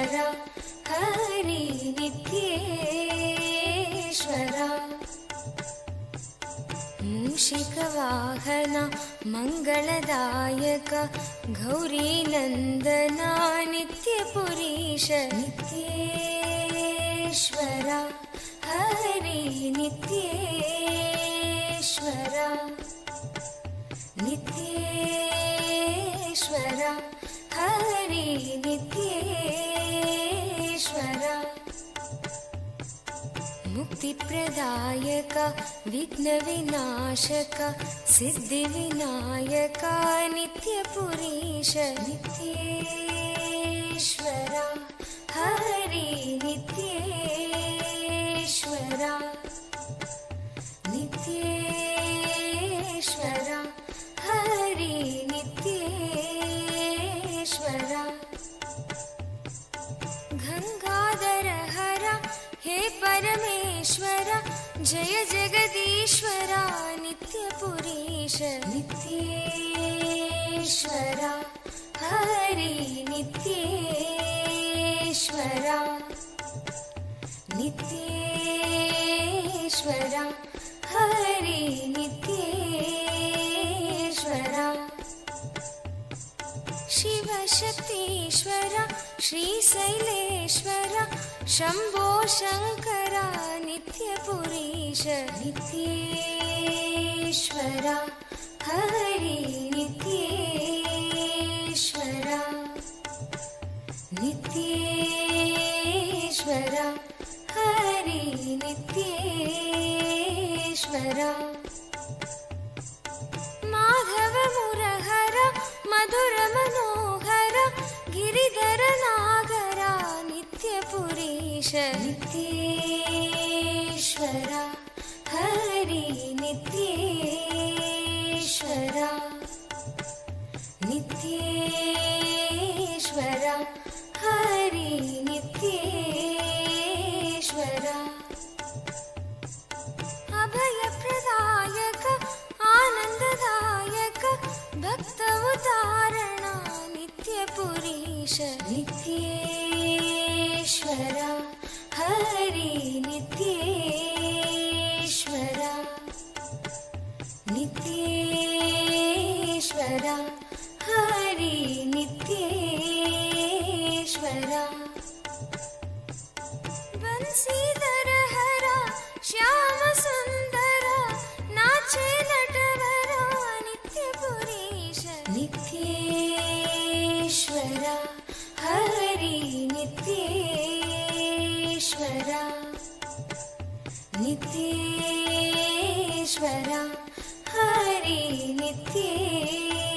हरि नित्येश्वर मूषिकवाहन मङ्गलदायक गौरीनन्दना नित्यपुरीश नित्येश्वर हरि नित्येश्वर नित्येश्वर हरि नित्येश्वर मुक्तिप्रदायक विघ्नविनाशक सिद्धिविनायक नित्यपुरीश नित्येश्वर हरि नित्येश्वर नित्येश्वर हरि नित्येश्वर गंगाधर हर हे परमेश्वर जय जगदीश्वर नित्यपुरीश नित्येश्वर हरि नित्येश्वर नित्येश्वर हरि नित्येश्वर शिवशक्तीश्वर श्रीशैलेश्वर शम्भो शङ्कर नित्यपुरीश नित्येश्वर हरि नित्येश्वर नित्येश्वर हरि नित्येश्वर माधव मुरहर मधुर मनोहर गिरिधर नागर नित्यपुरीश नित्येश्वर हरि नित्येश्वर नित्येश्वर हरि नित्येश्वर अभयप्रदायक आनन्ददायक भक्त उदाहरण नित्यपुरीश नित्येश्वर हरि नित्येश्वर नित्येश्वर हरि नित्येश्वर बंसीधर हर श्याम सुंदर नाचे नटवर नित्यपुरीश नित्येश्वर हरि नित्येश्वर नित्येश्वर हरि नित्येश्वर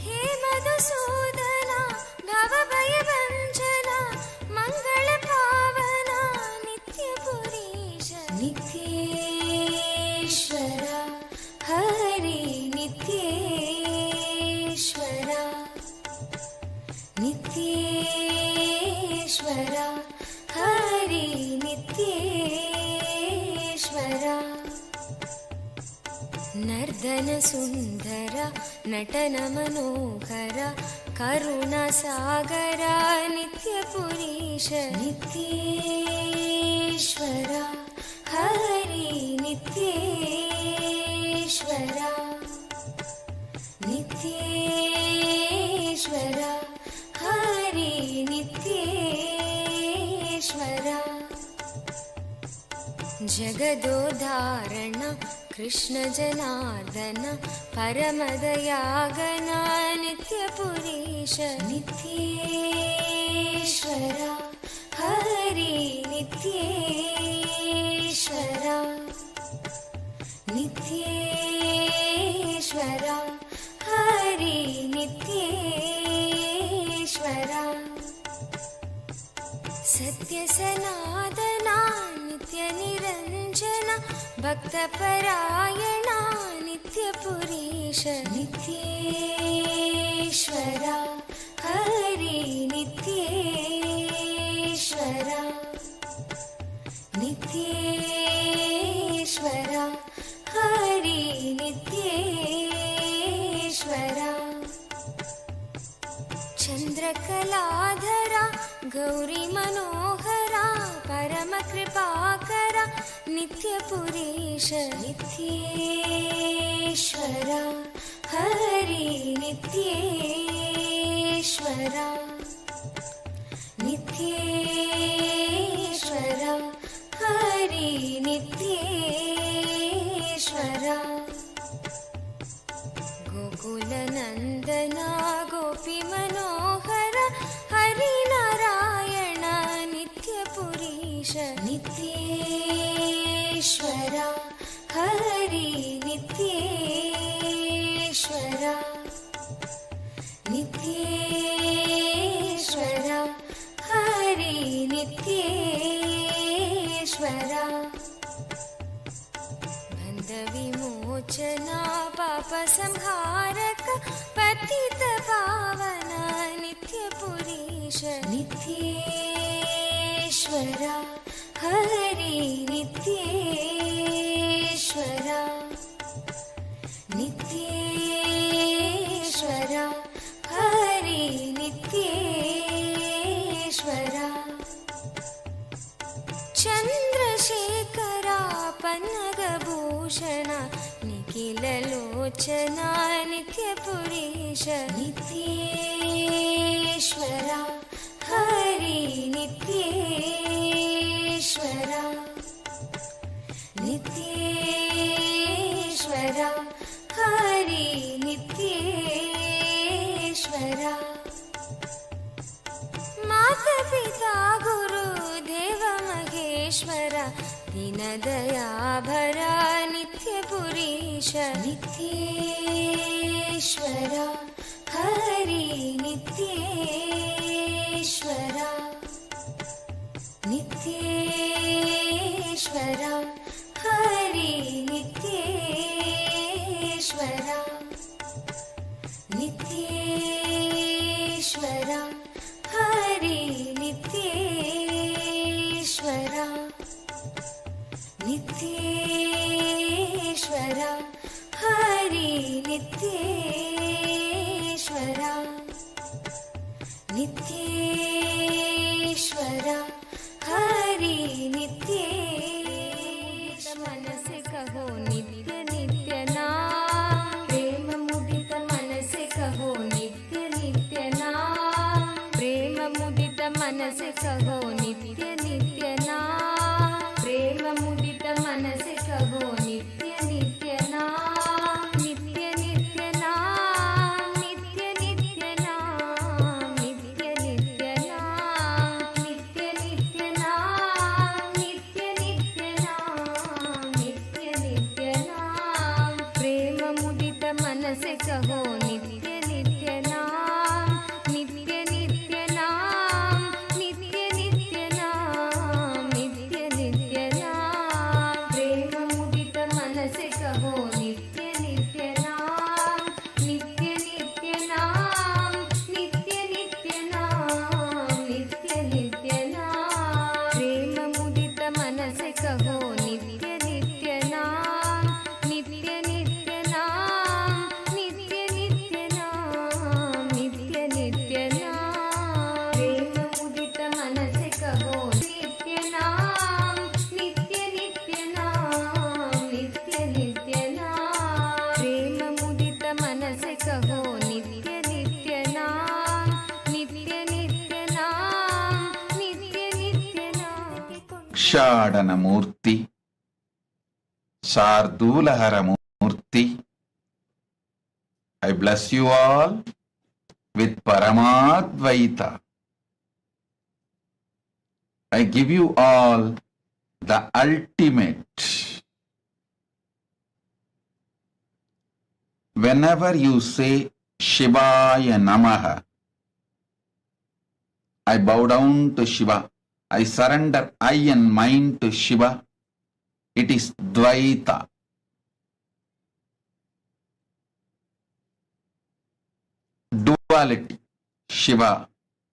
हे मधुसूदन भवभयभञ्जन मङ्गलपावन नित्यपुरीश नित्येश्वर हरि नित्येश्वर नित्येश्वर हरि नित्येश्वर नर्दन सुंदर नटन मनोहर करुणसागर नित्यपुरीश नित्येश्वर हरि नित्येश्वर नित्येश्वर हरि नित्येश्वर जगदोधारण कृष्ण जनार्दन परमदयागन नित्यपुरीश नित्येश्वर हरि नित्येश्वर नित्येश्वर हरि नित्येश्वर सत्य सनातना नित्य निरंजन भक्तपरायण नित्यपुरीश नित्येश्वर हरि नित्येश्वर नित्येश्वर हरि नित्येश्वर चन्द्रकलाधरा गौरी मनोहरा परमकृपाकरा नित्यपुरीश नित्येश्वरा हरि नित्येश्वरा नित्येश्वरा हरि नित्येश्वरा गोकुलनन्दना गोपीमनोहर हरिनारायण नित्यपुरीश नित्येश्वरा हरि नित्येश्वरा नित्येश्वरा हरि नित्येश्वरा बन्धविमोचना पापसंहारक पतितपावन नित्यपुरीश नित्येश्वरा हरि नित्येश्वरा नित्येश्वरा हरि नित्येश्वरा चन्द्रशेखरा पन्नगभूषण निखिललोचना नित्यपुरीश नित्येश्वरा हरि नित्येश्वरा नित्येश्वरा हरि नित्येश्वरा मातापिता गुरुदेव महेश्वर दीनदयाभरा नित्यपुरीश नित्येश्वरा हरि नित्येश्वरा नित्येश्वरा हरि नित्येश्वरा नित्येश्वरा हरि नित्येश्वरा नित्येश्वरा हरि नित्येश्वरा नित्येश्वरा हरि नित्येश्वरा मन से कहो नित्य नित्य नाम प्रेम मुदित मन से कहो नित्य नित्य नाम प्रेम मुदित मन से कहो नित्य नित्य नाम प्रेम मुदित मन से कहो नित्य नित्य नाम नित्य नित्य नाम नित्य नित्य नाम नित्य नित्य नाम नित्य नित्य नाम नित्य नित्य नाम नित्य नित्य नाम प्रेम मुदित मन से कहो नित्य नित्य नाम नित्य नित्य नाम नित्य नित्य नाम नित्य नित्य नाम प्रेम मुदित मन से कहो नित्य नित्य नाम नित्य नित्य नाम नित्य नित्य नाम नित्य नित्य नाम प्रेम मुदित मन से कहो नित्य नित्य नाम नित्य नित्य नाम नित्य नित्य नाम नित्य नित्य नाम प्रेम मुदित मन से कहो नित्य नाम नित्य नित्य नाम नित्य नित्य नाम प्रेम मुदित मन से कहो नित्य नित्य नाम नित्य नित्य नाम नित्य नित्य नाम ಭಿಕ್ಷಾಡನ ಮೂರ್ತಿ ಶಾರ್ದೂಲಹರ ಮೂರ್ತಿ. I bless you all with Paramadvaita. I give you all the ultimate. Whenever you say Shivaya Namaha, I bow down to Shiva. I surrender I and mind to Shiva. It is Dvaita. Duality. Shiva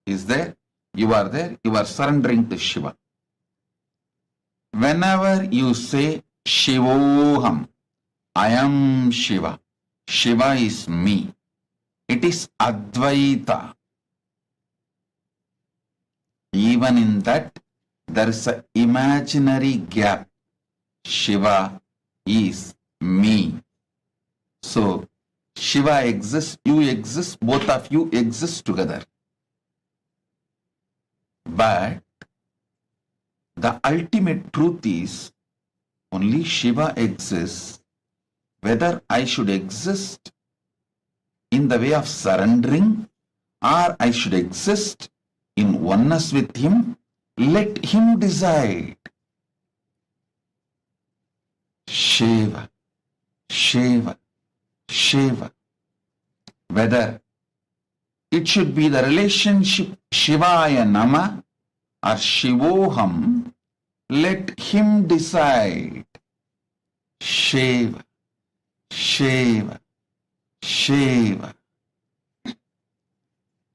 is there, you are there, you are surrendering to Shiva. Whenever you say Shivoham, I am Shiva, Shiva is me, it is Advaita. Even in that, there is an imaginary gap. Shiva is me. So, Shiva exists, you exist, both of you exist together. But the ultimate truth is only Shiva exists. Whether I should exist in the way of surrendering or I should exist in oneness with him, let him decide. Shiva, Shiva, Shiva. Whether it should be the relationship Shivaya Nama or Shivoham, let him decide. Shiva, Shiva, Shiva.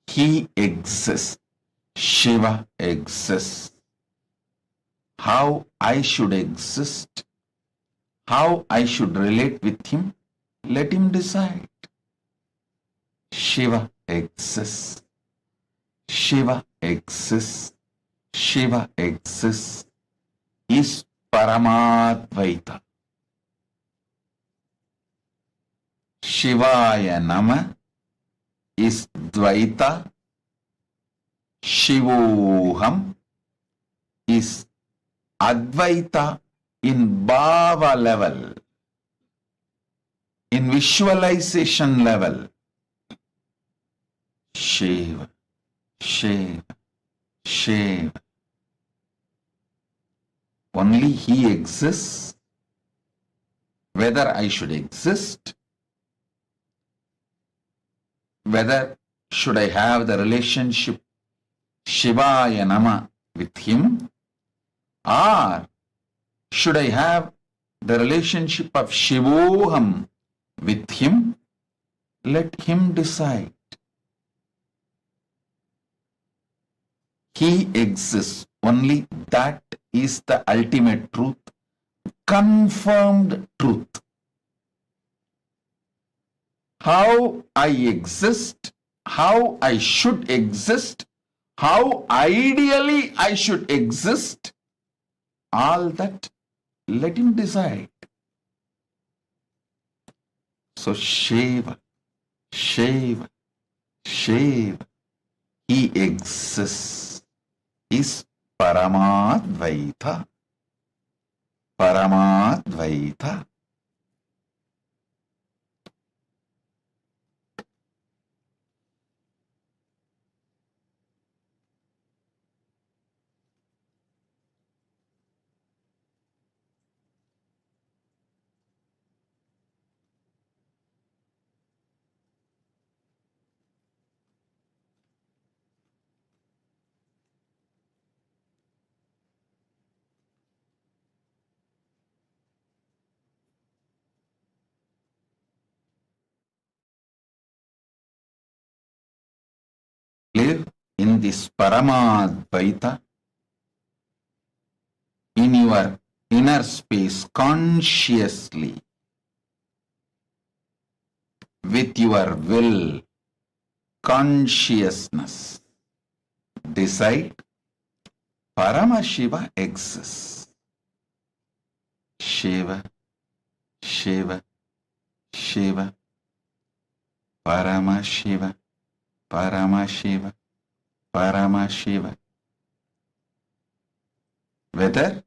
He exists. Shiva exists. How I should exist, how I should relate with him, let him decide. Shiva exists. Shiva exists. Shiva exists. Is Paramadvaita. Shivaya Nama is Dvaita. Shivoham is Advaita in Bhava level, in visualization level. Shiva, Shiva, Shiva. Only he exists. Whether I should exist, whether should I have the relationship Shivaya Nama with him, or should I have the relationship of Shivoham with him, let him decide. He exists. Only that is the ultimate truth, confirmed truth. How I exist, how I should exist, how ideally I should exist, all that let him decide. So Shiva, Shiva, Shiva, he exists, is Paramadvaita. Paramadvaita. Live in this Paramadvaita, in your inner space consciously, with your will, consciousness. Decide Paramashiva exists. Shiva, Shiva, Shiva, Paramashiva, Paramashiva, Paramashiva. Whether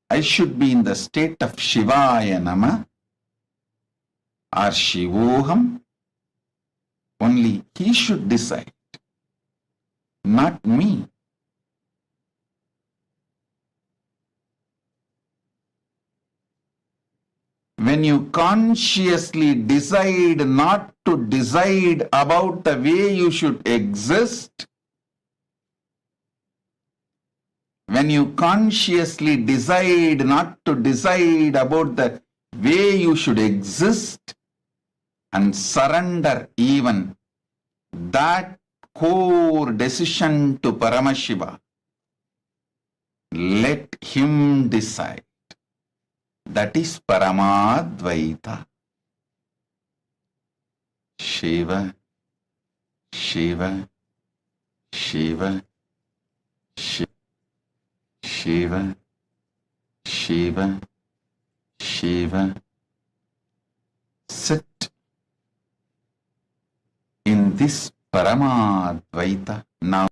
I should be in the state of Shivaya Nama or Shivoham, only he should decide, not me. When you consciously decide not to decide about the way you should exist, when you consciously decide not to decide about the way you should exist and surrender even that core decision to Paramashiva, let him decide. That is Paramadvaita. Shiva, Shiva, Shiva, Shiva, Shiva, Shiva. Sit in this Paramadvaita. Now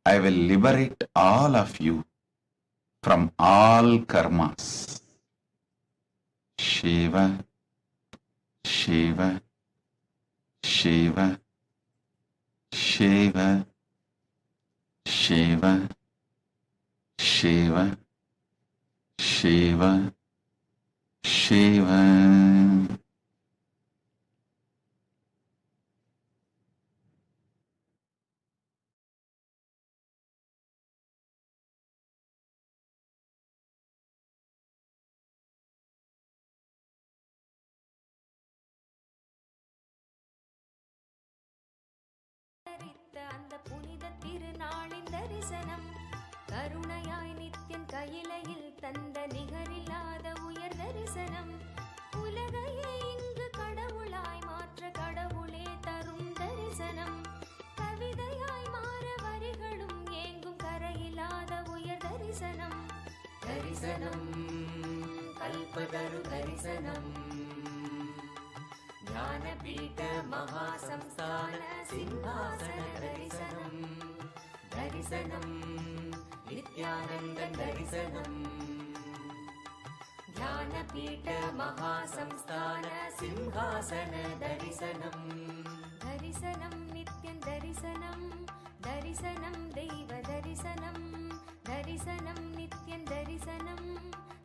I will liberate all of you from all karmas. Shiva, Shiva, Shiva, Shiva, Shiva, Shiva, Shiva, Shiva. அந்த புனித திருநாளின் தரிசனம் கருணையாய் நித்யன் கையிலையில் தந்த நிகரில்லாத உயர் தரிசனம் உலகையே இங்கு கடவுளாய் மாற்ற கடவுளே தரும் தரிசனம் கவிதையாய் மாற வரிகளும் ஏங்கும் கரையில்லாத உயர் தரிசனம் தரிசனம் கல்பதரு தரிசனம் ஞானபீட மகாசம்ஸ்தான சிம்ஹாசன தரிசனம் தரிசனம் நித்யானந்தன் தரிசனம் ஞானபீட மகாசம்ஸ்தான சிம்ஹாசன தரிசனம் தரிசனம் நித்யன் தரிசனம் தரிசனம் தெய்வ தரிசனம் தரிசனம் நித்யன் தரிசனம்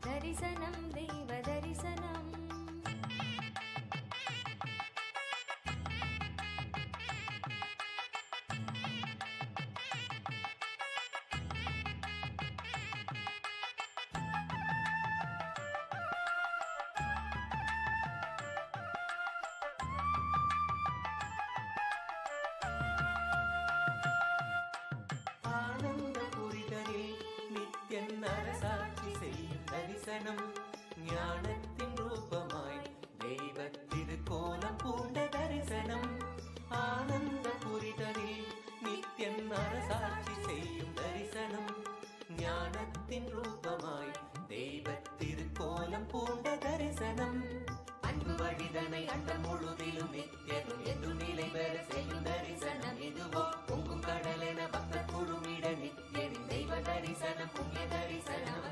தரிசனம் தெய்வ தரிசனம் ஞானத்தின் ரூபமாய் தெய்வத்திருக்கோலம் பூண்ட தரிசனம் ஆனந்த புரிதலில் நித்யன் அரசாட்சி செய்யும் தரிசனம் ஞானத்தின் ரூபமாய் தெய்வத்திருக்கோலம் பூண்ட தரிசனம் அன்பு வழிதனை அண்டம் முழுதிலும் நித்யனும் எது நிலை பெற செய்யும் தரிசனம் இதுவோ பொங்கும் கடலென பக்த குழுமிட நித்யனின் தெய்வ தரிசனம் புண்ணிய தரிசனம்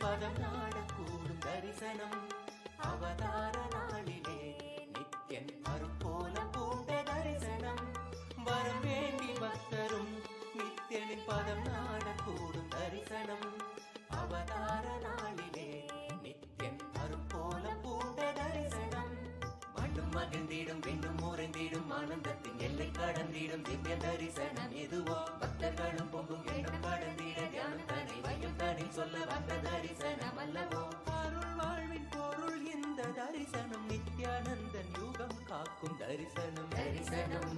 பதம் நாடக்கூடும் தரிசனம் அவதார நாளிலே நித்யன் அருக்கோலம் பூண்ட தரிசனம் வரம் வேண்டி பக்தரும் நித்யனின் பதம் நாடக்கூடும் தரிசனம் அவதார நாளிலே நித்யன் அருக்கோலம் பூண்ட தரிசனம் மண்ணும் மகிழ்ந்திடும் விண்ணும் முறைந்திடும் ஆனந்தத்தின் எல்லை கடந்திடும் திவ்ய தரிசனம் எதுவோ பக்தர்களும் பொங்கும் எண்ணம் கடந்திட தியானம் தனி வையும் தனி சொல்ல வந்த தரிசனம் அல்லவோ அருள் வாழ்வின் பொருள் இந்த தரிசனம் நித்யானந்தன் யுகம் காக்கும் தரிசனம் தரிசனம்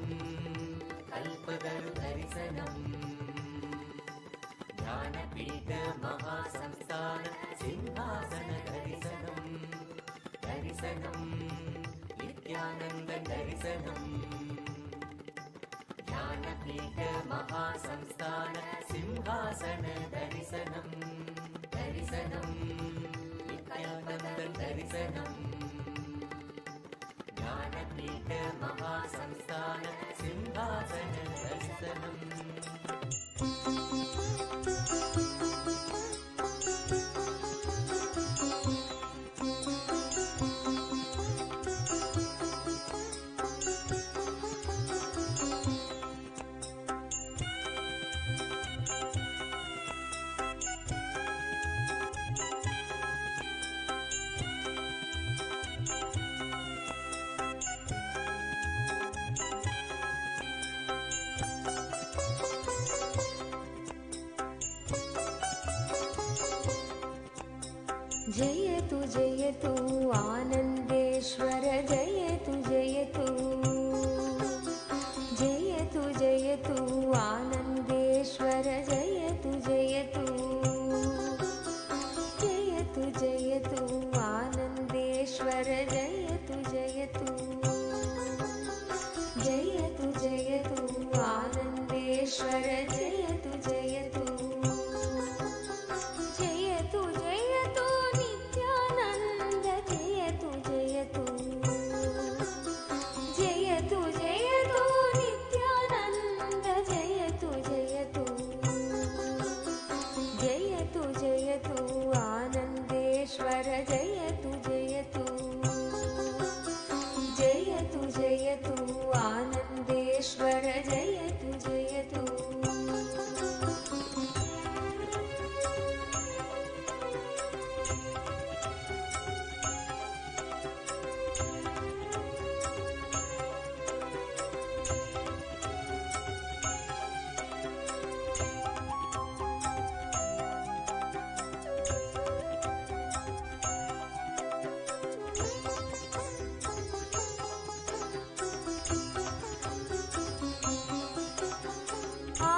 கல்பதரு தரிசனம் ஞானபீட மகாசம்ஸ்தான சிம்ஹாசன தரிசனம் தரிசனம் நித்யானந்தன் தரிசனம் ஞானபீட மகாசம்ஸ்தான சிம்ஹாசன தரிசனம் தரிசனம் நித்யானந்தன் தரிசனம் ஞானபீட மகாசம்ஸ்தான சிம்ஹாசன தரிசனம் जयतु जयतु आनन्देश्वर जयतु जयतु जयतु जयतु आनन्देश्वर जयतु जयतु जयतु जयतु आनन्देश्वर जयतु जयतु जयतु जयतु आनन्देश्वर जयतु जयतु जयतु जयतु नित्यानन्द जयतु जयतु जयतु जयतु नित्यानन्द जयतु जयतु जयतु जयतु आनन्देश्वर जयतु जयतु जयतु जयतु आनन्देश्वर जयतु जयतु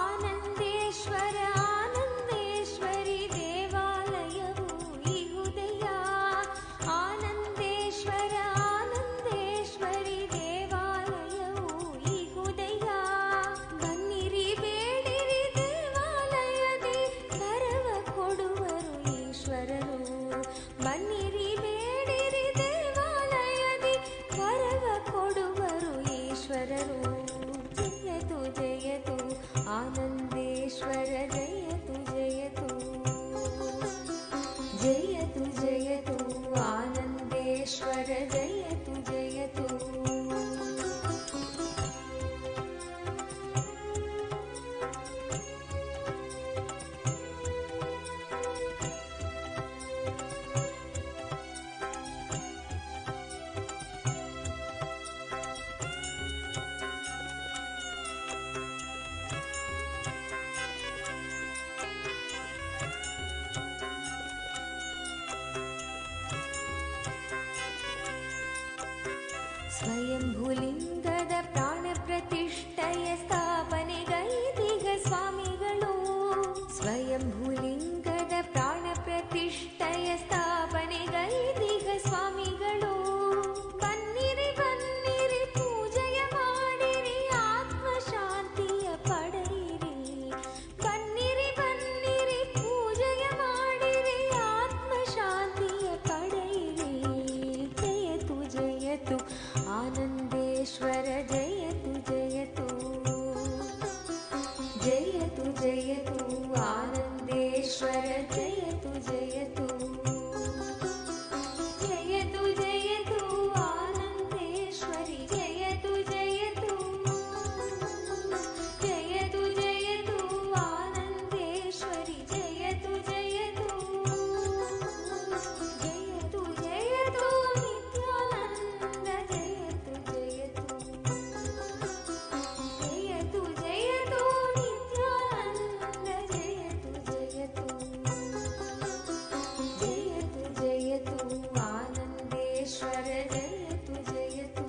ಆನಂದೇಶ್ವರ ಆನಂದೇಶ್ವರಿ ದೇವಾಲಯವು ಇಹುದೆಯ ಆನಂದೇಶ್ವರ ಆನಂದೇಶ್ವರಿ ದೇವಾಲಯವು ಇಹುದೆಯ ಬನ್ನಿರಿ ಬೇಡಿರಿ ದೇವಾಲಯದಿ ವರವ ಕೊಡುವರು ಈಶ್ವರರು ಬನ್ನಿರಿ ಬೇಡಿರಿ ದೇವಾಲಯದಿ ವರವ ಕೊಡುವರು ಈಶ್ವರರು ಜಯತು ಜಯತು ಆನಂದೇಶ್ವರ ಜಯತು ಜಯತು ಜಯತು ಜಯತು ಆನಂದೇಶ್ವರ ಜಯತು ಜಯತು ಸ್ವಯಂಭೂಲಿಂಗದ ಪ್ರಾಣ ಪ್ರತಿಷ್ಠೆಯ ಸ್ಥಾಪನೆಗೈದಿಗ ಸ್ವಾಮಿಗಳು ಸ್ವಯಂಭೂಲಿಂಗದ ಪ್ರಾಣ ಪ್ರತಿಷ್ಠೆಯ ಸ್ಥಾಪನೆಗೈದಿಗ ಸ್ವಾಮಿಗಳು ಬನ್ನಿರಿ ಬನ್ನಿರಿ ಪೂಜೆಯ ಮಾಡಿರಿ ಆತ್ಮ ಶಾಂತಿಯ ಪಡೆಯಿರಿ ಬನ್ನಿರಿ ಬನ್ನಿರಿ ಪೂಜೆಯ ಮಾಡಿರಿ ಆತ್ಮ ಶಾಂತಿಯ ಪಡೆಯಿರಿ ಜಯತು ಜಯತು ಆನಂದೇಶ್ವರ ಜಯತು ಜಯತು ಜಯತು ಜಯತು ಆನಂದೇಶ್ವರ ಜಯತು ಜಯತು ಜಯತು ಜಯತು ಆನಂದೇಶ್ವರಿ ಜಯತು ಜಯತು ಜಯತು ಜಯತು ಆನಂದೇಶ್ವರಿ ಜಯತು ಜಯತು ಜಯತು ಜಯತು ನಿತ್ಯಾನಂದ ಜಯತು ಜಯತು ಜಯತು ಜಯತು ನಿತ್ಯಾನಂದ ಜಯತು ಜಯತು ಜಯತು ಜಯತು ಆನಂದೇಶ್ವರ ಜಯತು ಜಯತು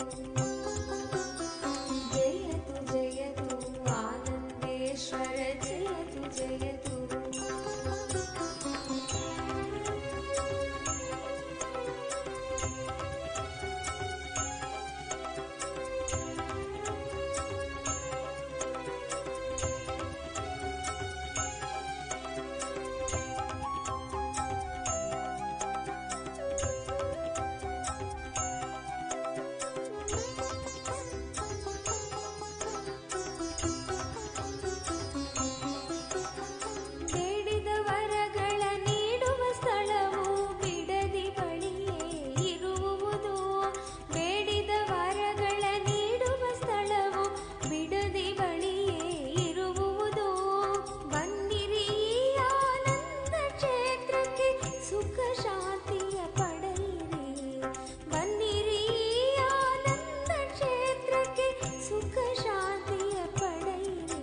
ಜಯತು ಜಯತು ಆನಂದೇಶ್ವರ ಜಯತು ಜಯತು ಬೇಡಿದ ವರಗಳ ನೀಡುವ ಸ್ಥಳವು ಬಿಡದಿ ಬಳಿಯೇ ಇರುವುದು ಬೇಡಿದ ವರಗಳ ನೀಡುವ ಸ್ಥಳವು ಬಿಡದಿ ಬಳಿಯೇ ಇರುವುದು ಬನ್ನಿರಿ ಈ ಆನಂದ ಕ್ಷೇತ್ರಕ್ಕೆ ಸುಖ ಶಾಂತಿಯ ಪಡೆಯಿರಿ ಬನ್ನಿರಿ ಈ ಆನಂದ ಕ್ಷೇತ್ರಕ್ಕೆ ಸುಖ ಶಾಂತಿಯ ಪಡೆಯಿರಿ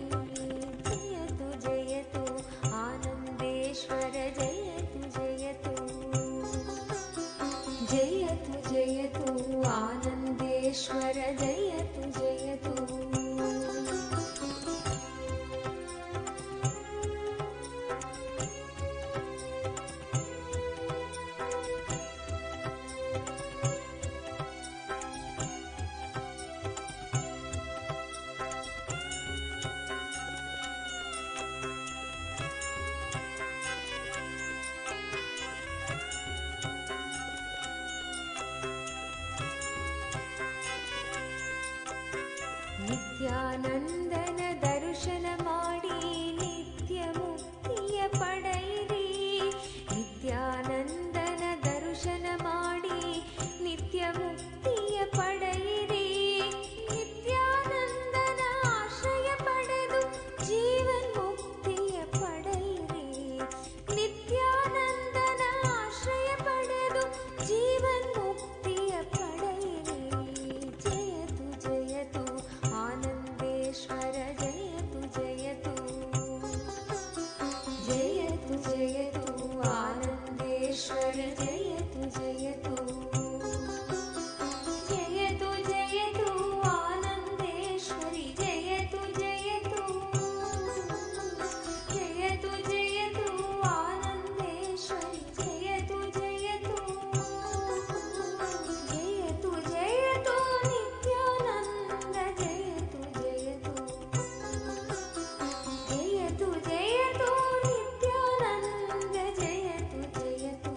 ಜಯತು ಜಯತು ಆನಂದೇಶ್ವರ ಜಯತು ಜಯತು आनन्देश्वर जयतु जयतु। ನಿತ್ಯಾನಂದನ ದರ್ಶನ ಮಾಡಿ ನಿತ್ಯ ಮುಕ್ತಿಯ ಪಡೆಯಿರಿ. ನಿತ್ಯಾನಂದನ ದರ್ಶನ ಮಾಡಿ ನಿತ್ಯ ಮುಕ್ತಿಯ ಪಡೆಯಿರಿ. ನಿತ್ಯಾನಂದನ ಆಶ್ರಯ ಪಡೆದು ಜೀವನ್ ಮುಕ್ತಿಯ ಪಡೆಯಿರಿ. ನಿತ್ಯಾನಂದನ ಆಶ್ರಯ ಪಡೆದು ಜೀವನ್ ಮುಕ್ತಿಯ ಪಡೆಯಿರಿ. ಜಯತು ಜಯತು आनन्देश्वर जयतु जयतु। जयतु जयतु आनन्देश्वर जयतु जयतु। जयतु जयतु आनन्देश्वरि जयतु जयतु। जयतु जयतु आनन्देश्वरि जयतु जयतु। जयतु जयतु नित्यानन्द जयतु जयतु। जयतु जयतु नित्यानन्द जयतु जयतु।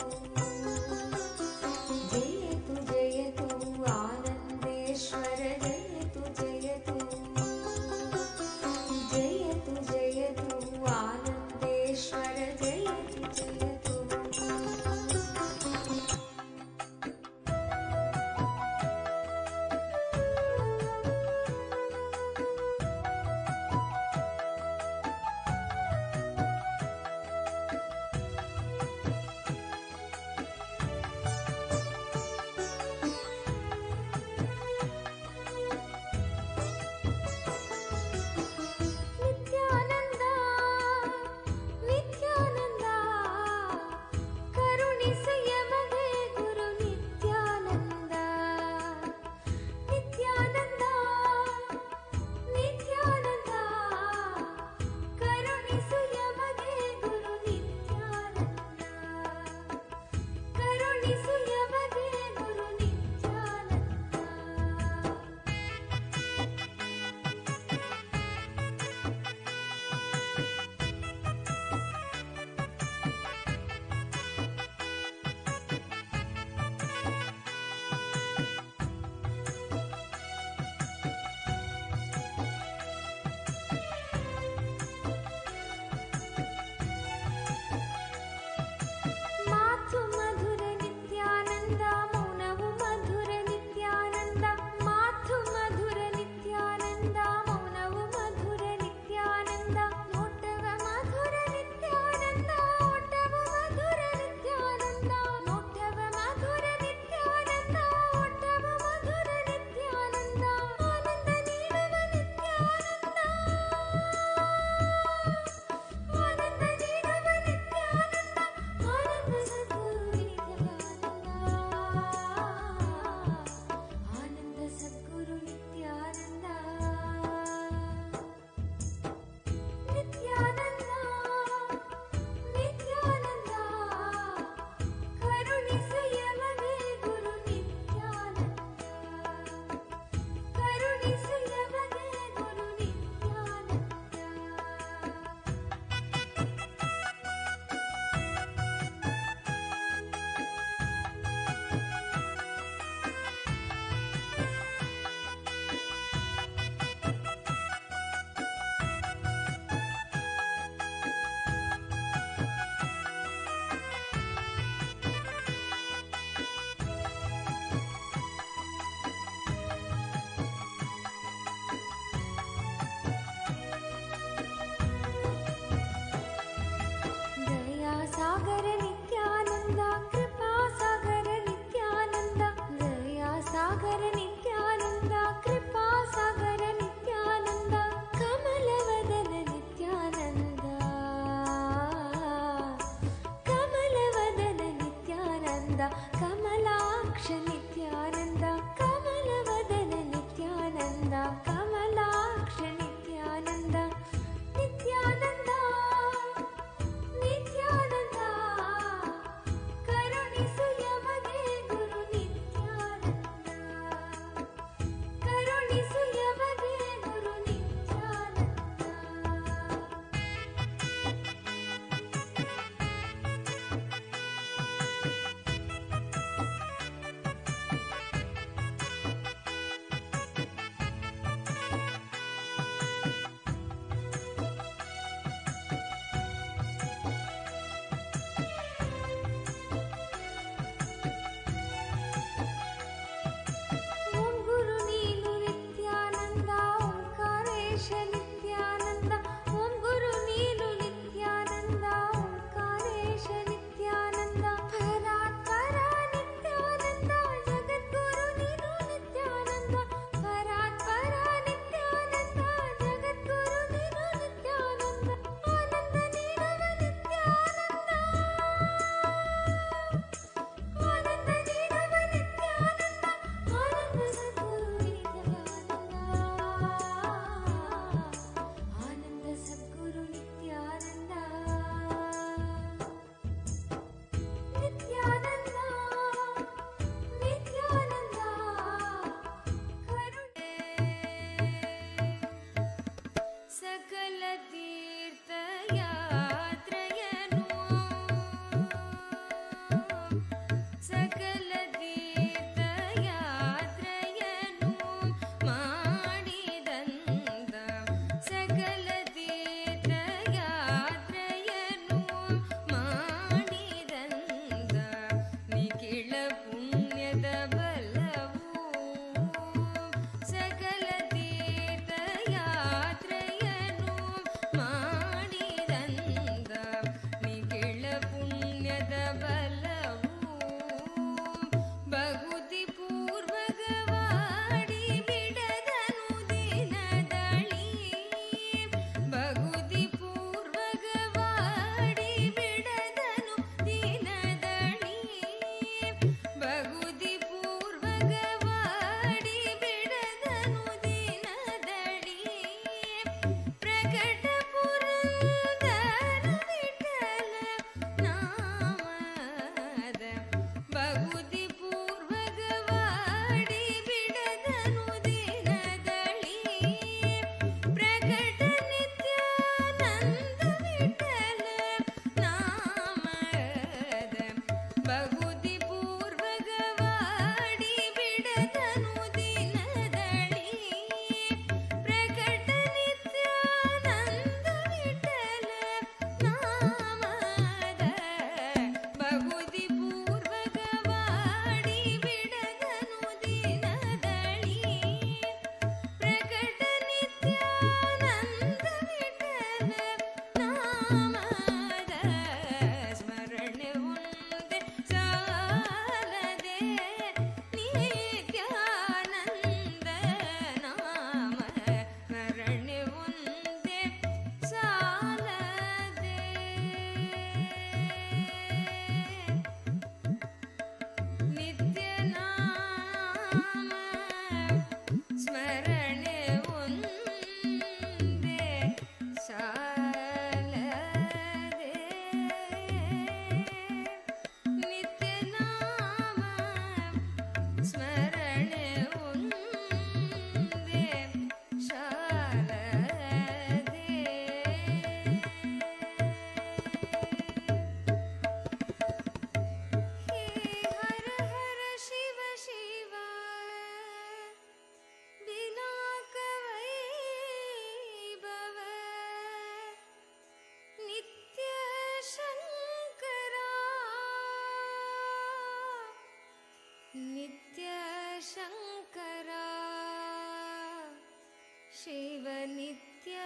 ಶಿವ ನಿತ್ಯ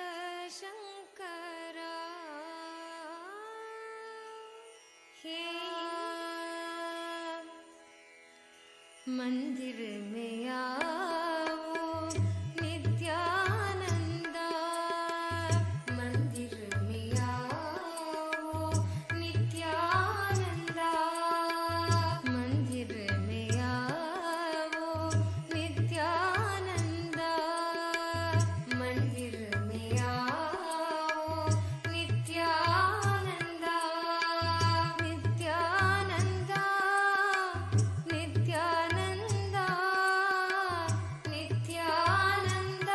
ಶಂಕರ हे मंदिर में आओ नित्यानंद मंदिर में आओ नित्यानंद मंदिर में आओ नित्यानंद मंदिर में आओ नित्यानंद नित्यानंद नित्यानंद नित्यानंद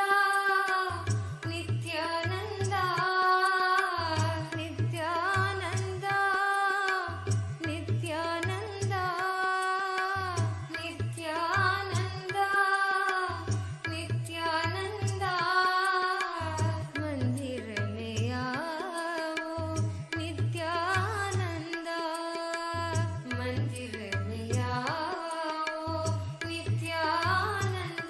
नित्यानंद नित्यानंद नित्यानंद नित्यानंद नित्यानंद मंदिर में आओ नित्यानंद मंदिर में आओ नित्यानंद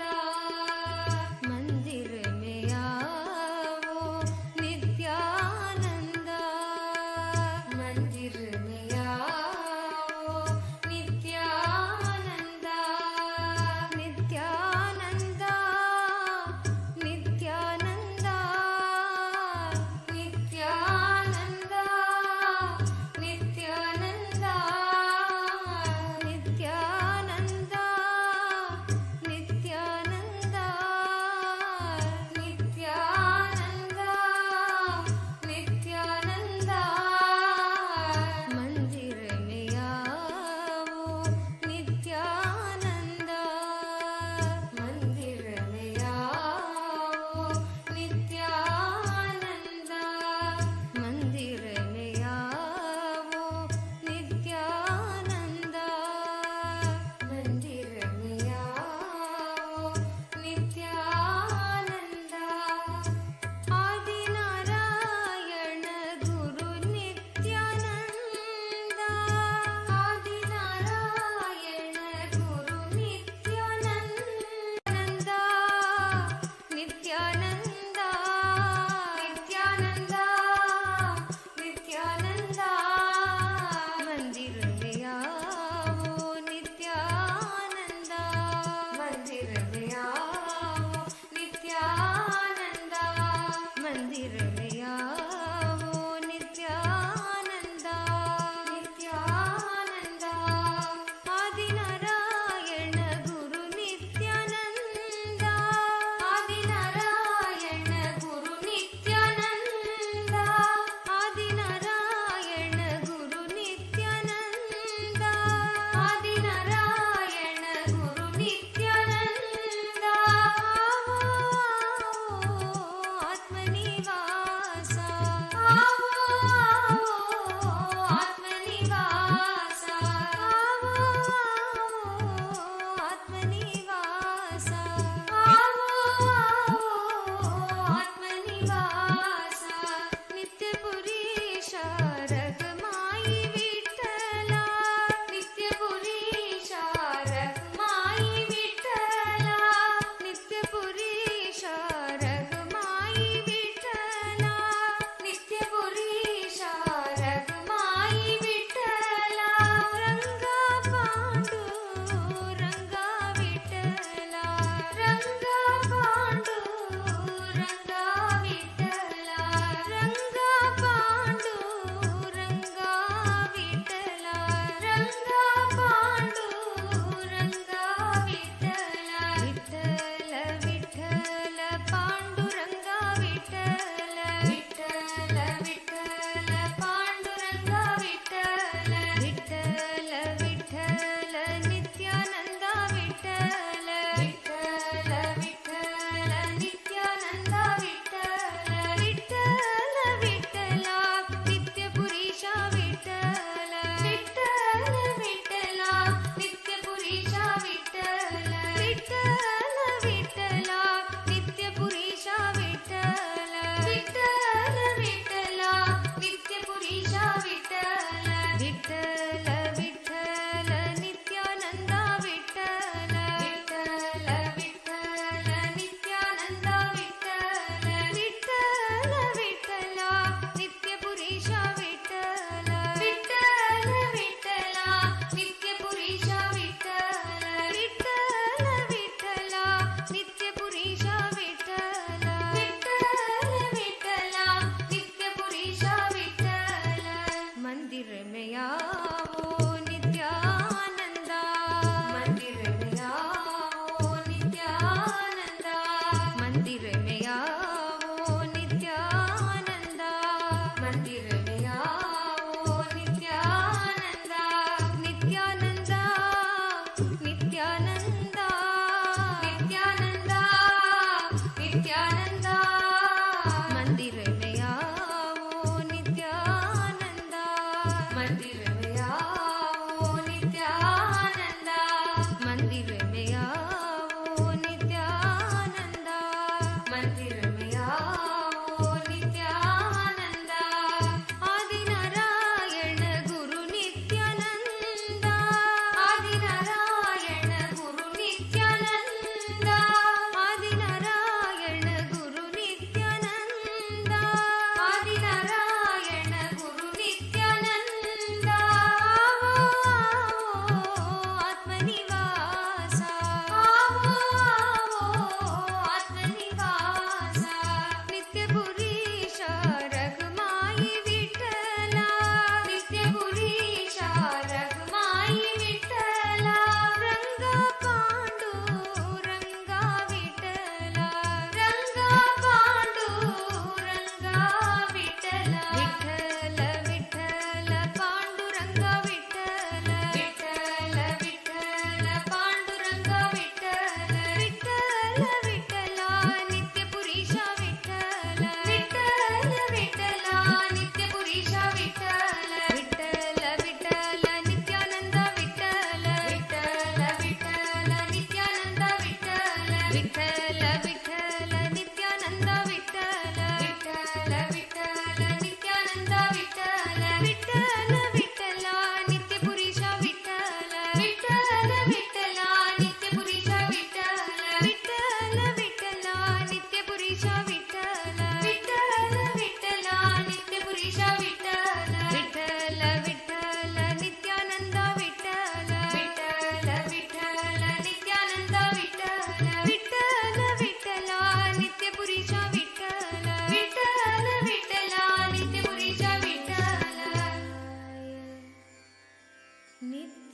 मंदिर में आओ नित्यानंद मंदिर में आओ नित्यानंद नित्यानंद नित्यानंद नित्यानंद नित्यानंद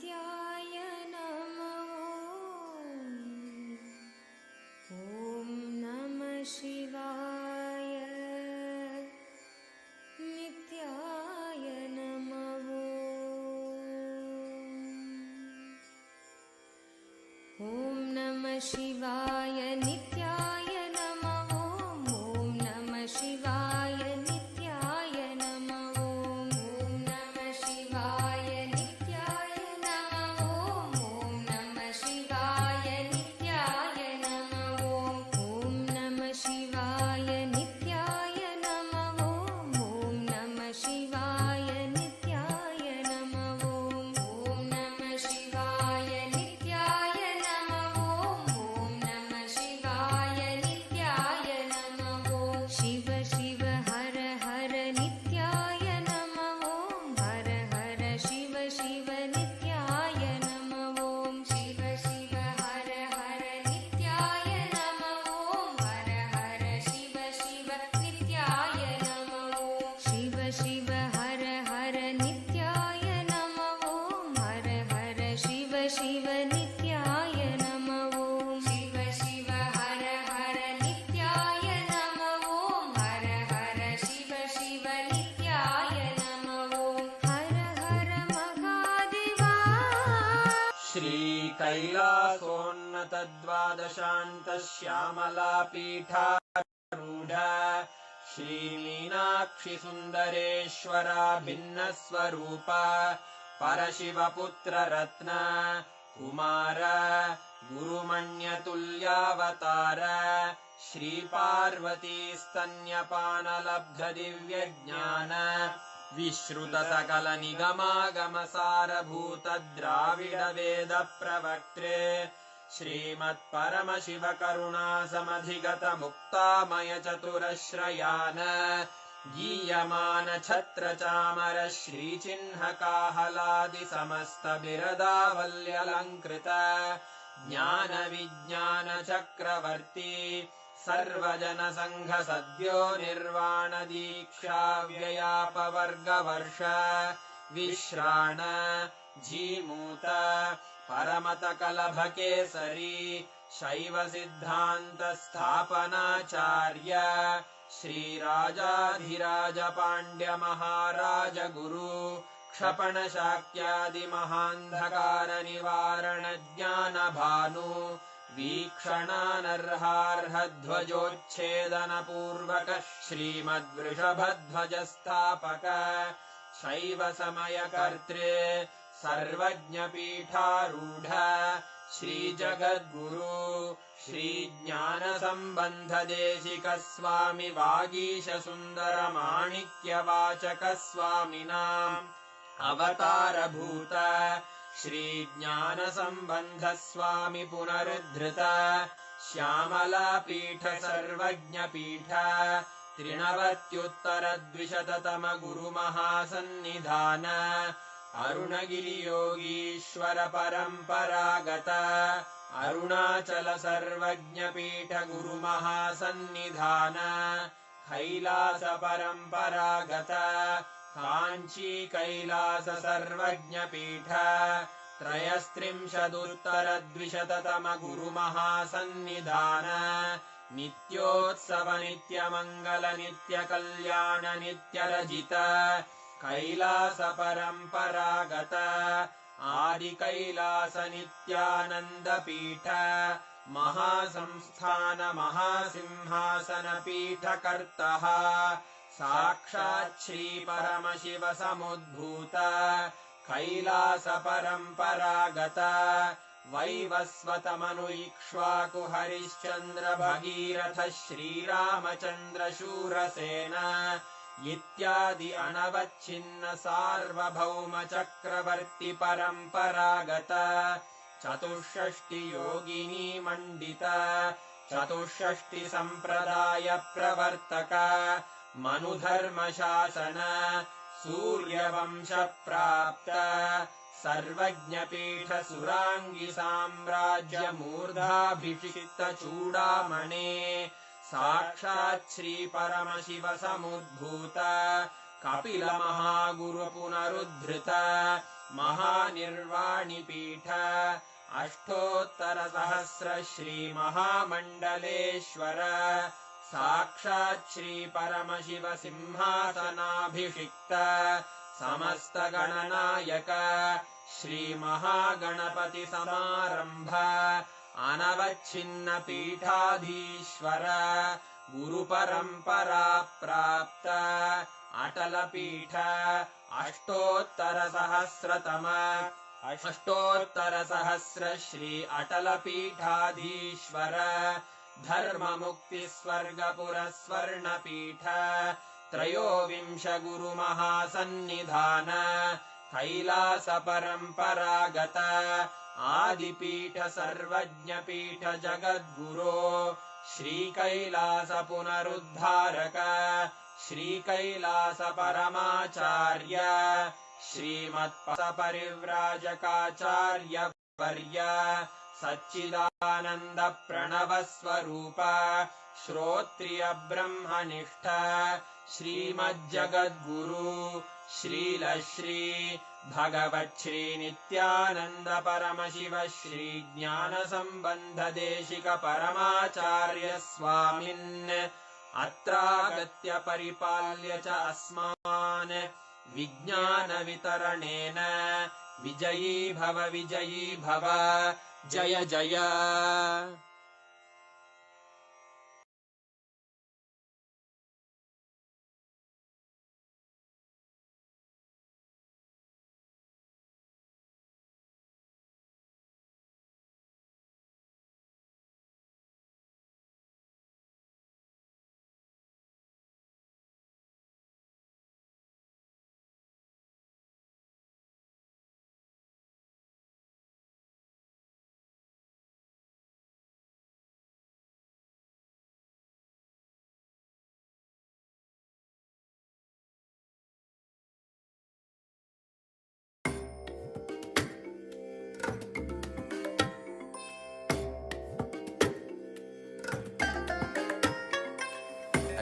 नित्याय नमः ॐ नमः शिवाय नित्याय नमः ॐ नमः शिवाय नित्याय नमः ॐ नमः शिवाय नित्याय नमः ॐ नमः शिवाय नित्याय नमः ॐ नमः शिवाय नित्याय नमः ॐ नमः शिवाय नित्याय नमः ॐ नमः शिवाय नित्याय नमः ॐ नमः शिवाय नित्याय नमः ॐ नमः शिवाय नित्याय नमः शिव शिव हर हर नित्याय नमः हर हर शिव शिव नित्याय नमः शिव शिव हर हर नित्याय नमः हर हर शिव शिव नित्याय नमः शिव शिव हर हर नित्याय नमः हर हर शिव शिव नित्याय नमः शिव शिव हर हर नित्याय नमः हर हर शिव शिव नित्याय नमः हर हर महादेवा श्री कैलासोन्नतद्वादशान्त श्यामलापीठारूढ श्री मीनाक्षि सुन्दरेश्वरा भिन्नस्वरूप परशिवपुत्र रत्न कुमार गुरुमण्यतुल्यावतार श्रीपार्वती स्तन्यपानलब्ध दिव्यज्ञान विश्रुत सकल निगमागमसारभूत द्राविड वेद प्रवक्त्रे श्रीमत्परमशिव करुणा समधिगत मुक्तामय चतुरश्रयान गीयमान छत्र चामर श्रीचिह्न काहलादि समस्त बिरदावल्यलङ्कृत ज्ञान विज्ञान चक्रवर्ती सर्वजन संघ सद्यो निर्वाण दीक्षा व्ययापवर्गवर्ष विश्राण जीमूत परमत कलभ केसरी शैव सिद्धान्त स्थापनाचार्य श्रीराजाधिराज पाण्ड्य महाराज गुरु क्षपण शाक्यादि महान्धकार निवारण ज्ञान भानु वीक्षणानर्हार्ह ध्वजोच्छेदन पूर्वक श्रीमद्वृषभध्वज स्थापक शैव समय कर्त्रे सर्वज्ञ पीठारूढ श्री जगद्गुरु श्री ज्ञान संबंध देशिक स्वामी वागीश सुंदर माणिक्य वाचक स्वामिनाम् अवतार भूत श्री ज्ञान संबंध स्वामी पुनरुद्धृत श्यामला पीठ सर्वज्ञ पीठ त्रिनवत्युत्तर द्विशततम गुरु महासन्निधान अरुणगिरि योगीश्वर परंपरागत अरुणाचल सर्वज्ञ पीठ गुरु महासन्निधान कैलास परंपरागत कांची कैलास सर्वज्ञ पीठ त्रयस्त्रिंशदुत्तर द्विशततम गुरु महासन्निधान नित्योत्सव नित्य मंगल नित्य कल्याण नित्य रजित कैलास परंपरागत आदि कैलास नित्यानंद पीठ महासंस्थान महासिंहासन पीठ कर्तः साक्षात् श्री परमशिव समुद्भूत कैलास परंपरागत वैवस्वत मनु इक्ष्वाकु हरिश्चंद्र भगीरथ श्रीरामचंद्र शूरसेन इत्यादि अनवच्छिन्न सार्वभौम चक्रवर्ति परंपरागत चतुष्षष्टि योगिनी मंडित चतुष्षष्टि संप्रदाय प्रवर्तक मनुधर्म शासन सूर्यवंश प्राप्त सर्वज्ञ पीठ सुरांगी साम्राज्य मूर्धाभिषिक्त चूड़ामणे साक्षात् श्री परमशिव समुद्भूत कपिल महागुरु पुनरुद्धृत महानिर्वाणिपीठ अष्टोत्तरसहस्र श्रीमहामण्डलेश्वर साक्षात् श्रीपरमशिव सिंहासनाभिषिक्त समस्तगणनायक श्रीमहागणपतिसमारम्भ अनवच्छिन्न पीठाधीश्वर गुरुपरम्परा प्राप्त अटलपीठ अष्टोत्तरसहस्र श्री अटलपीठाधीश्वर धर्ममुक्तिस्वर्गपुरस्वर्णपीठ त्रयोविंश गुरुमहासन्निधान कैलास परम्परागत आदिपीठ सर्वज्ञपीठ जगद्गुरो श्रीकैलास पुनरुद्धारक श्रीकैलास परमाचार्य श्रीमत्परिव्राजकाचार्य वर्य सच्चिदानन्द प्रणवस्वरूप श्रोत्रिय ब्रह्मनिष्ठ श्रीमज्जगद्गुरु श्रीलश्री भगवच्छ्री नित्यानंद परमशिव श्री ज्ञान संबंध देशिक परमाचार्य स्वामिन् अत्रागत्य परिपाल्य च अस्मान् विज्ञान वितरणेन विजयी भव जय जय।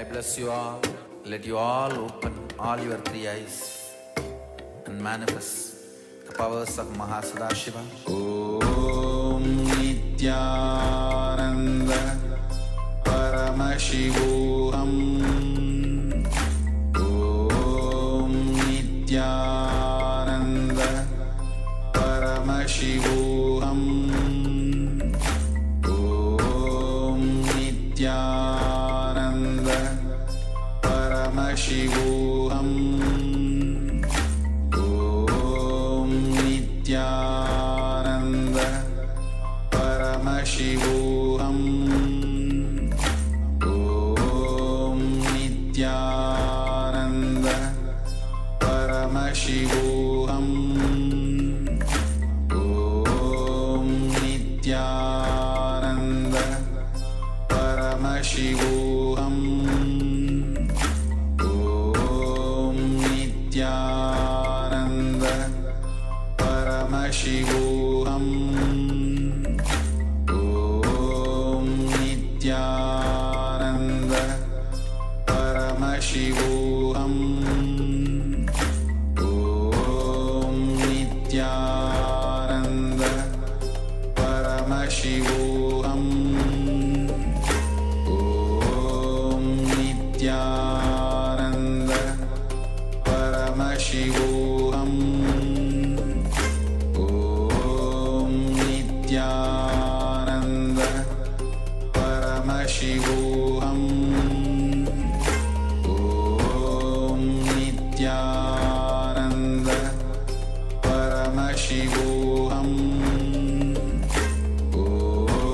I bless you all. Let you all open all your three eyes and manifest the powers of Mahasadashiva. Om Nityananda Paramashivam. Om Nityananda Paramashivam. Om Nityananda Paramashivam. Om Nityananda Paramashivam. Om Nityananda Paramashivam. Om Nityananda Paramashivam. Om Nityananda Paramashivam. Om Nityananda Paramashivam. Om Nityananda Paramashivam. Om Nityananda Paramashivam. Om Nityananda Paramashivam. Om Nityananda Paramashivam. Om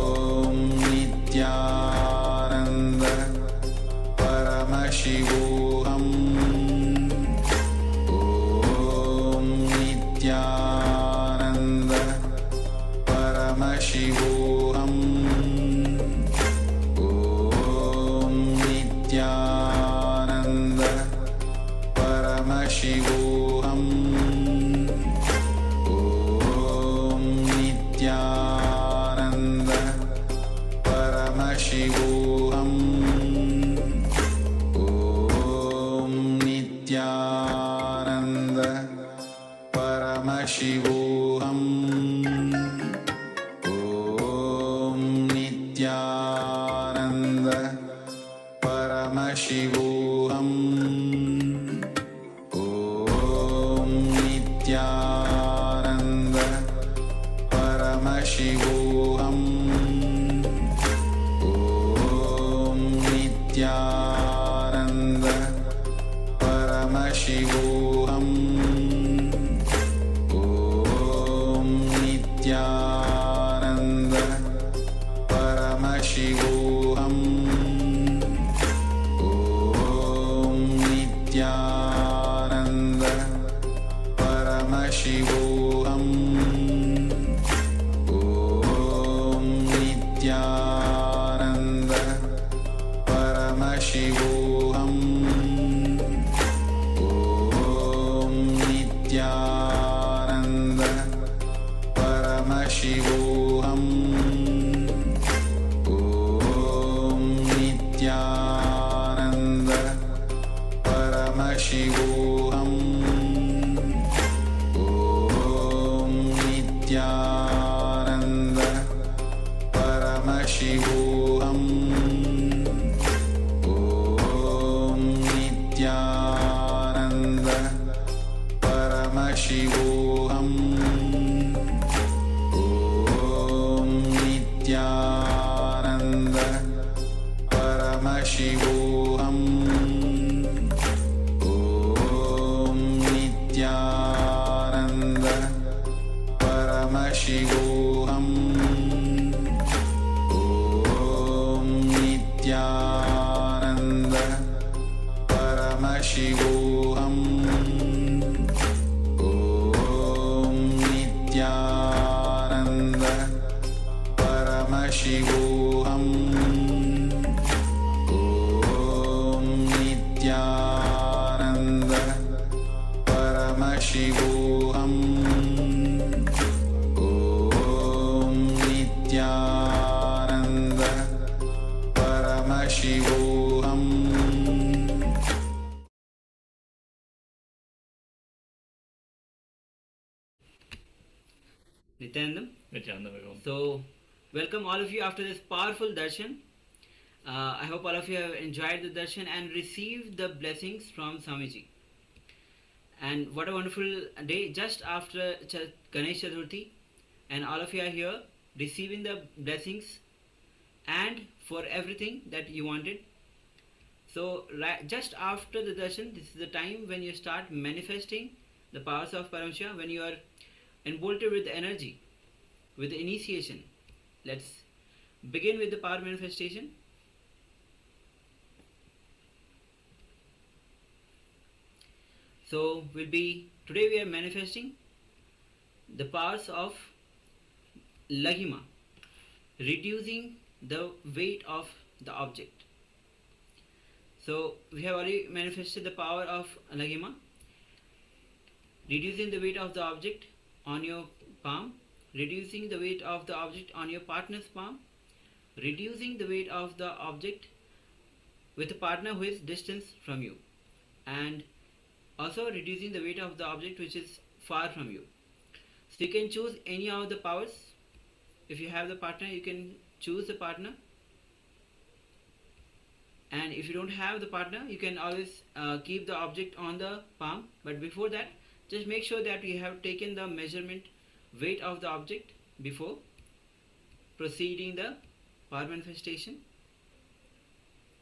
Paramashivoham. Om Nityananda Paramashivoham. Om Nityananda Paramashivoham. Om Nityananda Paramashivoham. Om Nityananda Paramashivoham. Om Nityananda Paramashivoham. Om Nityananda Paramashivoham. Om Nityananda Paramashivoham. Om Nityananda Paramashivoham. Om Nityananda Paramashivoham. Om Nityananda Paramashivoham. Om Nityananda Paramashivoham. Om Nityananda Paramashivoham. Om Nityananda Paramashivoham. Om Nityananda Paramashivoham. Nityanandam. Nityanandam. So, welcome all of you after this powerful darshan. I hope all of you have enjoyed the darshan and received the blessings from Swamiji. And what a wonderful day just after Ganesh Chaturthi, and all of you are here receiving the blessings and for everything that you wanted. So, just after the darshan, this is the time when you start manifesting the powers of Paramashiva, when you are envolved with the energy, with the initiation. Let's begin with the power manifestation. So today we are manifesting the powers of Laghima, reducing the weight of the object. So we have already manifested the power of Laghima, reducing the weight of the object on your palm, reducing the weight of the object on your partner's palm, reducing the weight of the object with a partner who is distant from you, and also reducing the weight of the object which is far from you. So you can choose any of the powers. If you have the partner, you can choose the partner, and if you don't have the partner, you can always keep the object on the palm. But before that, just make sure that you have taken the measurement weight of the object before proceeding the power manifestation.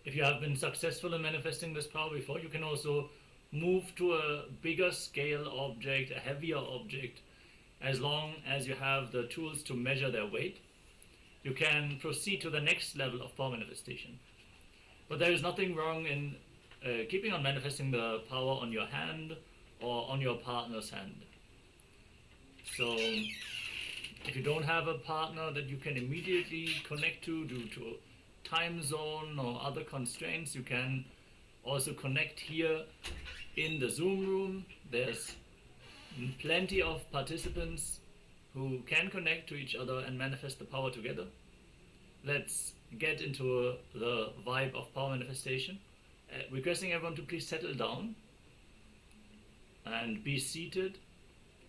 If you have been successful in manifesting this power before, you can also move to a bigger scale object, a heavier object. As long as you have the tools to measure their weight, you can proceed to the next level of power manifestation. But there is nothing wrong in keeping on manifesting the power on your hand or on your partner's hand. So if you don't have a partner that you can immediately connect to due to time zone or other constraints, you can also connect here in the Zoom room. There's plenty of participants who can connect to each other and manifest the power together. Let's get into the vibe of power manifestation. Requesting everyone to please settle down and be seated.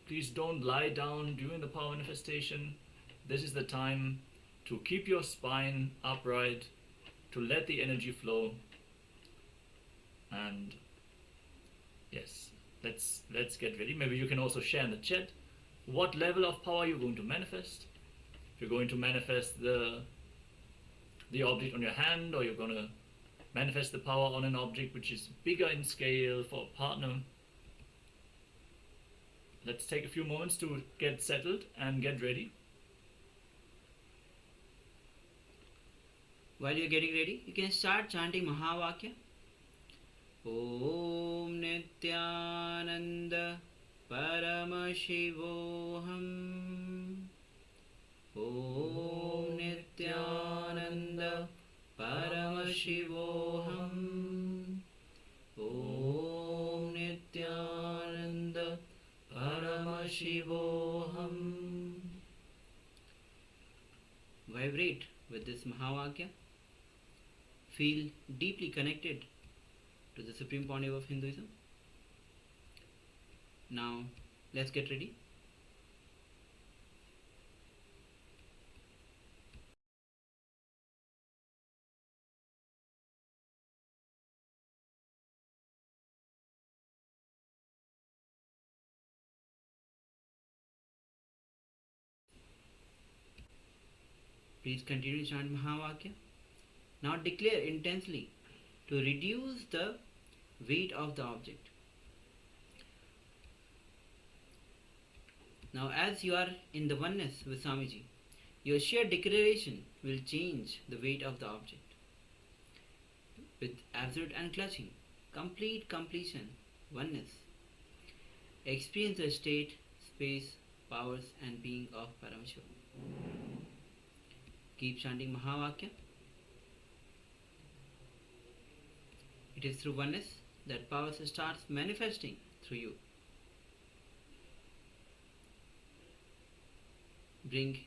Please don't lie down during the power manifestation. This is the time to keep your spine upright, to let the energy flow. And yes, let's get ready. Maybe you can also share in the chat what level of power you're going to manifest. If you're going to manifest the object on your hand, or you're going to manifest the power on an object which is bigger in scale for a partner, let's take a few moments to get settled and get ready. While you're getting ready, you can start chanting Mahavakya. Om Nityananda Paramashivoham. Om Nityananda Paramashivoham. Om Nityananda Paramashivoham. Vibrate with this Mahavakya. Feel deeply connected to the Supreme Pontiff of Hinduism. Now, let's get ready. Please continue to chant Mahavakya. Now declare intensely to reduce the weight of the object. Now as you are in the oneness with Swamiji, your sheer declaration will change the weight of the object. With absolute unclutching, complete completion, oneness, experience the state, space, powers and being of Paramashivam. Keep chanting Mahavakya. It is through oneness that power starts manifesting through you. Bring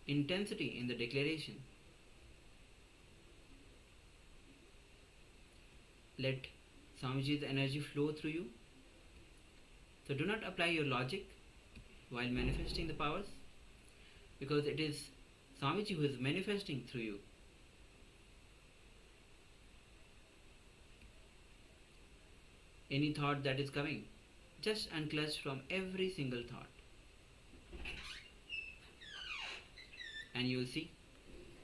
intensity in the declaration. Let Swamiji's energy flow through you. So do not apply your logic while manifesting the powers, because it is Swamiji who is manifesting through you. Any thought that is coming, just unclutch from every single thought. And you will see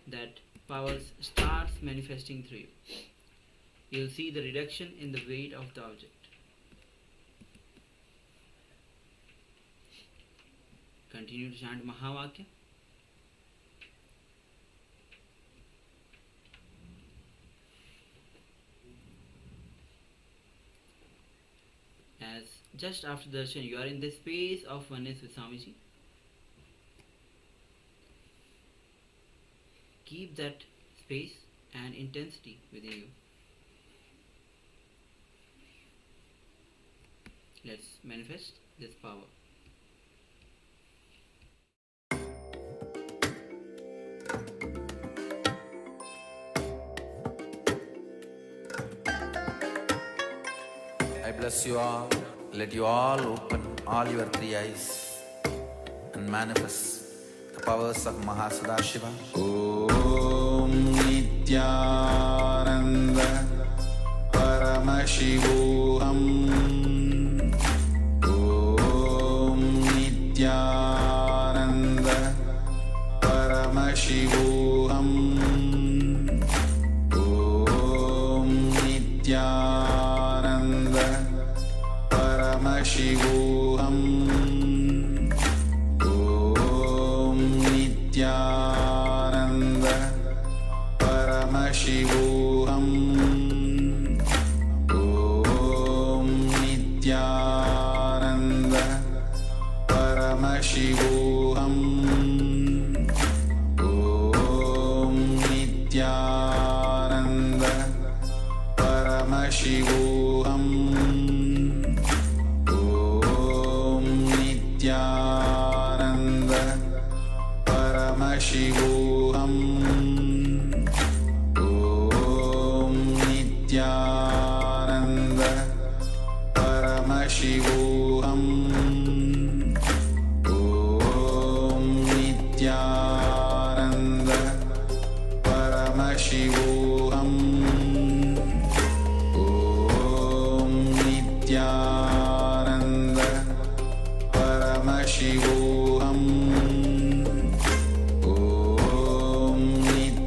that powers starts manifesting through you. You will see the reduction in the weight of the object. Continue to chant Mahavakya. As just after darshan you are in the space of oneness with Swamiji, keep that space and intensity within you. Let's manifest this power. I bless you all. Let you all open all your three eyes and manifest the powers of Mahasadashiva. Om Nityananda Paramashivam. Om Nityananda Paramashivam. Om Nityananda Paramashivam. Om Nityananda Paramashivam. Om Nityananda Paramashivam. Om Nityananda Paramashivam. Om Nityananda Paramashivam. Om Nityananda Paramashivam. Om Nityananda Paramashivam. Om Nityananda Paramashivam. Om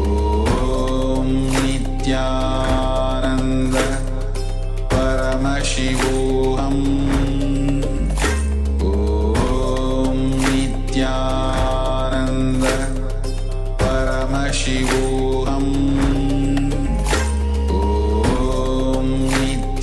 ॐ नित्यानन्द परमशिवोऽहम्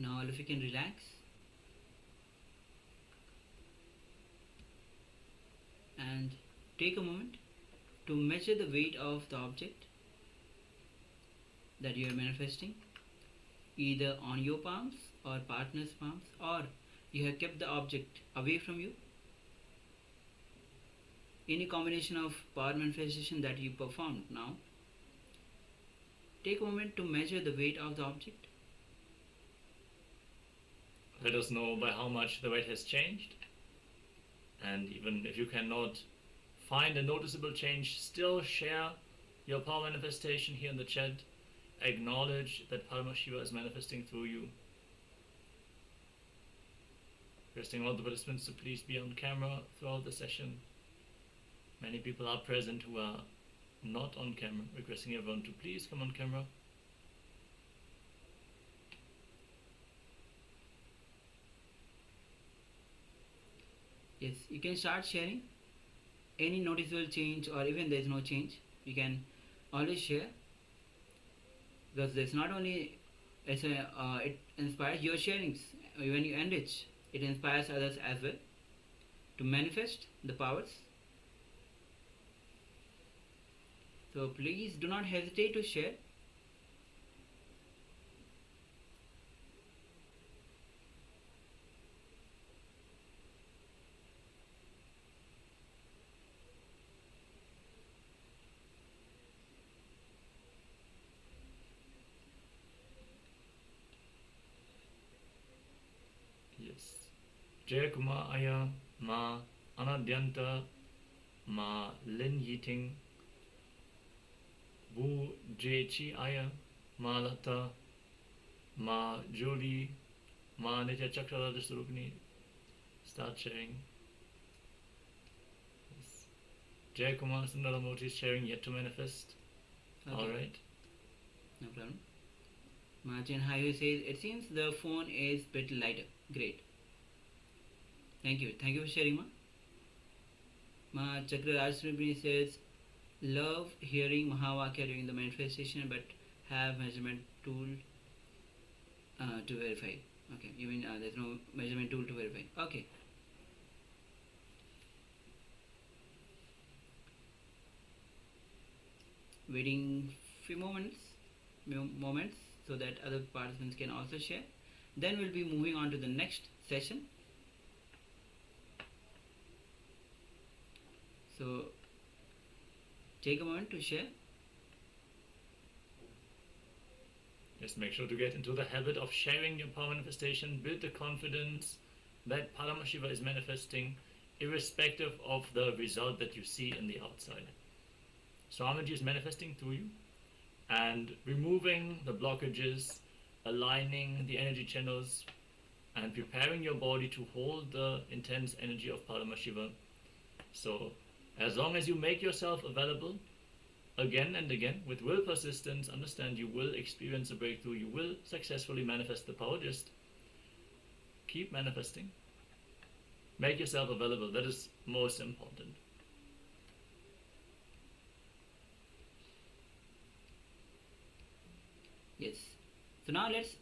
Now all of you can relax and take a moment to measure the weight of the object that you are manifesting, either on your palms or partner's palms, or you have kept the object away from you. Any combination of power manifestation that you performed now, take a moment to measure the weight of the object. Let us know by how much the weight has changed. And even if you cannot find a noticeable change, still share your power manifestation here in the chat. Acknowledge that Paramashiva is manifesting through you. Requesting all the participants to please be on camera throughout the session. Many people are present who are not on camera. Requesting everyone to please come on camera. Yes, you can start sharing any noticeable change, or even there is no change, you can always share, because there's not only it inspires your sharings. When you enrich, it inspires others as well to manifest the powers. So please do not hesitate to share. Yes. Jaya Kumar Aya Ma Anadyanta Ma Lin Yiting Bu Jechi Aya Ma Lata Ma Jolie Ma Nitya Chakrala Dasturupni. Start sharing. Yes. Jaya Kumar Sundaramurthy is sharing yet to manifest. Okay. Alright. No problem. Martin Highway says, it seems the phone is bit lighter. Great. Thank you. Thank you for sharing, Ma. Ma Chakra Rajsribni says, love hearing Mahavakya during the manifestation, but have measurement tool to verify. Okay, you mean there's no measurement tool to verify. Okay. Waiting few moments so that other participants can also share. Then we'll be moving on to the next session. So take a moment to share. Just make sure to get into the habit of sharing your power manifestation. Build the confidence that Paramashiva is manifesting irrespective of the result that you see in the outside. Swamiji is manifesting through you and removing the blockages, aligning the energy channels, and preparing your body to hold the intense energy of Paramashiva. So as long as you make yourself available again and again with will persistence, understand you will experience a breakthrough, you will successfully manifest the power. Just keep manifesting. Make yourself available. That is most important. Yes. So now let's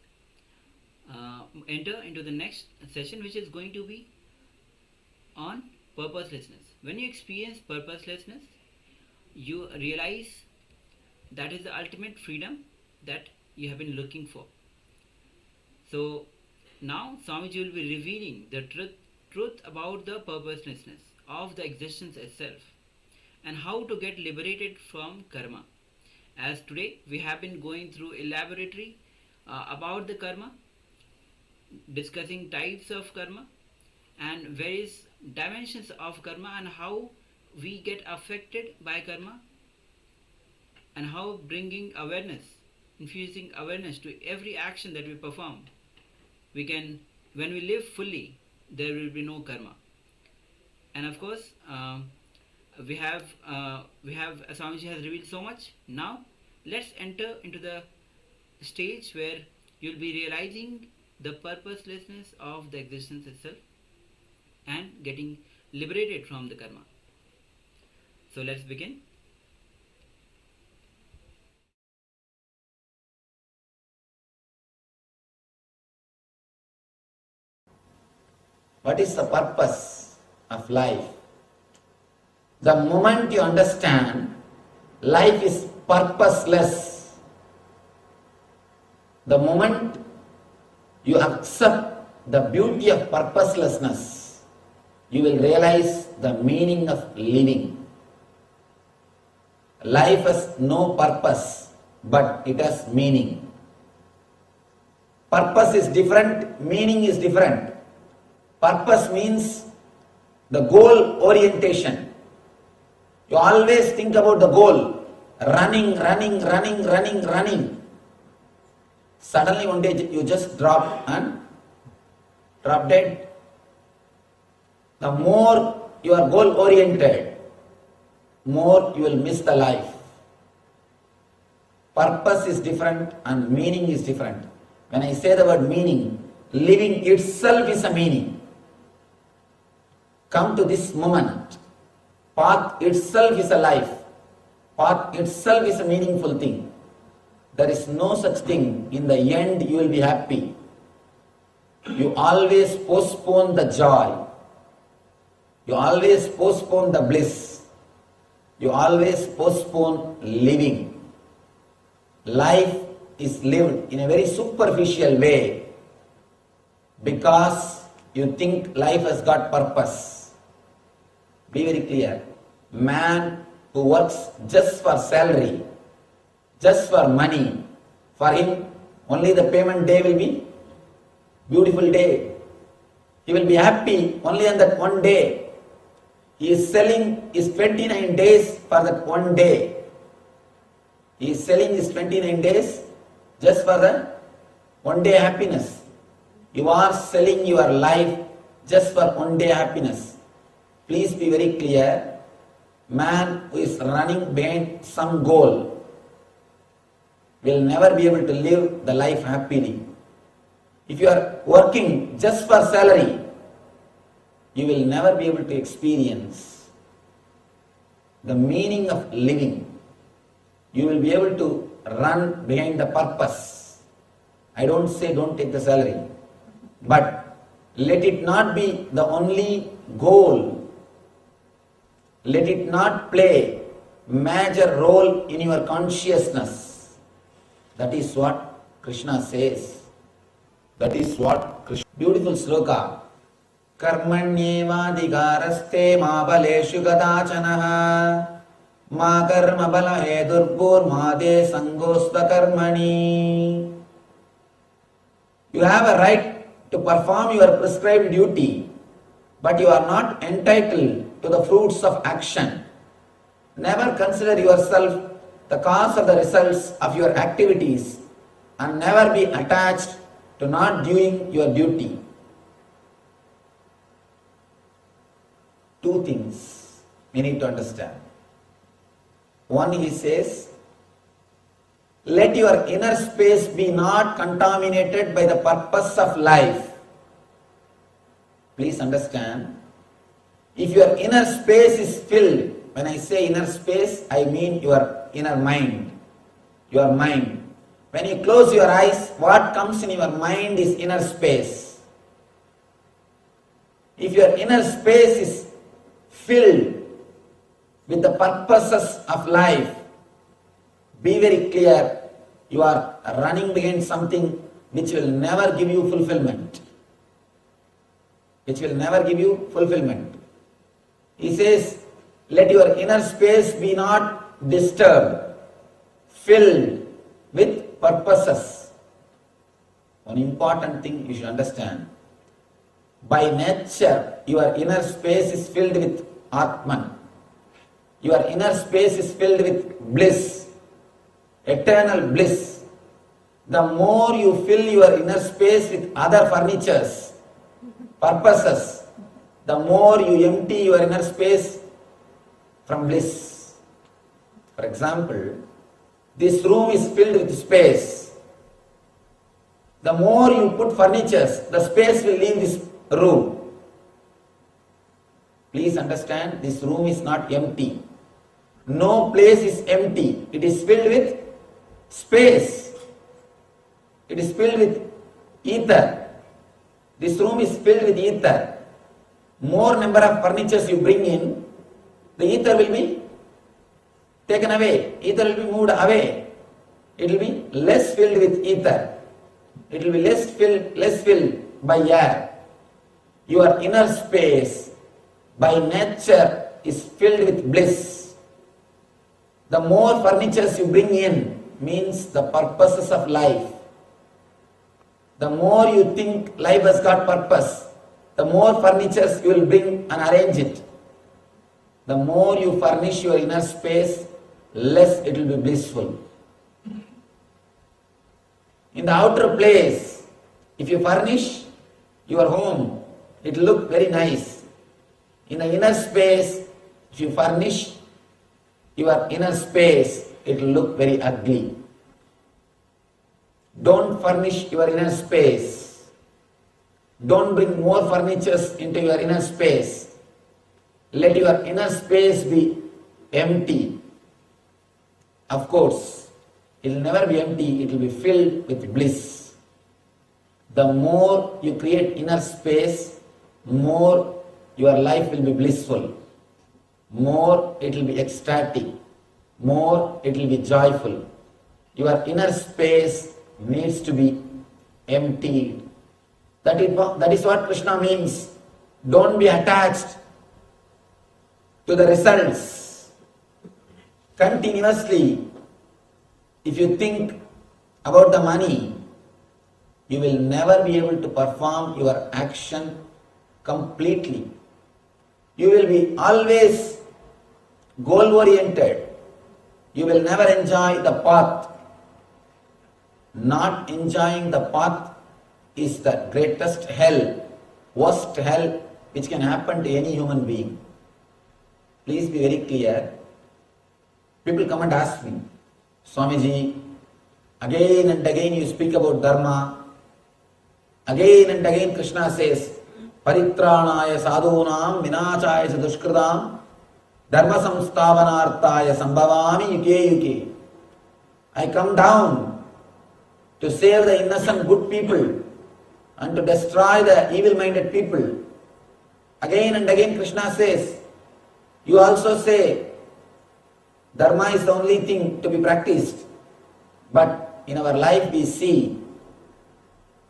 enter into the next session, which is going to be on purposelessness. When you experience purposelessness, you realize that is the ultimate freedom that you have been looking for. So now Swamiji will be revealing the truth about the purposelessness of the existence itself and how to get liberated from karma. As today we have been going through elaborately about the karma, discussing types of karma and various dimensions of karma, and how we get affected by karma, and how bringing awareness, infusing awareness to every action that we perform, we can, when we live fully, there will be no karma. And of course we have Swamiji has revealed so much. Now let's enter into the stage where you'll be realizing the purposelessness of the existence itself and getting liberated from the karma. So let's begin. What is the purpose of life? The moment you understand life is purposeless, the moment you accept the beauty of purposelessness, you will realize the meaning of living. Life has no purpose, but it has meaning. Purpose is different, meaning is different. Purpose means the goal orientation. You always think about the goal, running. Suddenly one day you just drop dead. The more you are goal oriented, more you will miss the life. Purpose is different and meaning is different. When I say the word meaning, living itself is a meaning. Come to this moment. Path itself is a life. Path itself is a meaningful thing. There is no such thing. In the end, you will be happy. You always postpone the joy. You always postpone the bliss. You always postpone living. Life is lived in a very superficial way because you think life has got purpose. Be very clear. Man who works just for salary, just for money, for him only the payment day will be beautiful day. He will be happy only on that one day. He is selling his 29 days for that one day. He is selling his 29 days just for the one day happiness. You are selling your life just for one day happiness. Please be very clear. Man who is running behind some goal will never be able to live the life happily. If you are working just for salary, you will never be able to experience the meaning of living. You will be able to run behind the purpose. I don't say don't take the salary, but let it not be the only goal. Let it not play major role in your consciousness. That is what Krishna says. That is what Krishna. Beautiful sloka. Karmanyevadhikaraste ma baleshu kadachanaha ma karma bala hedurpur ma de sangosta karmani. You have a right to perform your prescribed duty, but you are not entitled to the fruits of action. Never consider yourself the cause of the results of your activities and never be attached to not doing your duty. Two things we need to understand. One, he says, let your inner space be not contaminated by the purpose of life. Please understand. If your inner space is filled, when I say inner space, I mean your inner mind. Your mind. When you close your eyes, what comes in your mind is inner space. If your inner space is filled with the purposes of life, be very clear, you are running behind something which will never give you fulfillment. Which will never give you fulfillment. He says, let your inner space be not disturbed, filled with purposes. One important thing you should understand. By nature, your inner space is filled with Atman. Your inner space is filled with bliss, eternal bliss. The more you fill your inner space with other furnitures, purposes, the more you empty your inner space from bliss. For example, this room is filled with space. The more you put furnitures, the space will leave this room. Please understand, this room is not empty. No place is empty. It is filled with space. It is filled with ether. This room is filled with ether. more number of furnitures you bring in, the ether will be taken away. Ether will be moved away. It will be less filled with ether. It will be less filled by air. Your inner space by nature is filled with bliss. The more furnitures you bring in means the purposes of life. The more you think life has got purpose, the more furnitures you will bring and arrange it. The more you furnish your inner space, less it will be blissful. In the outer place, if you furnish your home, it will look very nice. In the inner space, if you furnish your inner space, it will look very ugly. Don't furnish your inner space. Don't bring more furnitures into your inner space. Let your inner space be empty. Of course, it will never be empty, it will be filled with bliss. The more you create inner space, more your life will be blissful. More it will be ecstatic. More it will be joyful. Your inner space needs to be emptied. That is what Krishna means. Don't be attached to the results. Continuously, if you think about the money, you will never be able to perform your action completely. You will be always goal-oriented. You will never enjoy the path. Not enjoying the path is the greatest hell, worst hell which can happen to any human being. Please be very clear. People come and ask me, Swamiji, again and again you speak about dharma. Again and again Krishna says, Paritranaya sadhunam vinachaya dushkridam dharma samstavanarthaya sambhavami yuke yuke. I come down to save the innocent good people and to destroy the evil-minded people. Again and again Krishna says, you also say, dharma is the only thing to be practiced. But in our life we see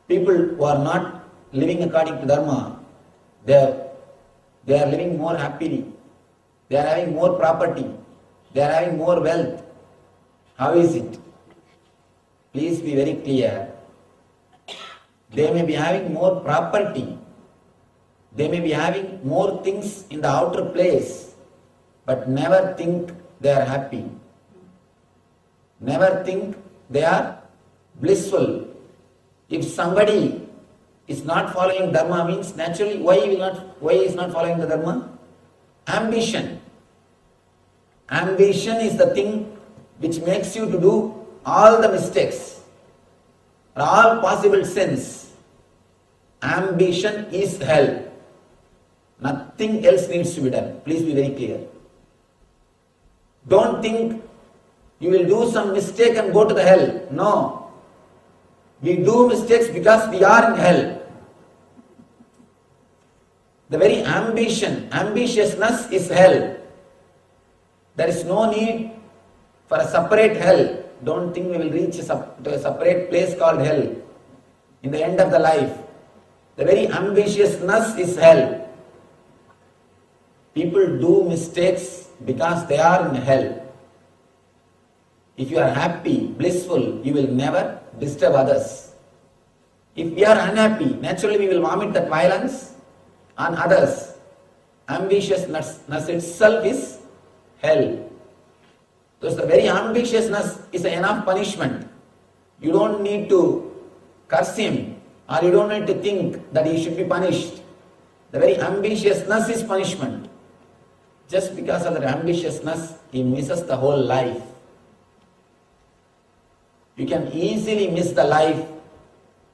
people who are not living according to dharma. They are living more happily. They are having more property. They are having more wealth. How is it? Please be very clear. They may be having more property. They may be having more things in the outer place, but never think they are happy. Never think they are blissful. If somebody is not following dharma, means naturally why is not following the dharma? Ambition. Ambition is the thing which makes you to do all the mistakes, all possible sins. Ambition is hell. Nothing else needs to be done. Please be very clear. Don't think you will do some mistake and go to the hell. No. We do mistakes because we are in hell. The very ambitiousness is hell. There is no need for a separate hell. Don't think we will reach to a separate place called hell in the end of the life. The very ambitiousness is hell. People do mistakes because they are in hell. If you are happy, blissful, you will never disturb others. If we are unhappy, naturally we will vomit that violence on others. Ambitiousness itself is hell. So the very ambitiousness is enough punishment. You don't need to curse him, or you don't need to think that he should be punished. The very ambitiousness is punishment. Just because of that ambitiousness, he misses the whole life. You can easily miss the life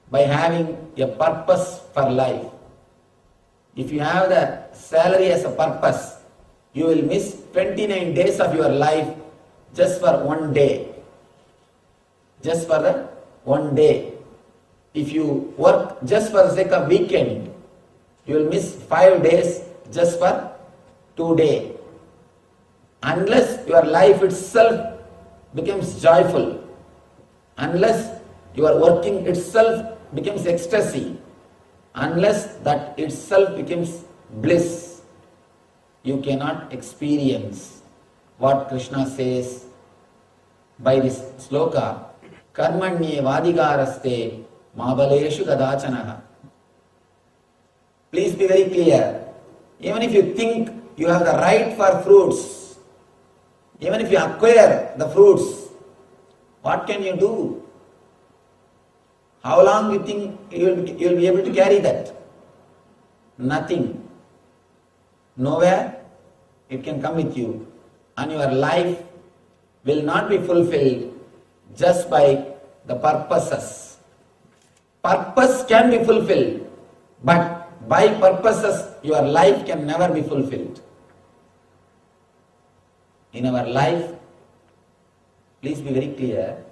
by having a purpose for life. If you have the salary as a purpose, you will miss 29 days of your life just for one day. Just for the one day. If you work just for the sake of weekend, You will miss 5 days just for 2 days. Unless your life itself becomes joyful, unless your working itself becomes ecstasy, unless that itself becomes bliss, you cannot experience what Krishna says by this sloka, karmanye vadigaraste mabaleshu kadachanaha. Please be very clear. Even if you think you have the right for fruits, even if you acquire the fruits, what can you do? How long you think you will be able to carry that? Nothing. Nowhere it can come with you. And your life will not be fulfilled just by the purposes. Purpose can be fulfilled, but by purposes your life can never be fulfilled. In our life, please be very clear,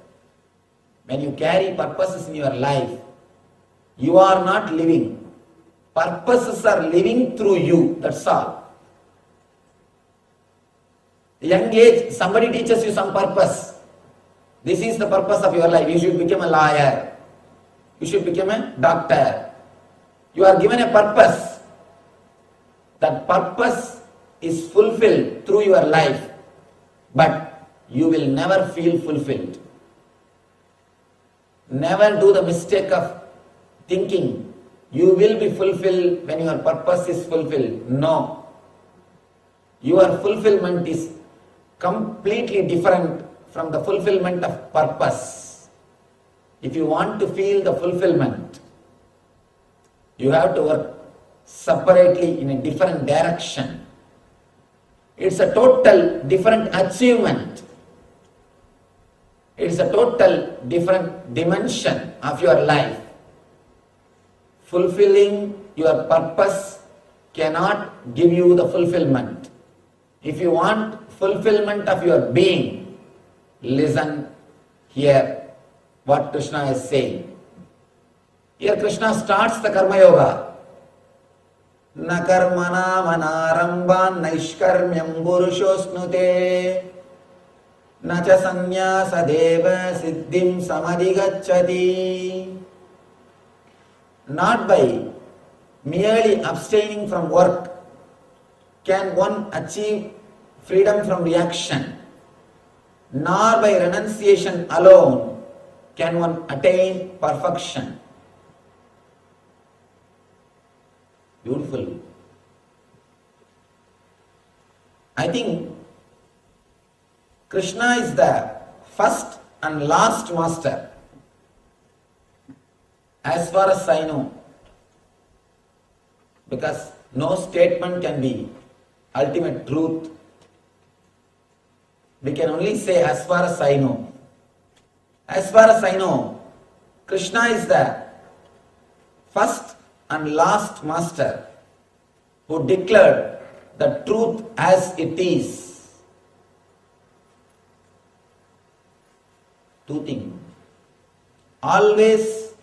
when you carry purposes in your life, you are not living. Purposes are living through you, that's all. Young age, somebody teaches you some purpose. This is the purpose of your life. You should become a lawyer. You should become a doctor. You are given a purpose. That purpose is fulfilled through your life, but you will never feel fulfilled. Never do the mistake of thinking you will be fulfilled when your purpose is fulfilled. No. Your fulfillment is completely different from the fulfillment of purpose. If you want to feel the fulfillment, you have to work separately in a different direction. It's a total different achievement. It's a total different dimension of your life. Fulfilling your purpose cannot give you the fulfillment. If you want fulfillment of your being, listen here what Krishna is saying. Here Krishna starts the Karma Yoga. Na karmana manaramban naishkarmyam purushosnute na cha sannyasa deva siddhim samadhigacchati. Not by merely abstaining from work can one achieve freedom from reaction, nor by renunciation alone can one attain perfection. Beautiful. I think Krishna is the first and last master, as far as I know, because no statement can be ultimate truth. We can only say as far as I know. As far as I know, Krishna is the first and last master who declared the truth as it is. Two things. Always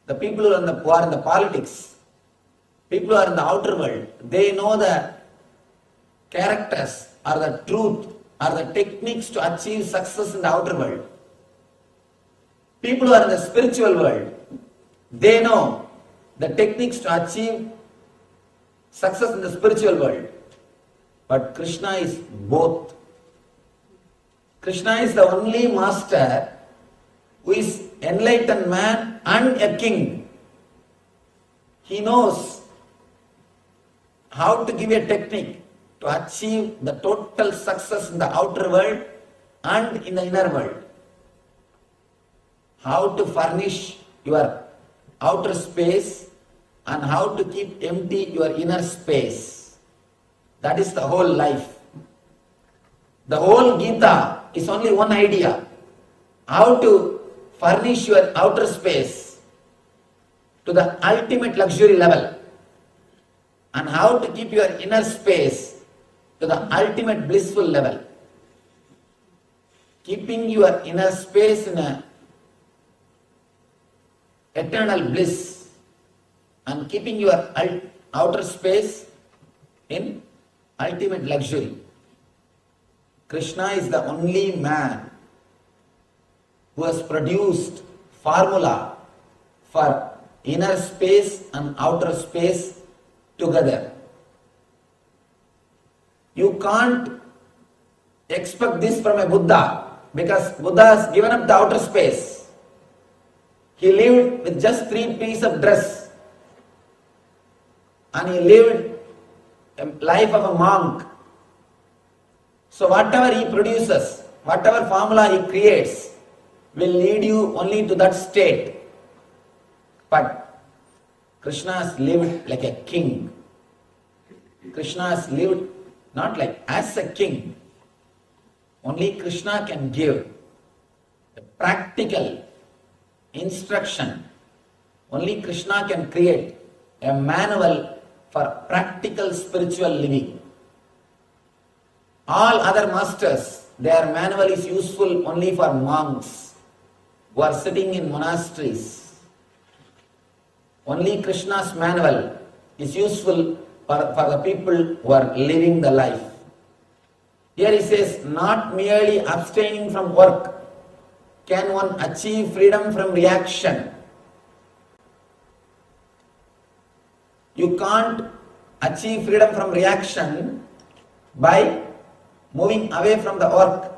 the people who are in the politics, people who are in the outer world, they know the characters or the truth or the techniques to achieve success in the outer world. People who are in the spiritual world, they know the techniques to achieve success in the spiritual world. But Krishna is both. Krishna is the only master who is enlightened man and a king. He knows how to give a technique to achieve the total success in the outer world and in the inner world. How to furnish your outer space and how to keep empty your inner space. That is the whole life. The whole Gita is only one idea. How to furnish your outer space to the ultimate luxury level and how to keep your inner space to the ultimate blissful level. Keeping your inner space in a eternal bliss and and keeping your outer space in ultimate luxury. Krishna is the only man who has produced formula for inner space and outer space together. You can't expect this from a Buddha, because Buddha has given up the outer space. He lived with just 3 pieces of dress, and he lived a life of a monk. So whatever he produces, whatever formula he creates, will lead you only to that state. But Krishna has lived like a king. Krishna has lived not like as a king. Only Krishna can give a practical instruction. Only Krishna can create a manual for practical spiritual living. All other masters, their manual is useful only for monks who are sitting in monasteries. Only Krishna's manual is useful for the people who are living the life. Here he says, not merely abstaining from work can one achieve freedom from reaction. You can't achieve freedom from reaction by moving away from the work.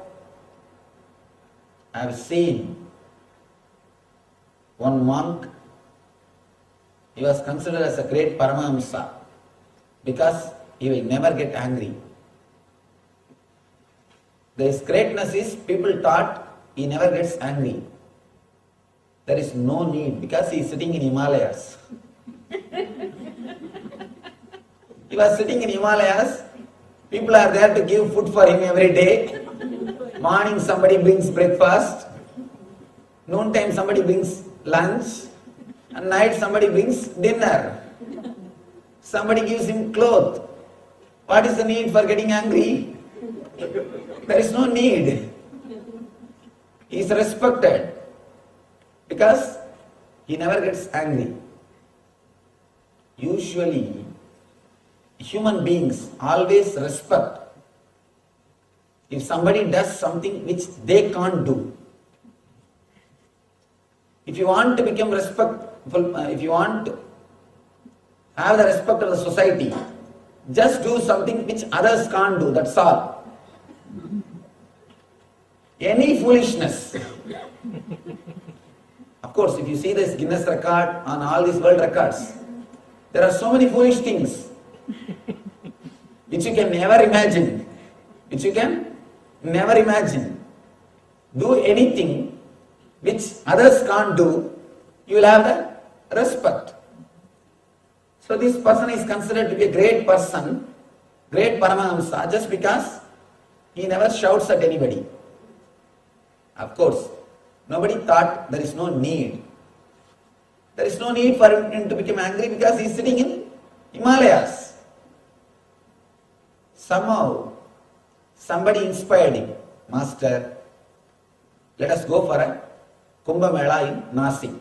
I have seen one monk, he was considered as a great Paramahamsa because he will never get angry. His greatness is, people thought he never gets angry. There is no need because he is sitting in Himalayas. He was sitting in Himalayas, people are there to give food for him every day. Morning somebody brings breakfast, noontime somebody brings lunch, and night somebody brings dinner. Somebody gives him clothes. What is the need for getting angry? There is no need. He is respected because he never gets angry. Usually, human beings always respect if somebody does something which they can't do. If you want to become respectful, if you want to have the respect of the society, just do something which others can't do, that's all. Any foolishness. Of course, if you see this Guinness record on all these world records, there are so many foolish things which you can never imagine. Which you can never imagine. Do anything which others can't do, you will have the respect. So this person is considered to be a great person, great Paramahamsa, just because he never shouts at anybody. Of course, nobody thought there is no need. There is no need for him to become angry because he is sitting in Himalayas. Somehow, somebody inspired him. Master, let us go for a Kumbh Mela in Nasik.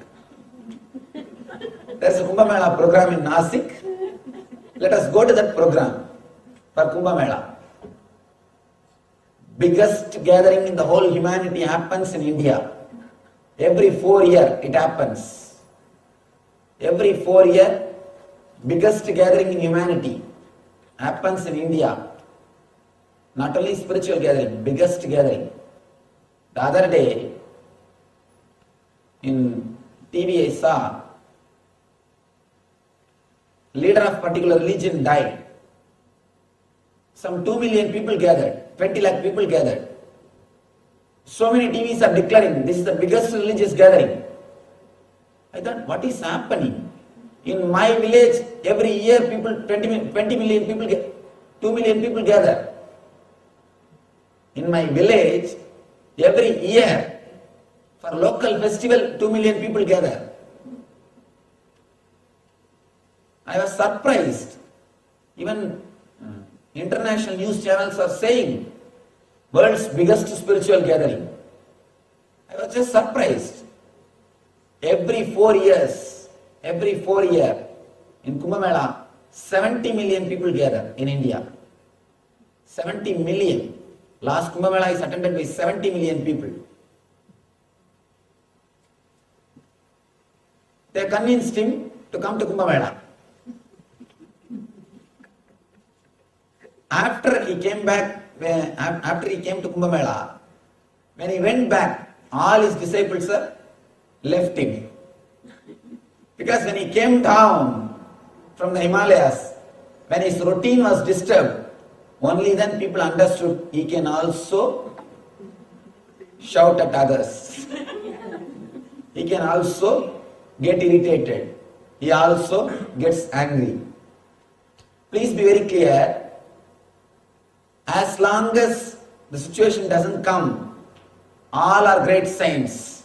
There is a Kumbh Mela program in Nasik. Let us go to that program for Kumbh Mela. Biggest gathering in the whole humanity happens in India. Every 4 years it happens. Every 4 years, biggest gathering in humanity happens in India. Not only spiritual gathering, biggest gathering. The other day, in TV I saw, leader of particular religion died. Some 2 million people gathered, 20 lakh people gathered. So many TVs are declaring this is the biggest religious gathering. I thought, what is happening? In my village, every year people, 20 million people, 2 million people gather. In my village, every year, for local festival, 2 million people gather. I was surprised. Even international news channels are saying, world's biggest spiritual gathering. I was just surprised. Every 4 years, In Kumbh Mela, 70 million people gather in India. 70 million. Last Kumbh Mela is attended by 70 million people. They convinced him to come to Kumbh Mela. After he came to Kumbh Mela, when he went back, all his disciples left him. Because when he came down from the Himalayas, when his routine was disturbed, only then people understood he can also shout at others. He can also get irritated. He also gets angry. Please be very clear. As long as the situation doesn't come, all are great saints.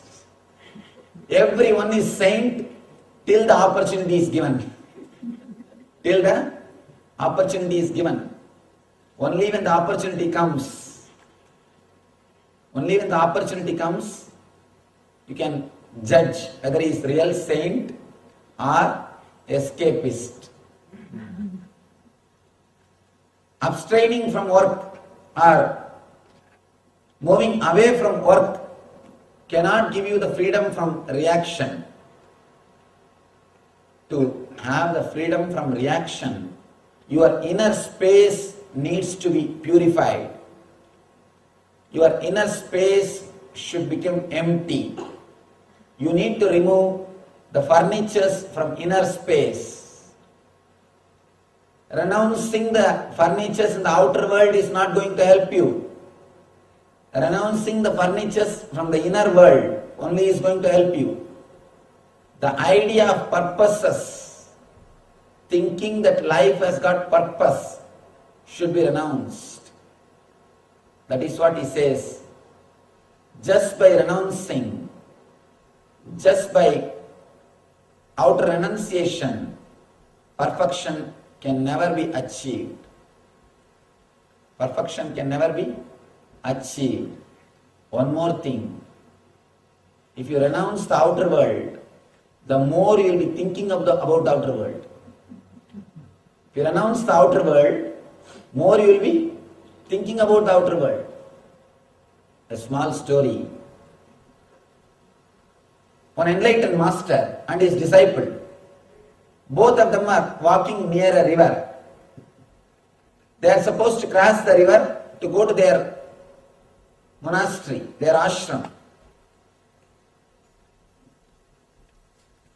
Everyone is saint till the opportunity is given. Till the opportunity is given. Only when the opportunity comes, you can judge whether he is real saint or escapist. Abstaining from work or moving away from work cannot give you the freedom from reaction. To have the freedom from reaction, your inner space needs to be purified. Your inner space should become empty. You need to remove the furnitures from inner space. Renouncing the furnitures in the outer world is not going to help you. Renouncing the furnitures from the inner world only is going to help you. The idea of purposes, thinking that life has got purpose, should be renounced. That is what he says. Just by renouncing, just by outer renunciation, perfection can never be achieved. Perfection can never be achieved. One more thing. If you renounce the outer world, the more you will be thinking about the outer world. If you renounce the outer world, more you will be thinking about the outer world. A small story. One enlightened master and his disciple, both of them are walking near a river. They are supposed to cross the river to go to their monastery, their ashram.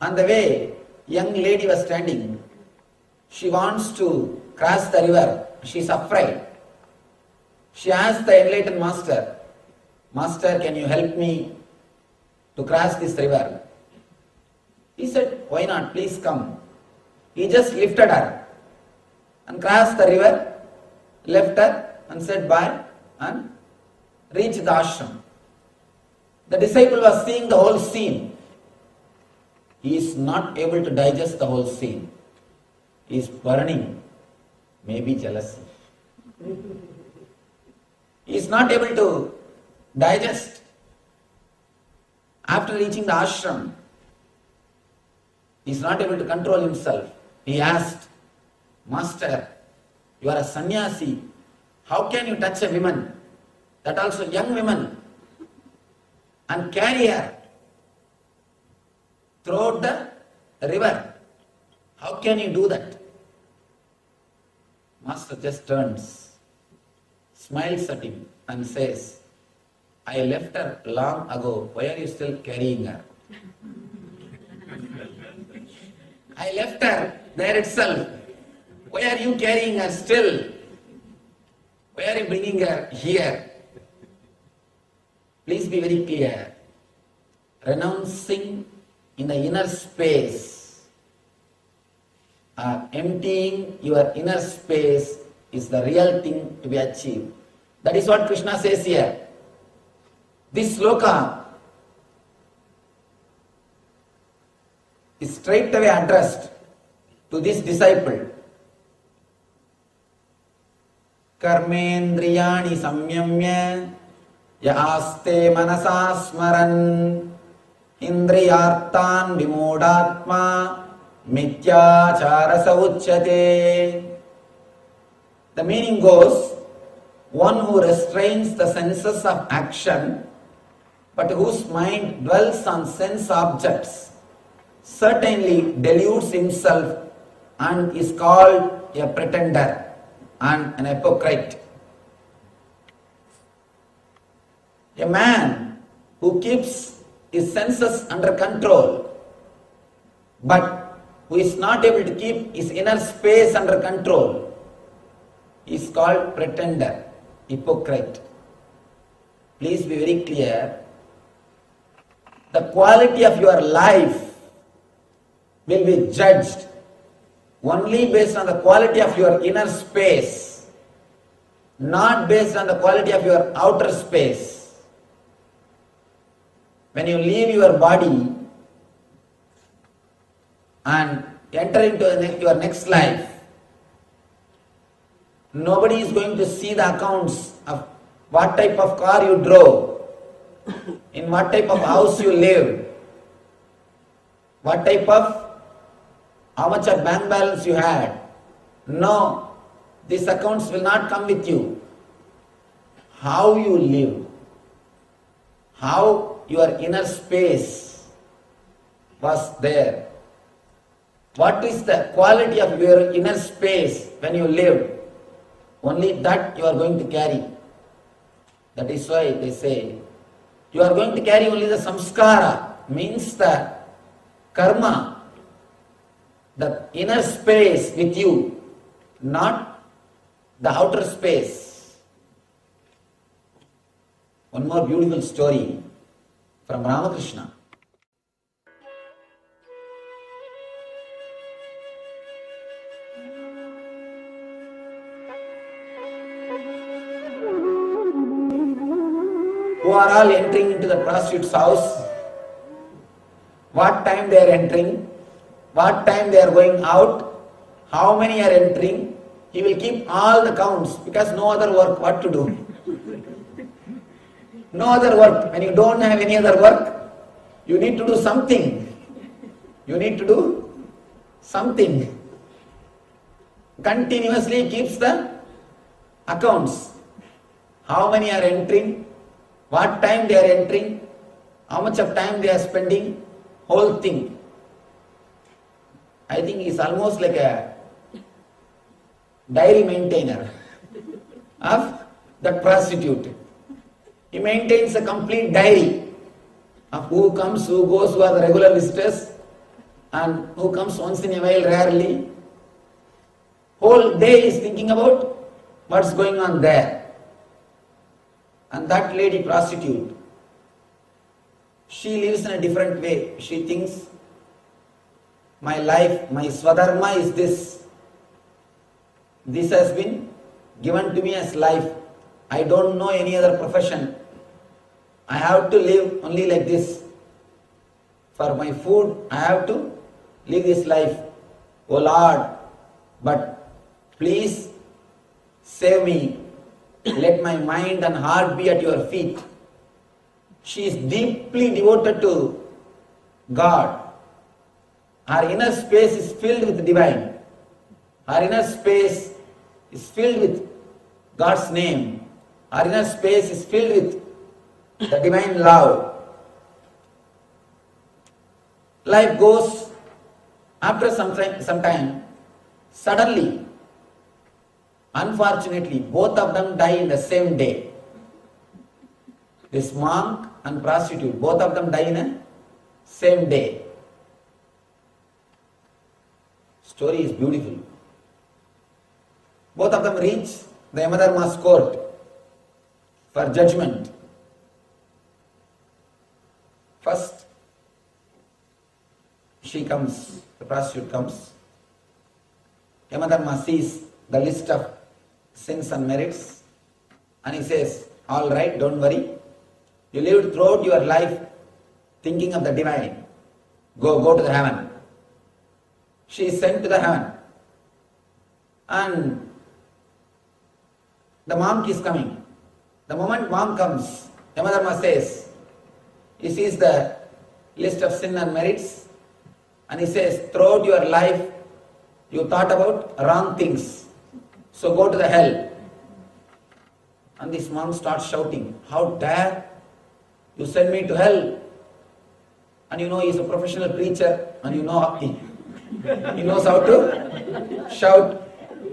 On the way, young lady was standing. She wants to cross the river. She is afraid. She asked the enlightened master, "Master, can you help me to cross this river?" He said, "Why not? Please come." He just lifted her and crossed the river, left her and said bye and reached the ashram. The disciple was seeing the whole scene. He is not able to digest the whole scene. He is burning, maybe jealousy. He is not able to digest. After reaching the ashram, he is not able to control himself. He asked, "Master, you are a sannyasi. How can you touch a woman, that also young woman, and carry her throughout the river? How can you do that?" Master just turns, smiles at him and says, "I left her long ago. Why are you still carrying her?" "I left her there itself. Why are you carrying her still? Why are you bringing her here?" Please be very clear. Renouncing in the inner space, emptying your inner space is the real thing to be achieved. That is what Krishna says here. This sloka is straight away addressed to this disciple. Karmendriyani samyamya yaste manasa smaran indriyartan vimodatma Mithyachara Sauchyate. The meaning goes, one who restrains the senses of action but whose mind dwells on sense objects certainly deludes himself and is called a pretender and an hypocrite. A man who keeps his senses under control but who is not able to keep his inner space under control is called pretender, hypocrite. Please be very clear. The quality of your life will be judged only based on the quality of your inner space, not based on the quality of your outer space. When you leave your body and enter into your next life, nobody is going to see the accounts of what type of car you drove, in what type of house you lived, how much of bank balance you had. No, these accounts will not come with you. How you live, how your inner space was there. What is the quality of your inner space when you lived? Only that you are going to carry. That is why they say, you are going to carry only the samskara, means the karma, the inner space with you, not the outer space. One more beautiful story from Ramakrishna. Who are all entering into the prostitute's house, what time they are entering, what time they are going out, how many are entering. He will keep all the counts because no other work, what to do? No other work. When you don't have any other work, you need to do something. You need to do something. Continuously keeps the accounts. How many are entering? What time they are entering, how much of time they are spending, whole thing. I think he is almost like a diary maintainer of that prostitute. He maintains a complete diary of who comes, who goes, who are the regular visitors, and who comes once in a while, rarely. Whole day is thinking about what's going on there. And that lady prostitute, she lives in a different way. She thinks, my life, my swadharma is this. This has been given to me as life. I don't know any other profession. I have to live only like this. For my food, I have to live this life. Oh Lord, but please save me. Let my mind and heart be at your feet. She is deeply devoted to God. Her inner space is filled with divine. Her inner space is filled with God's name. Her inner space is filled with the divine love. Life goes, after some time, suddenly, unfortunately, both of them die in the same day. This monk and prostitute, both of them die in the same day. Story is beautiful. Both of them reach the Yamadharma's court for judgment. First, she comes, the prostitute comes. Yamadharma sees the list of sins and merits, and he says, all right, don't worry. You lived throughout your life thinking of the divine. Go to the heaven. She is sent to the heaven. And the monk is coming. The moment monk comes, Yamadharma says, he sees the list of sin and merits, And he says, throughout your life, you thought about wrong things. So go to the hell. And this monk starts shouting, how dare you send me to hell? And you know he's a professional preacher, and you know he knows how to shout.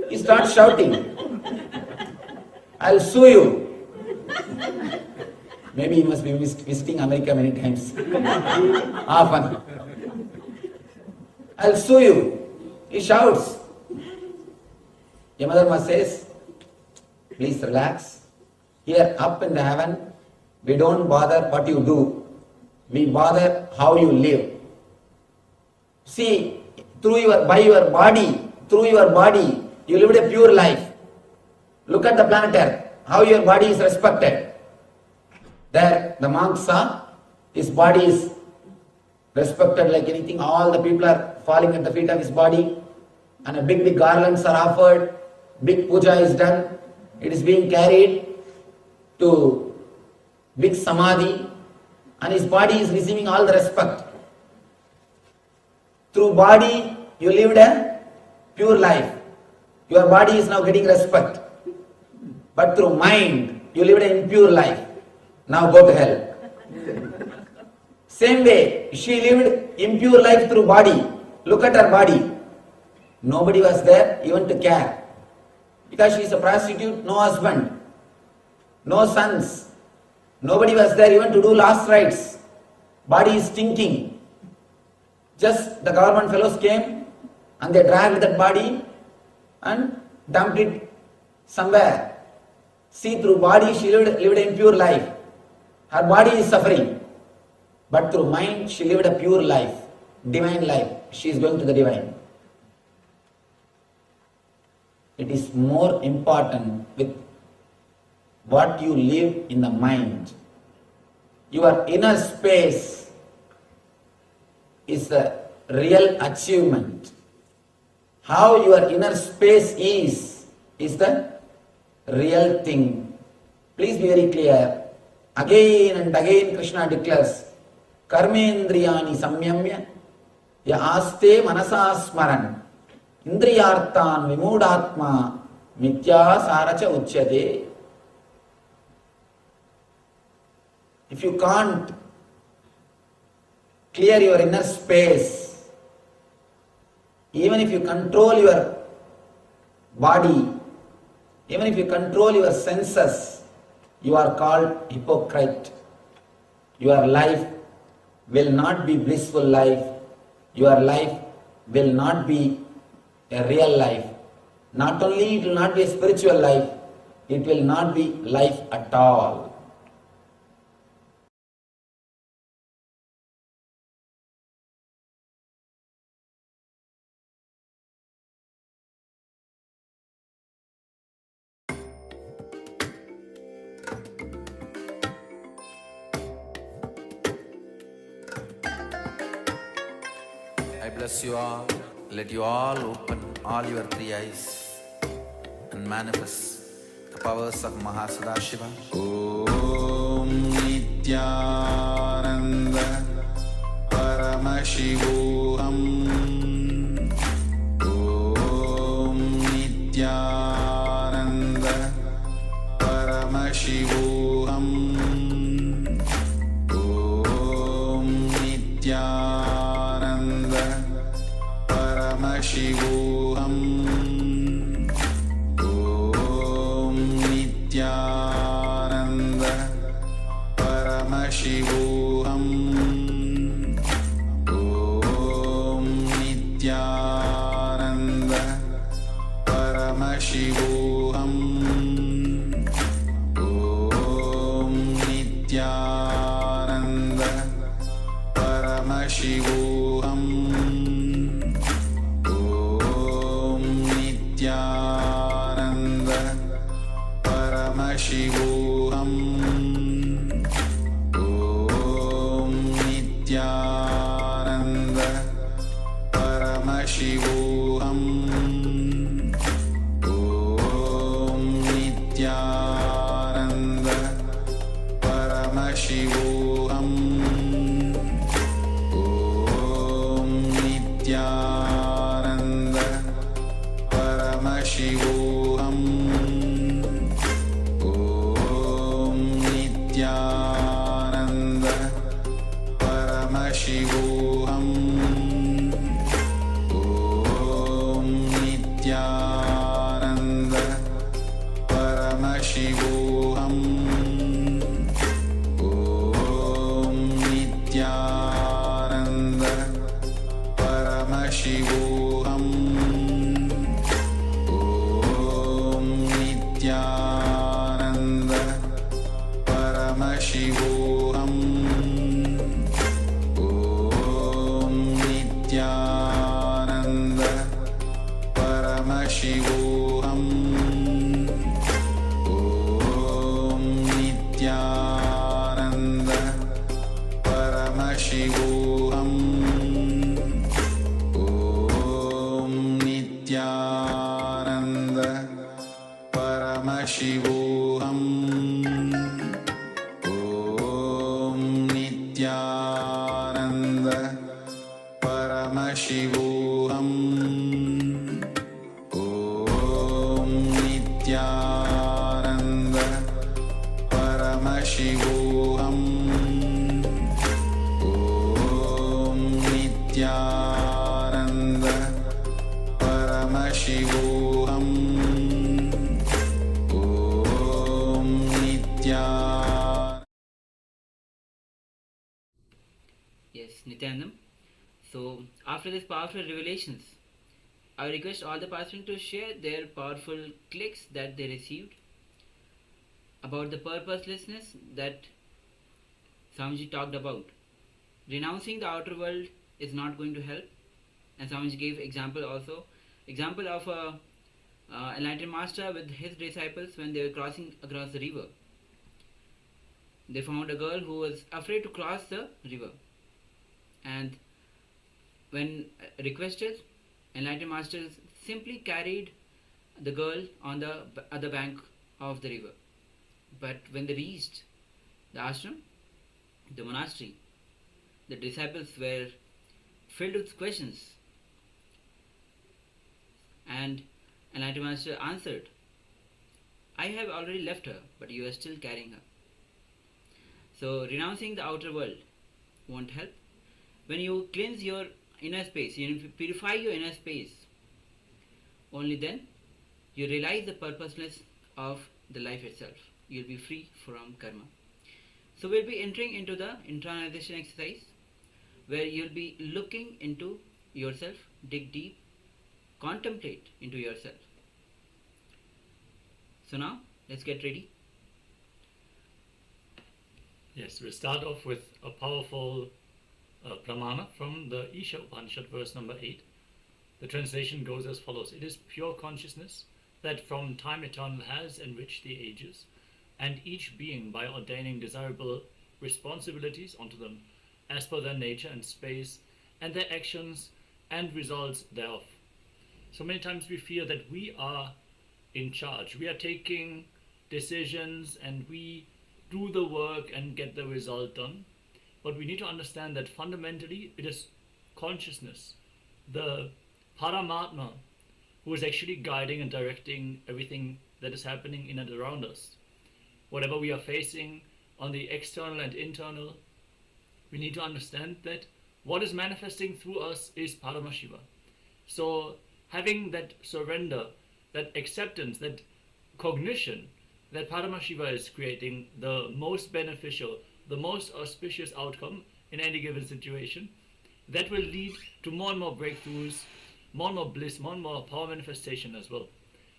He starts shouting, I'll sue you. Maybe he must be visiting America many times. Often. I'll sue you. He shouts. Yamadharma says, please relax. Here up in the heaven, we don't bother what you do. We bother how you live. See, by your body, through your body, you lived a pure life. Look at the planet Earth, how your body is respected. There, the monk saw, his body is respected like anything. All the people are falling at the feet of his body, and a big garlands are offered. Big puja is done. It is being carried to big samadhi, and his body is receiving all the respect. Through body, you lived a pure life. Your body is now getting respect. But through mind, you lived an impure life. Now go to hell. Same way, she lived impure life through body. Look at her body. Nobody was there even to care. Because she is a prostitute, no husband, no sons. Nobody was there even to do last rites. Body is stinking. Just the government fellows came and they dragged that body and dumped it somewhere. See, through body she lived an impure life. Her body is suffering. But through mind she lived a pure life, divine life. She is going to the divine. It is more important with what you live in the mind. Your inner space is the real achievement. How your inner space is the real thing. Please be very clear. Again and again Krishna declares, Karmendriyani samyamya ya aste manasa smaran indriyartan vimudatma mitya saracha uchyate. If you can't clear your inner space, even if you control your body, even if you control your senses, you are called hypocrite. Your life will not be blissful life. Your life will not be a real life. Not only it will not be a spiritual life, it will not be life at all. I bless you all. Let you all open all your three eyes and manifest the powers of Mahasadashiva. Om Nityananda Paramashivam. Om Nityananda Paramashivam. Om Nityananda Paramashivam. Om Nityananda Paramashivam. Om Nityananda Paramashivam. Om Nityananda Paramashivam. Om Nityananda Paramashivam. Om Nityananda Paramashivam. Om Nityananda Paramashivam. Om Nityananda Nityananda Paramashivam Om Nityananda Paramashivam Om Nityananda Paramashivam Om Nityananda Paramashivam Om Nityananda Paramashivam Om Nityananda Paramashivam Om Nityananda Paramashivam Om Nityananda Paramashivam Om Nityananda Paramashivam Om Nityananda Paramashivam Om Nityananda Paramashivam Om Nityananda. Yes, Nityanandam. So, after these powerful revelations, I request all the participants to share their powerful clicks that they received about the purposelessness that Swamiji talked about. Renouncing the outer world is not going to help, and Swamiji gave example of a enlightened master with his disciples when they were crossing across the river. They found a girl who was afraid to cross the river, and when requested, enlightened masters simply carried the girl on the other bank of the river. But when they reached the ashram, the monastery, the disciples were filled with questions, and enlightened master answered, "I have already left her, but you are still carrying her." So renouncing the outer world won't help. When you cleanse your inner space, you purify your inner space, only then you realize the purposelessness of the life itself. You'll be free from karma. So we'll be entering into the internalization exercise, where you'll be looking into yourself, dig deep, contemplate into yourself. So now, let's get ready. Yes, we'll start off with a powerful pramana from the Isha Upanishad, verse number 8. The translation goes as follows: "It is pure consciousness that from time eternal has enriched the ages, and each being by ordaining desirable responsibilities onto them as per their nature and space and their actions and results thereof." So many times we fear that we are in charge. We are taking decisions and we do the work and get the result done. But we need to understand that fundamentally it is consciousness, the Paramatma, who is actually guiding and directing everything that is happening in and around us. Whatever we are facing on the external and internal, we need to understand that what is manifesting through us is Paramashiva. So having that surrender, that acceptance, that cognition that Paramashiva is creating the most beneficial, the most auspicious outcome in any given situation, that will lead to more and more breakthroughs, more and more bliss, more and more power manifestation as well.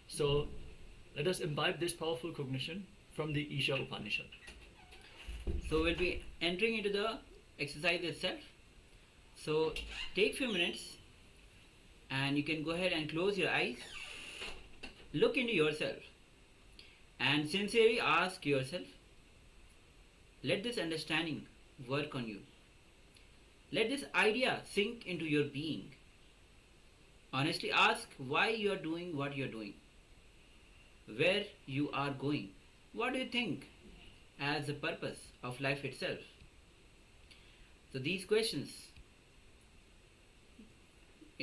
So let us imbibe this powerful cognition from the Isha Upanishad. So we'll be entering into the exercise itself. So take few minutes and you can go ahead and close your eyes. Look into yourself and sincerely ask yourself, let this understanding work on you. Let this idea sink into your being. Honestly ask why you are doing what you are doing, where you are going, what do you think as the purpose of life itself. So these questions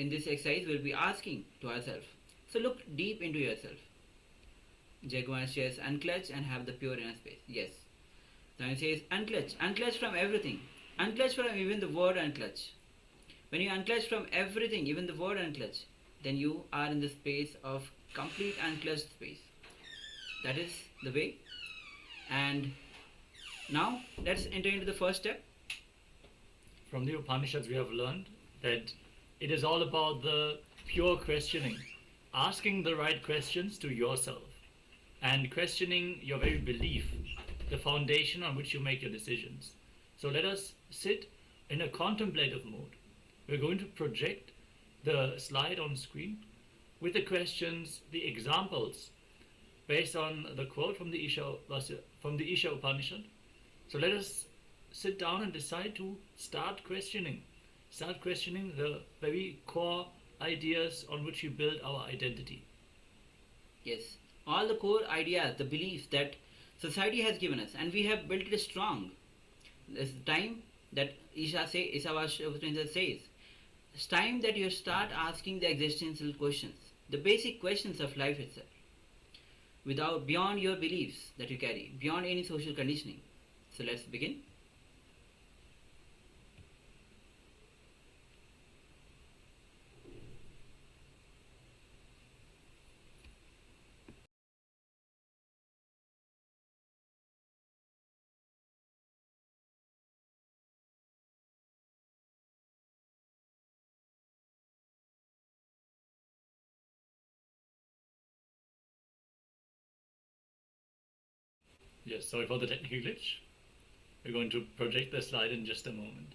in this exercise we'll be asking to ourselves. So look deep into yourself. Bhagavan says unclutch and have the pure inner space. Yes. Swami says unclutch. Unclutch from everything. Unclutch from even the word unclutch. When you unclutch from everything, even the word unclutch, then you are in the space of complete unclutched space. That is the way. And now let's enter into the first step. From the Upanishads we have learned that it is all about the pure questioning, asking the right questions to yourself and questioning your very belief, the foundation on which you make your decisions. So let us sit in a contemplative mode. We're going to project the slide on screen with the questions, the examples based on the quote from the Isha Upanishad. So let us sit down and decide to start questioning the very core ideas on which we build our identity. Yes, all the core ideas, the beliefs that society has given us, and we have built it strong. It's time that Isha says, it's time that you start asking the existential questions, the basic questions of life itself, beyond your beliefs that you carry, beyond any social conditioning. So let's begin. Yes, sorry for the technical glitch. We're going to project the slide in just a moment.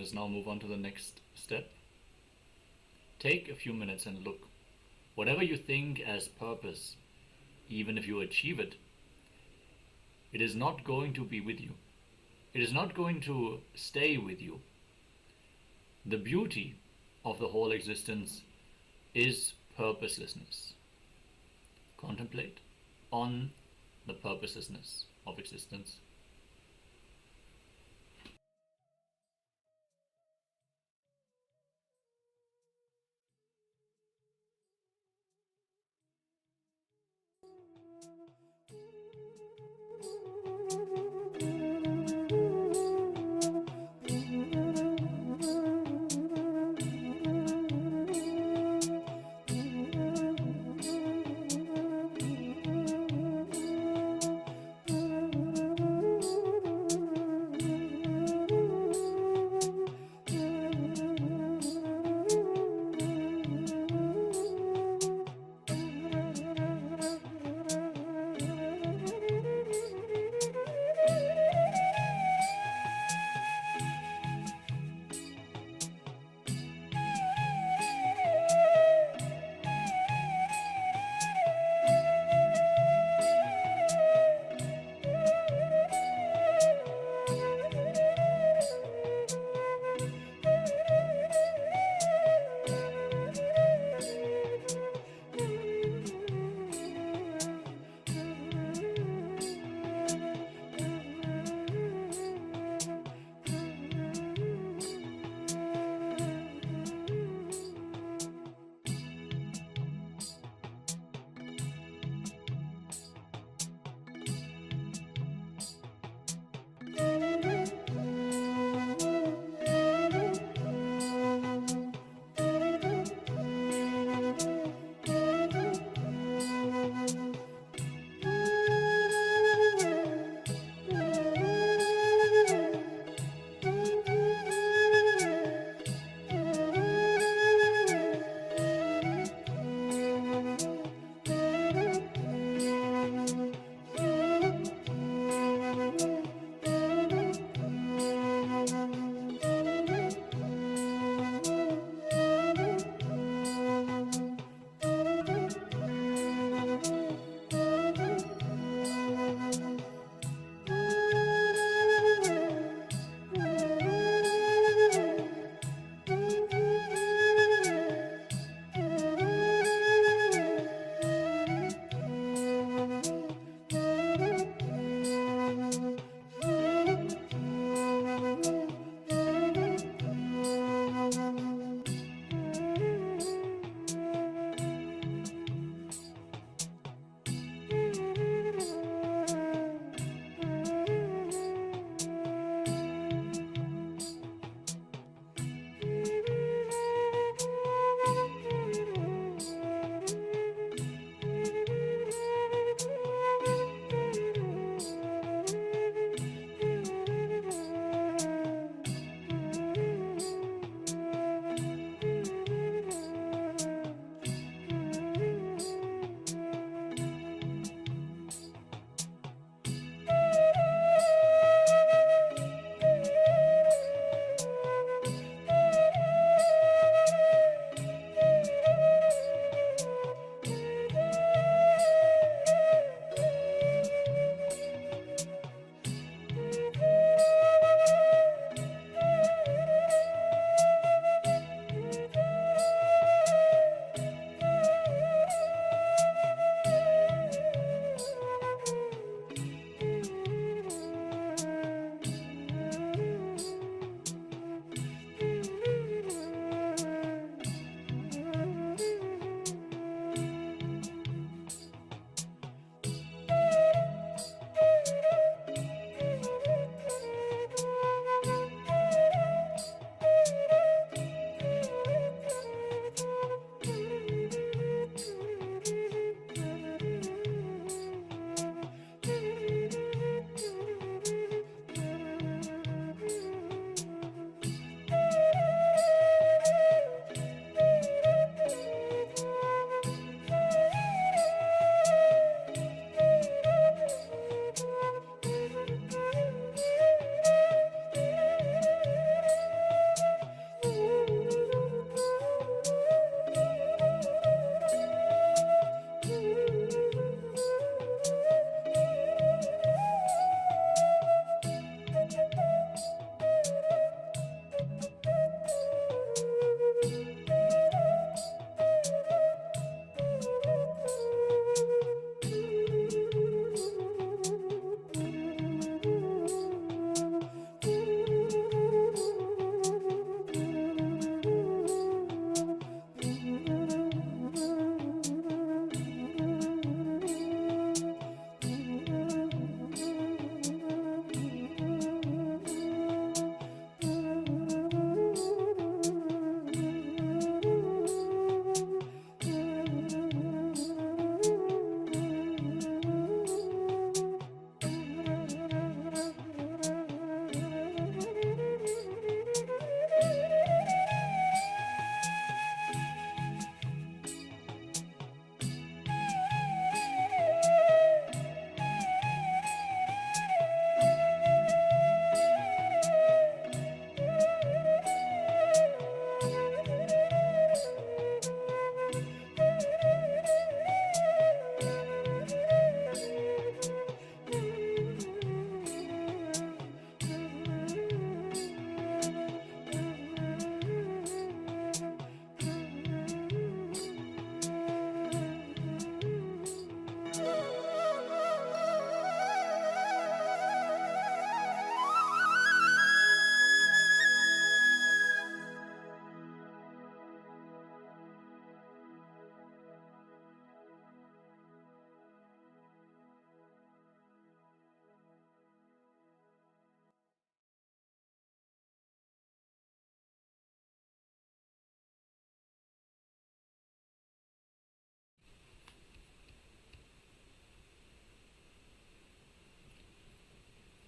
us now move on to the next step. Take a few minutes and look. Whatever you think as purpose, even if you achieve it, it is not going to be with you. It is not going to stay with you. The beauty of the whole existence is purposelessness. Contemplate on the purposelessness of existence.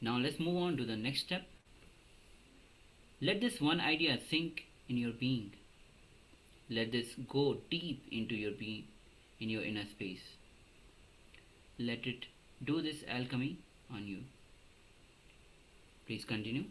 Now let's move on to the next step. Let this one idea sink in your being. Let this go deep into your being, in your inner space. Let it do this alchemy on you. Please continue.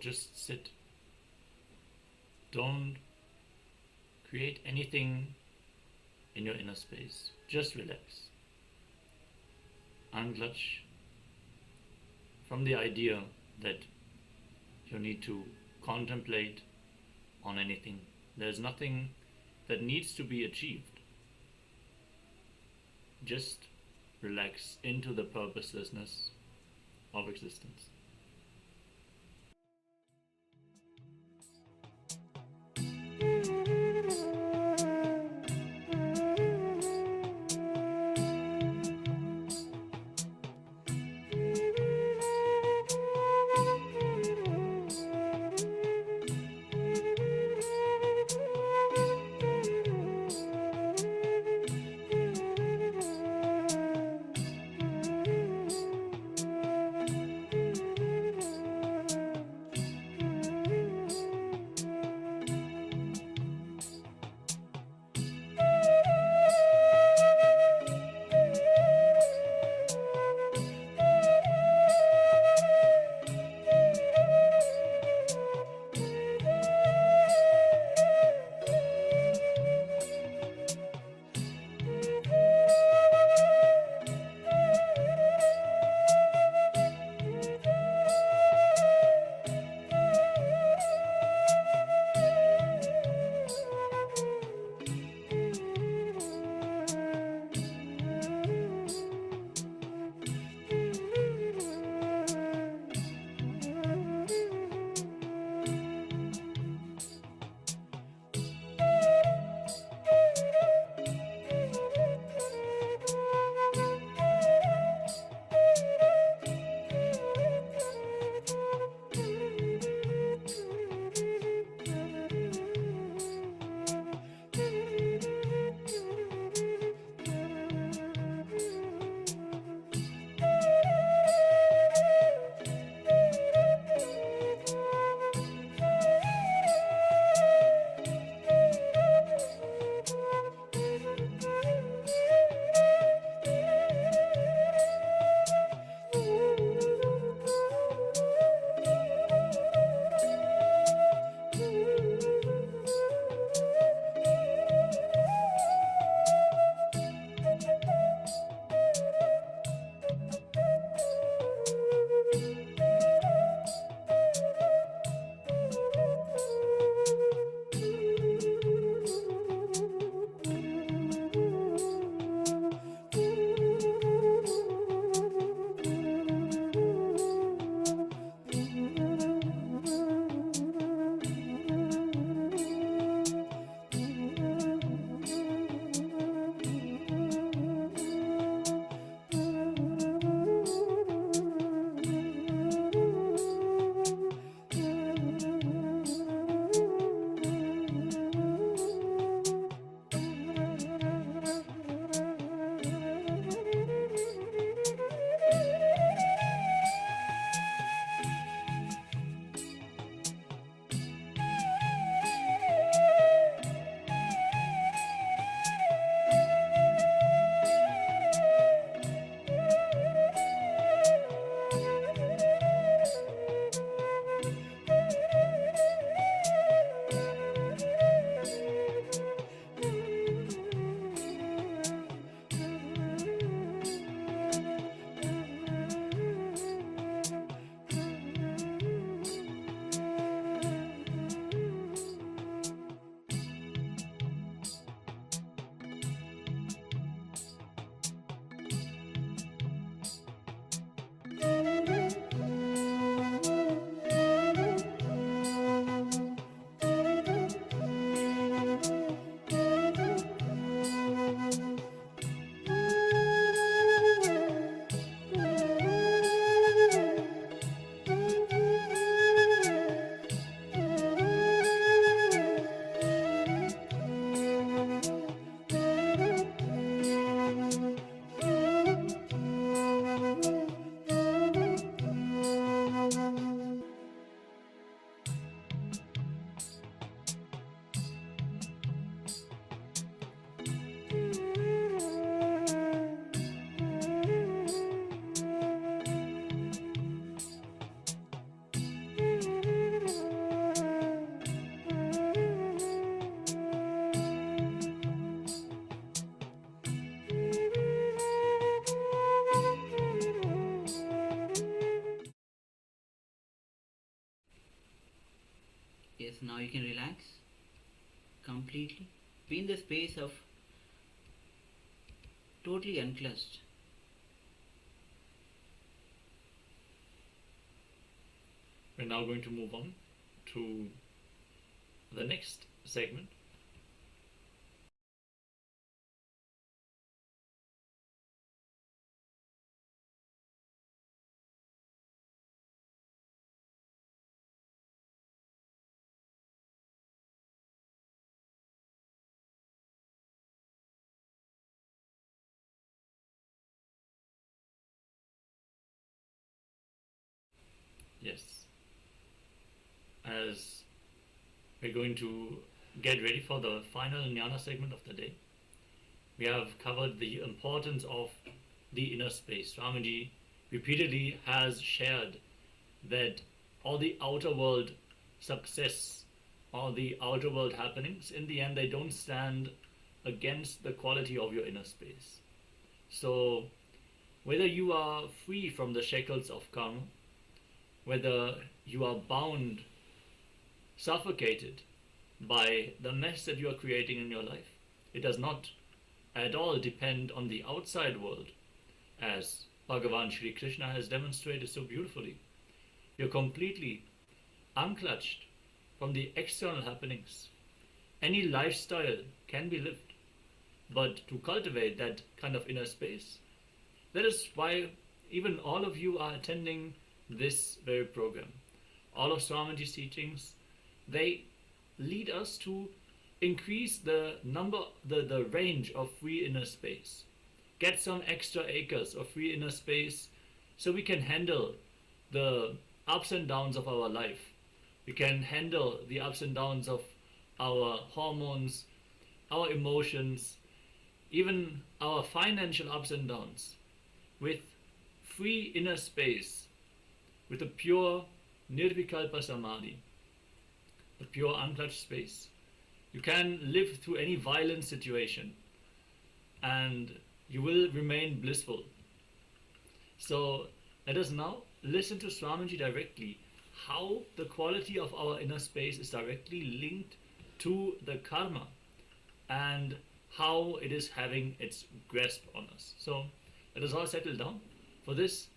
just sit. Don't create anything in your inner space. Just relax. Unclutch from the idea that you need to contemplate on anything. There's nothing that needs to be achieved. Just relax into the purposelessness of existence. now you can relax completely. Be in the space of totally unclutched. We're now going to move on to the next segment. Yes. As we're going to get ready for the final jnana segment of the day, we have covered the importance of the inner space. Swamiji repeatedly has shared that all the outer world success, all the outer world happenings, in the end they don't stand against the quality of your inner space. So whether you are free from the shackles of karma, whether you are bound, suffocated by the mess that you are creating in your life, it does not at all depend on the outside world, as Bhagavan Shri Krishna has demonstrated so beautifully. You're completely unclutched from the external happenings. Any lifestyle can be lived, but to cultivate that kind of inner space, that is why even all of you are attending this very program. All of Swamiji's teachings, they lead us to increase the range of free inner space. Get some extra acres of free inner space so we can handle the ups and downs of our life. We can handle the ups and downs of our hormones, our emotions, even our financial ups and downs with free inner space, with a pure nirvikalpa samadhi, a pure unclutched space. You can live through any violent situation and you will remain blissful. So let us now listen to Swamiji directly, how the quality of our inner space is directly linked to the karma and how it is having its grasp on us. So let us all settle down for this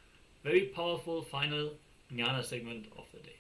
very powerful final jnana segment of the day.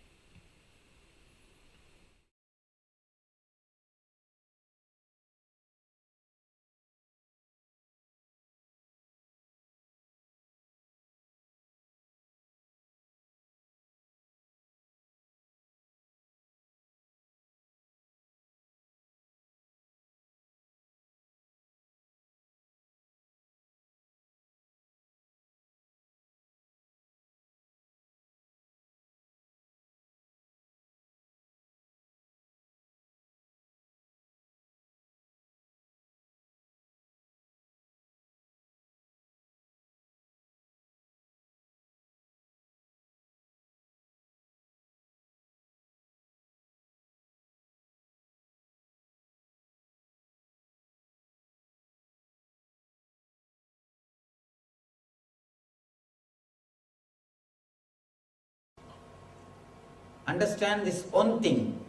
Understand this one thing.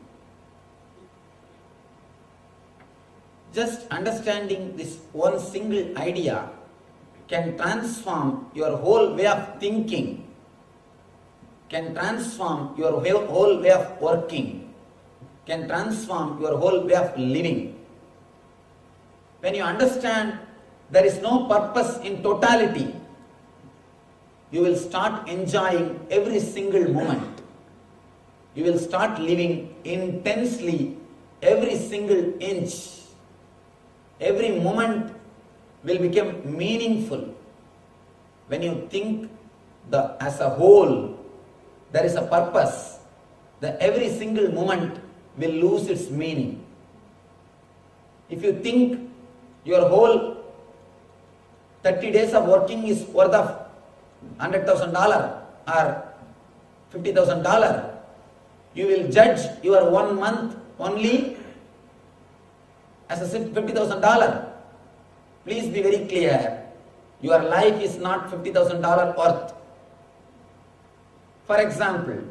Just understanding this one single idea can transform your whole way of thinking, can transform your whole way of working, can transform your whole way of living. When you understand there is no purpose in totality, you will start enjoying every single moment. You will start living intensely every single inch. Every moment will become meaningful. When you think as a whole, there is a purpose, every single moment will lose its meaning. If you think your whole 30 days of working is worth of $100,000 or $50,000, you will judge your 1 month only as a $50,000. Please be very clear. Your life is not $50,000 worth. For example,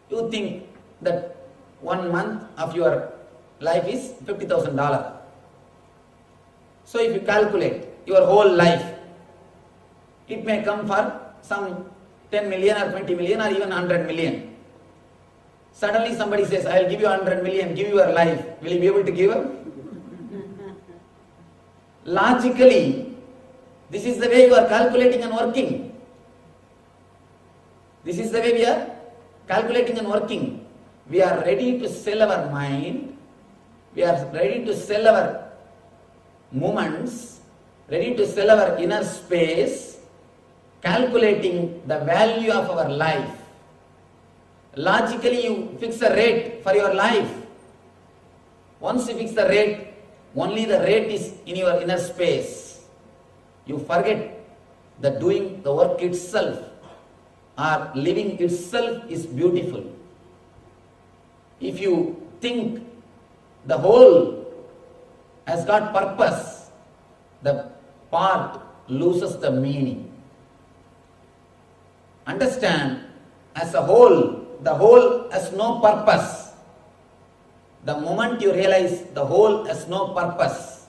you think that 1 month of your life is $50,000. So if you calculate your whole life, it may come for some 10 million or 20 million or even 100 million. Suddenly somebody says, I will give you 100 million, give you your life. Will you be able to give up? Logically, this is the way you are calculating and working. This is the way we are calculating and working. We are ready to sell our mind. We are ready to sell our moments, ready to sell our inner space, calculating the value of our life. Logically, you fix a rate for your life. Once you fix the rate, only the rate is in your inner space. You forget that doing the work itself or living itself is beautiful. If you think the whole has got purpose, the part loses the meaning. Understand, as a whole, the whole has no purpose. The moment you realize the whole has no purpose,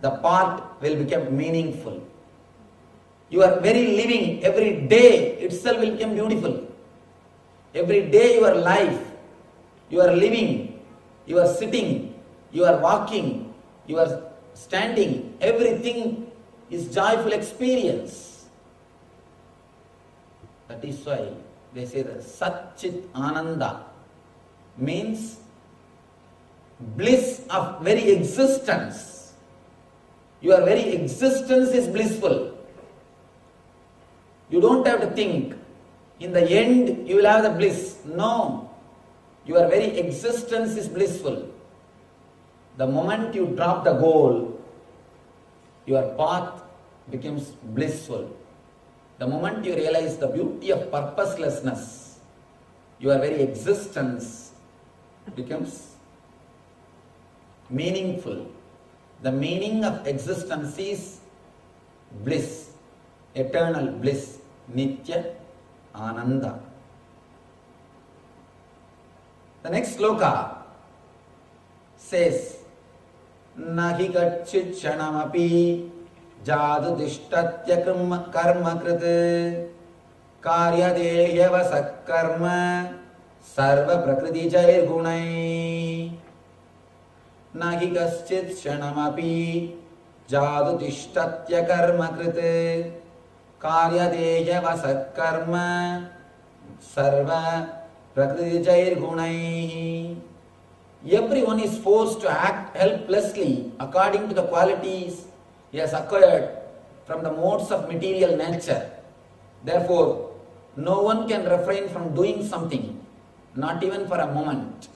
the part will become meaningful. Your very living, every day itself will become beautiful. Every day your life, you are living, you are sitting, you are walking, you are standing, everything is joyful experience. That is why they say that Satchit Ananda means bliss of very existence. Your very existence is blissful. You don't have to think, in the end you will have the bliss. No. Your very existence is blissful. The moment you drop the goal, your path becomes blissful. The moment you realize the beauty of purposelessness, your very existence becomes meaningful. The meaning of existence is bliss, eternal bliss, Nitya Ananda. The next sloka says, Nahi gachit shanamapi jadu dishtatya karma kriti karya dehyava sakkarma sarva prakriti jair gunai. Nahi gachit shanamapi jadu dishtatya karma kriti karya dehyava sakkarma sarva prakriti jair gunai. Everyone is forced to act helplessly according to the qualities he has acquired from the modes of material nature. Therefore, no one can refrain from doing something, not even for a moment.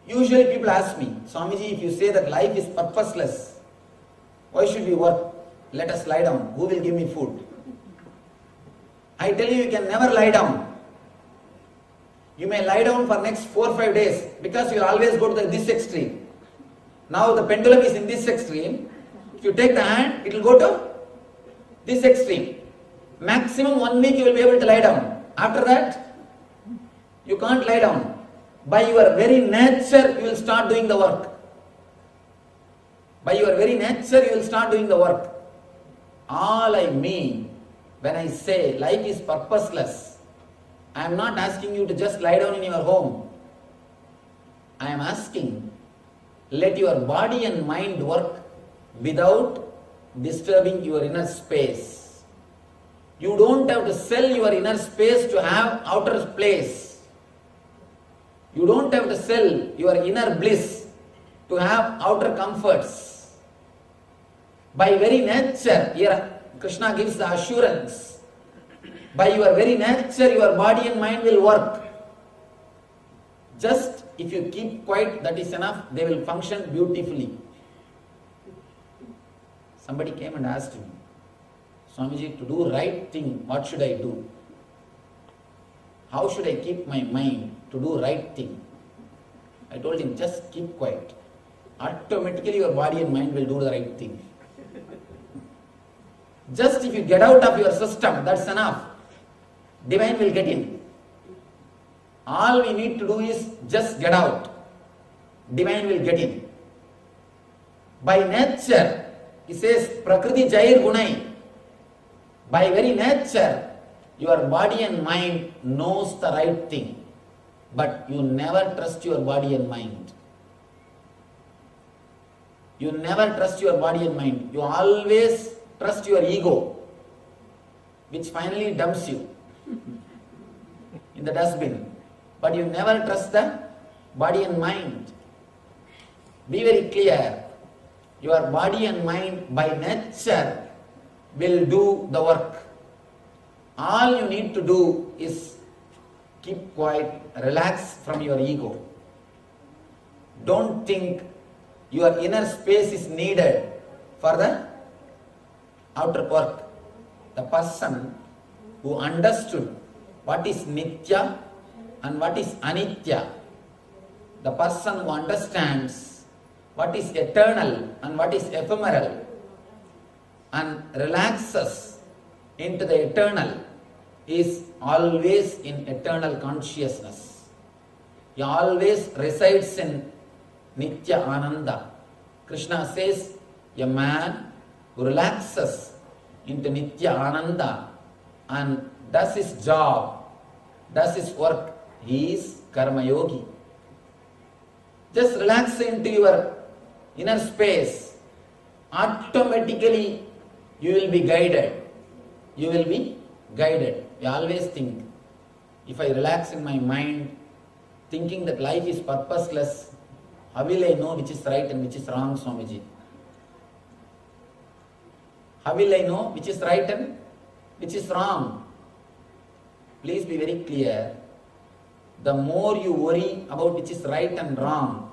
Usually people ask me, Swamiji, if you say that life is purposeless, why should we work? Let us lie down. Who will give me food? I tell you, you can never lie down. You may lie down for next 4 or 5 days because you will always go to this extreme. Now the pendulum is in this extreme. If you take the hand, it will go to this extreme. Maximum 1 week you will be able to lie down. After that, you can't lie down. By your very nature, you will start doing the work. By your very nature, you will start doing the work. All I mean when I say life is purposeless, I am not asking you to just lie down in your home. I am asking, let your body and mind work without disturbing your inner space. You don't have to sell your inner space to have outer place. You don't have to sell your inner bliss to have outer comforts. By very nature, here Krishna gives the assurance. By your very nature, your body and mind will work. Just if you keep quiet, that is enough. They will function beautifully. Somebody came and asked me, Swamiji, to do right thing, what should I do? How should I keep my mind to do right thing? I told him, just keep quiet. Automatically your body and mind will do the right thing. Just if you get out of your system, that's enough. Divine will get in. All we need to do is just get out. Divine will get in. By nature, he says, Prakriti Jair Gunai. By very nature, your body and mind knows the right thing. But you never trust your body and mind. You never trust your body and mind. You always trust your ego, which finally dumps you in the dustbin. But you never trust the body and mind. Be very clear. Your body and mind by nature will do the work. All you need to do is keep quiet, relax from your ego. Don't think your inner space is needed for the outer work. The person who understood what is Nitya and what is Anitya, the person who understands what is eternal and what is ephemeral and relaxes into the eternal is always in eternal consciousness. He always resides in Nitya Ananda. Krishna says, a man who relaxes into Nitya Ananda and does his job, does his work, he is Karma Yogi. Just relax into your inner space. Automatically you will be guided. You will be guided. You always think, if I relax in my mind, thinking that life is purposeless, how will I know which is right and which is wrong, Swamiji? How will I know which is right and which is wrong? Please be very clear. The more you worry about which is right and wrong,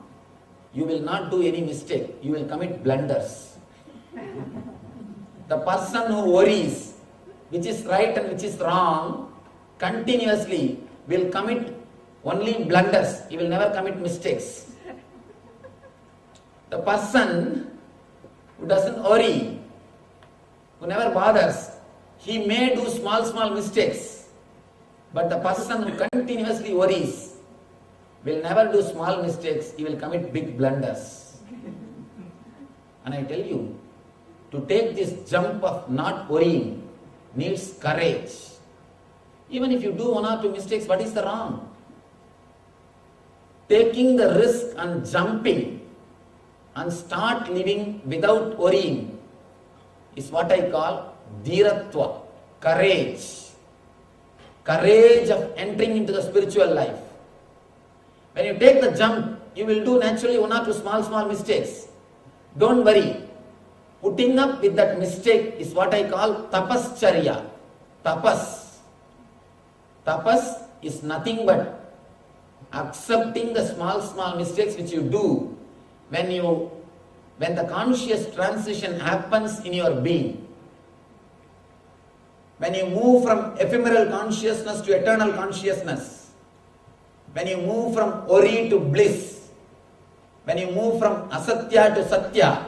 you will not do any mistake. You will commit blunders. The person who worries which is right and which is wrong continuously will commit only blunders. He will never commit mistakes. The person who doesn't worry, who never bothers, he may do small mistakes. But the person who continuously worries will never do small mistakes, he will commit big blunders. And I tell you, to take this jump of not worrying needs courage. Even if you do one or two mistakes, what is the wrong? Taking the risk and jumping and start living without worrying is what I call dhiratva, courage. Courage of entering into the spiritual life. When you take the jump, you will do naturally one or two small mistakes. Don't worry. Putting up with that mistake is what I call tapascharya. Tapas. Tapas is nothing but accepting the small mistakes which you do when the conscious transition happens in your being. When you move from ephemeral consciousness to eternal consciousness, when you move from worry to bliss, when you move from asatya to satya,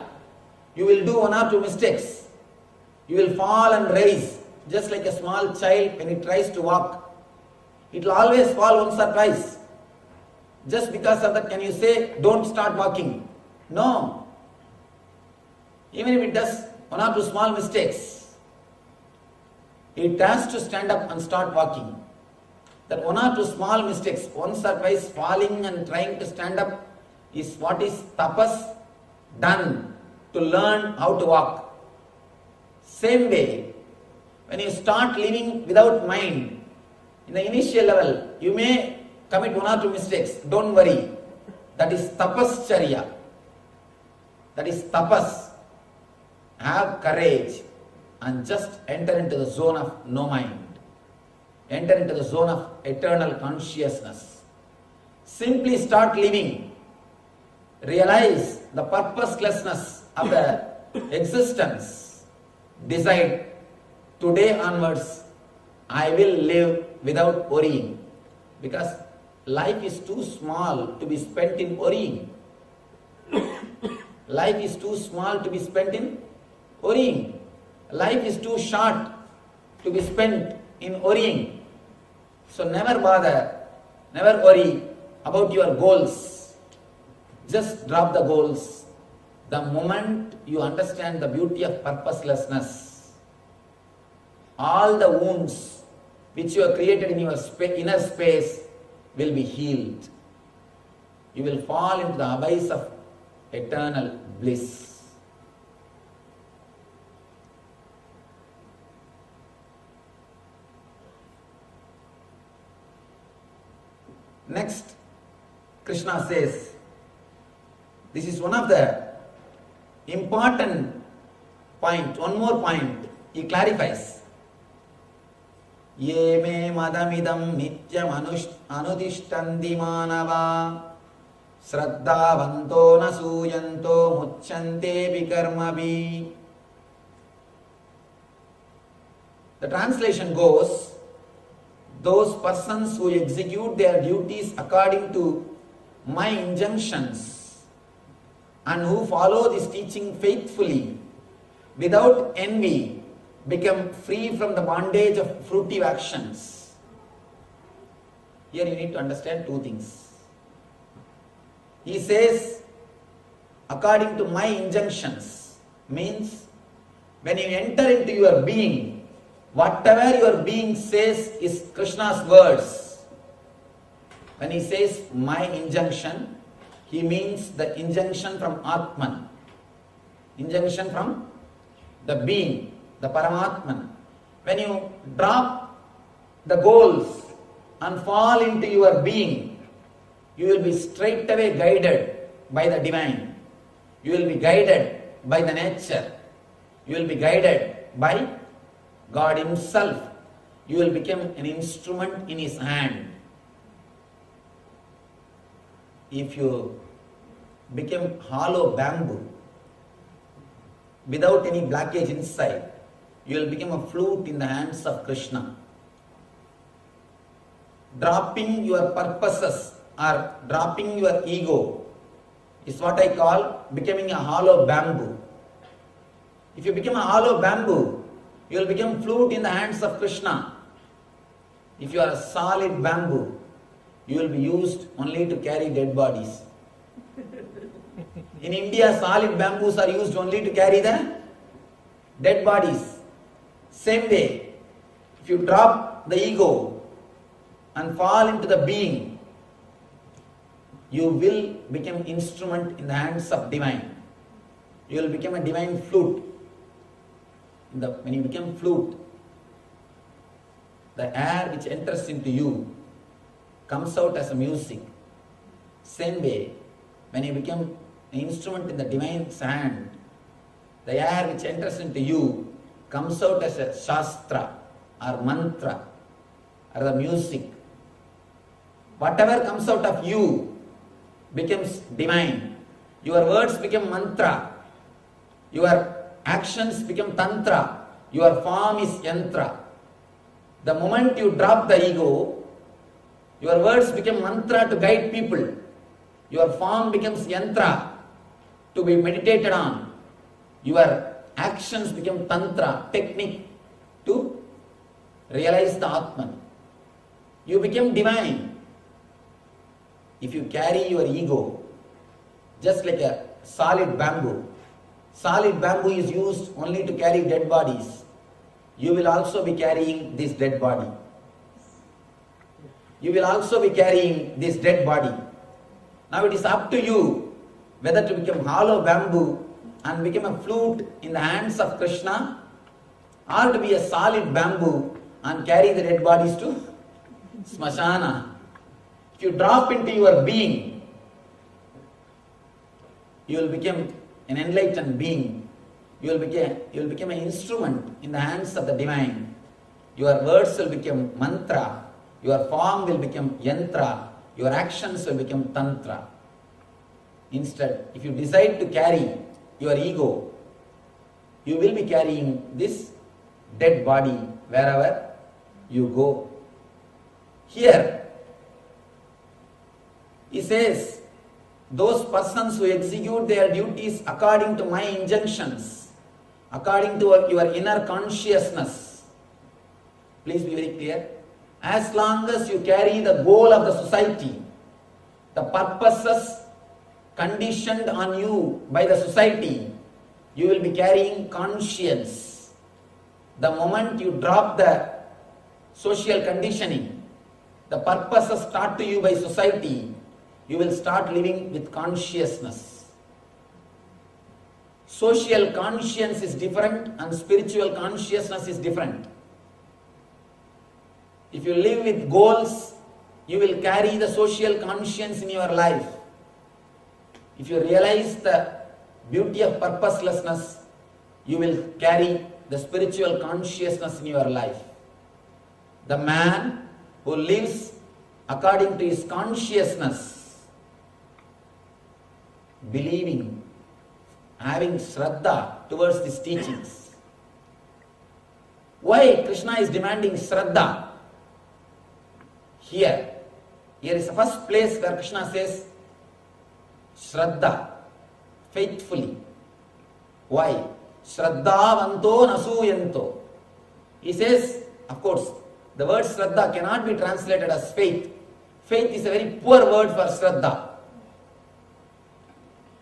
you will do one or two mistakes. You will fall and rise, just like a small child when he tries to walk. It will always fall once or twice. Just because of that, can you say, don't start walking? No. Even if it does one or two small mistakes, it has to stand up and start walking. That one or two small mistakes, once or twice falling and trying to stand up, is what is tapas done to learn how to walk. Same way, when you start living without mind, in the initial level, you may commit one or two mistakes. Don't worry. That is tapascharya. That is tapas. Have courage and just enter into the zone of no mind. Enter into the zone of eternal consciousness. Simply start living. Realize the purposelessness of the existence. Decide, today onwards, I will live without worrying. Because life is too small to be spent in worrying. Life is too small to be spent in worrying. Life is too short to be spent in worrying. So never bother. Never worry about your goals. Just drop the goals. The moment you understand the beauty of purposelessness, all the wounds which you have created in your inner space will be healed. You will fall into the abyss of eternal bliss. Next, Krishna says, this is one of the important point, one more point, he clarifies. Ye me madamidam nityam anudishtanti manava Shraddhavanto nasuyanto muchyante bikarmabi. The translation goes, those persons who execute their duties according to my injunctions and who follow this teaching faithfully without envy become free from the bondage of fruitive actions. Here you need to understand two things. He says, according to my injunctions, means when you enter into your being, whatever your being says is Krishna's words. When he says my injunction, he means the injunction from Atman. Injunction from the being, the Paramatman. When you drop the goals and fall into your being, you will be straight away guided by the divine. You will be guided by the nature. You will be guided by God Himself. You will become an instrument in His hand. If you become hollow bamboo without any blockage inside, you will become a flute in the hands of Krishna. Dropping your purposes or dropping your ego is what I call becoming a hollow bamboo. If you become a hollow bamboo, you will become flute in the hands of Krishna. If you are a solid bamboo, you will be used only to carry dead bodies. In India, solid bamboos are used only to carry the dead bodies. Same way, if you drop the ego and fall into the being, you will become instrument in the hands of divine. You will become a divine flute. When you become flute, the air which enters into you comes out as a music. Same way, when you become an instrument in the divine's hand, the air which enters into you comes out as a shastra or mantra or the music. Whatever comes out of you becomes divine. Your words become mantra. Your actions become tantra. Your form is yantra. The moment you drop the ego, your words become mantra to guide people. Your form becomes yantra to be meditated on. Your actions become tantra, technique to realize the Atman. You become divine. If you carry your ego just like a solid bamboo is used only to carry dead bodies. You will also be carrying this dead body. You will also be carrying this dead body. Now it is up to you whether to become hollow bamboo and become a flute in the hands of Krishna, or to be a solid bamboo and carry the dead bodies to Smashana. If you drop into your being, you will become an enlightened being. You will become an instrument in the hands of the divine. Your words will become mantra. Your form will become yantra. Your actions will become tantra. Instead, if you decide to carry your ego, you will be carrying this dead body wherever you go. Here, he says, those persons who execute their duties according to my injunctions, according to your inner consciousness. Please be very clear. As long as you carry the goal of the society, the purposes conditioned on you by the society, you will be carrying conscience. The moment you drop the social conditioning, the purposes taught to you by society, you will start living with consciousness. Social conscience is different and spiritual consciousness is different. If you live with goals, you will carry the social conscience in your life. If you realize the beauty of purposelessness, you will carry the spiritual consciousness in your life. The man who lives according to his consciousness, believing, having shraddha towards these teachings. Why Krishna is demanding shraddha? Here is the first place where Krishna says shraddha, faithfully. Why? Shraddhavanto nasuyanto. He says, of course, the word shraddha cannot be translated as faith. Faith is a very poor word for shraddha.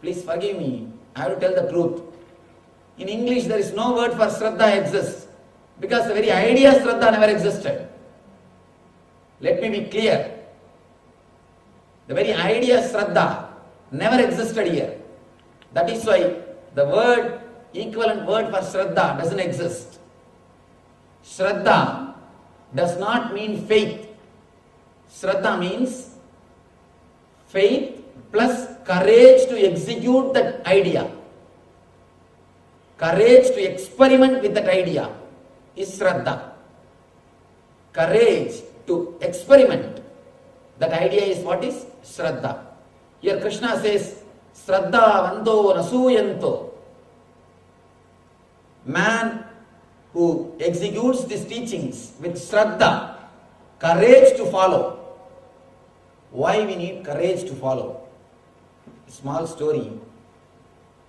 Please forgive me, I have to tell the truth. In English there is no word for shraddha exists because the very idea of shraddha never existed. Let me be clear. The very idea of shraddha never existed here. That is why the equivalent word for shraddha doesn't exist. Shraddha does not mean faith. Shraddha means faith plus courage to execute that idea. Courage to experiment with that idea is shraddha. Courage to experiment that idea is what is shraddha. Here Krishna says, Shraddha vanto nasuyanto. Man who executes these teachings with shraddha, courage to follow. Why we need courage to follow? A small story.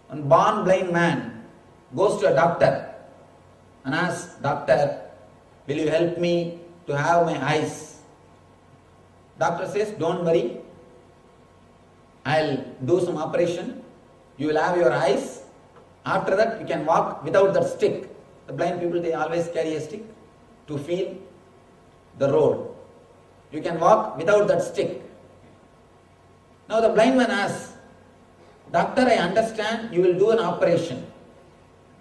One born blind man goes to a doctor and asks, Doctor, will you help me to have my eyes? Doctor says, don't worry, I'll do some operation, you will have your eyes, after that you can walk without that stick. The blind people, they always carry a stick to feel the road. You can walk without that stick. Now the blind man asks, Doctor, I understand you will do an operation.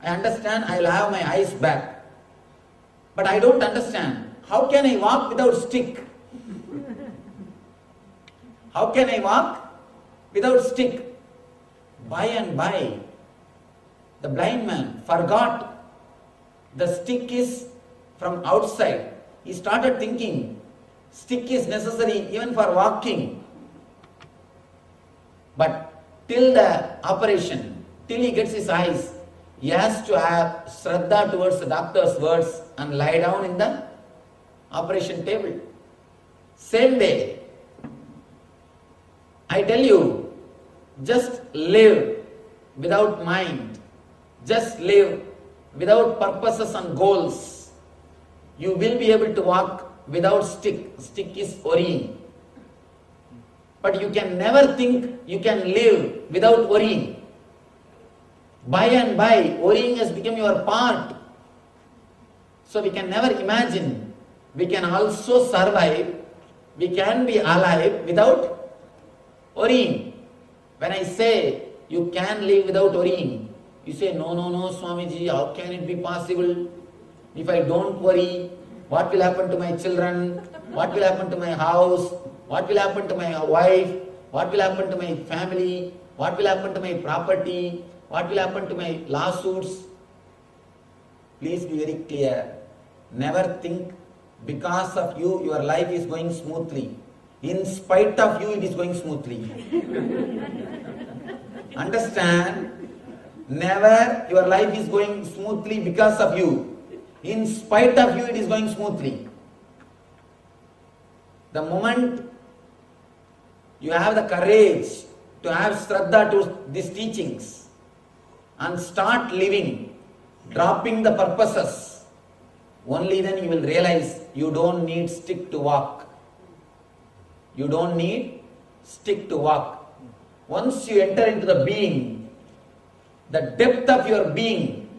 I understand I will have my eyes back. But I don't understand, how can I walk without stick? How can I walk without stick? By and by, the blind man forgot the stick is from outside. He started thinking stick is necessary even for walking. But till the operation, till he gets his eyes, he has to have shraddha towards the doctor's words and lie down in the operation table. Same way, I tell you, just live without mind, just live without purposes and goals. You will be able to walk without stick. Stick is worrying. But you can never think you can live without worrying. By and by, worrying has become your part. So we can never imagine we can also survive, we can be alive without worrying. When I say you can live without worrying, you say, no, Swamiji, how can it be possible? If I don't worry, what will happen to my children? What will happen to my house? What will happen to my wife? What will happen to my family? What will happen to my property? What will happen to my lawsuits? Please be very clear. Never think because of you, your life is going smoothly. In spite of you, it is going smoothly. Understand? Never your life is going smoothly because of you. In spite of you, it is going smoothly. The moment you have the courage to have shraddha to these teachings and start living, dropping the purposes, only then you will realize you don't need stick to walk. You don't need stick to walk. Once you enter into the being, the depth of your being,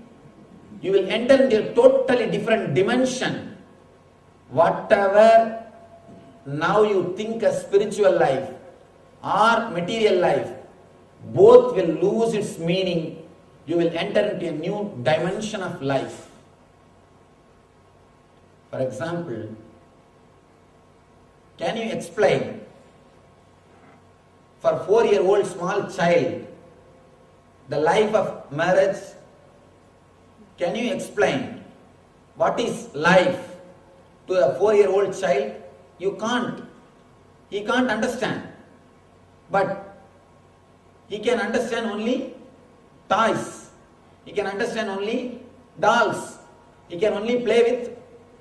you will enter into a totally different dimension. Whatever now you think as spiritual life or material life, both will lose its meaning. You will enter into a new dimension of life. For example, can you explain for 4-year-old small child the life of marriage? Can you explain what is life to a 4-year-old child? You can't. He can't understand. But he can understand only toys. He can understand only dolls. He can only play with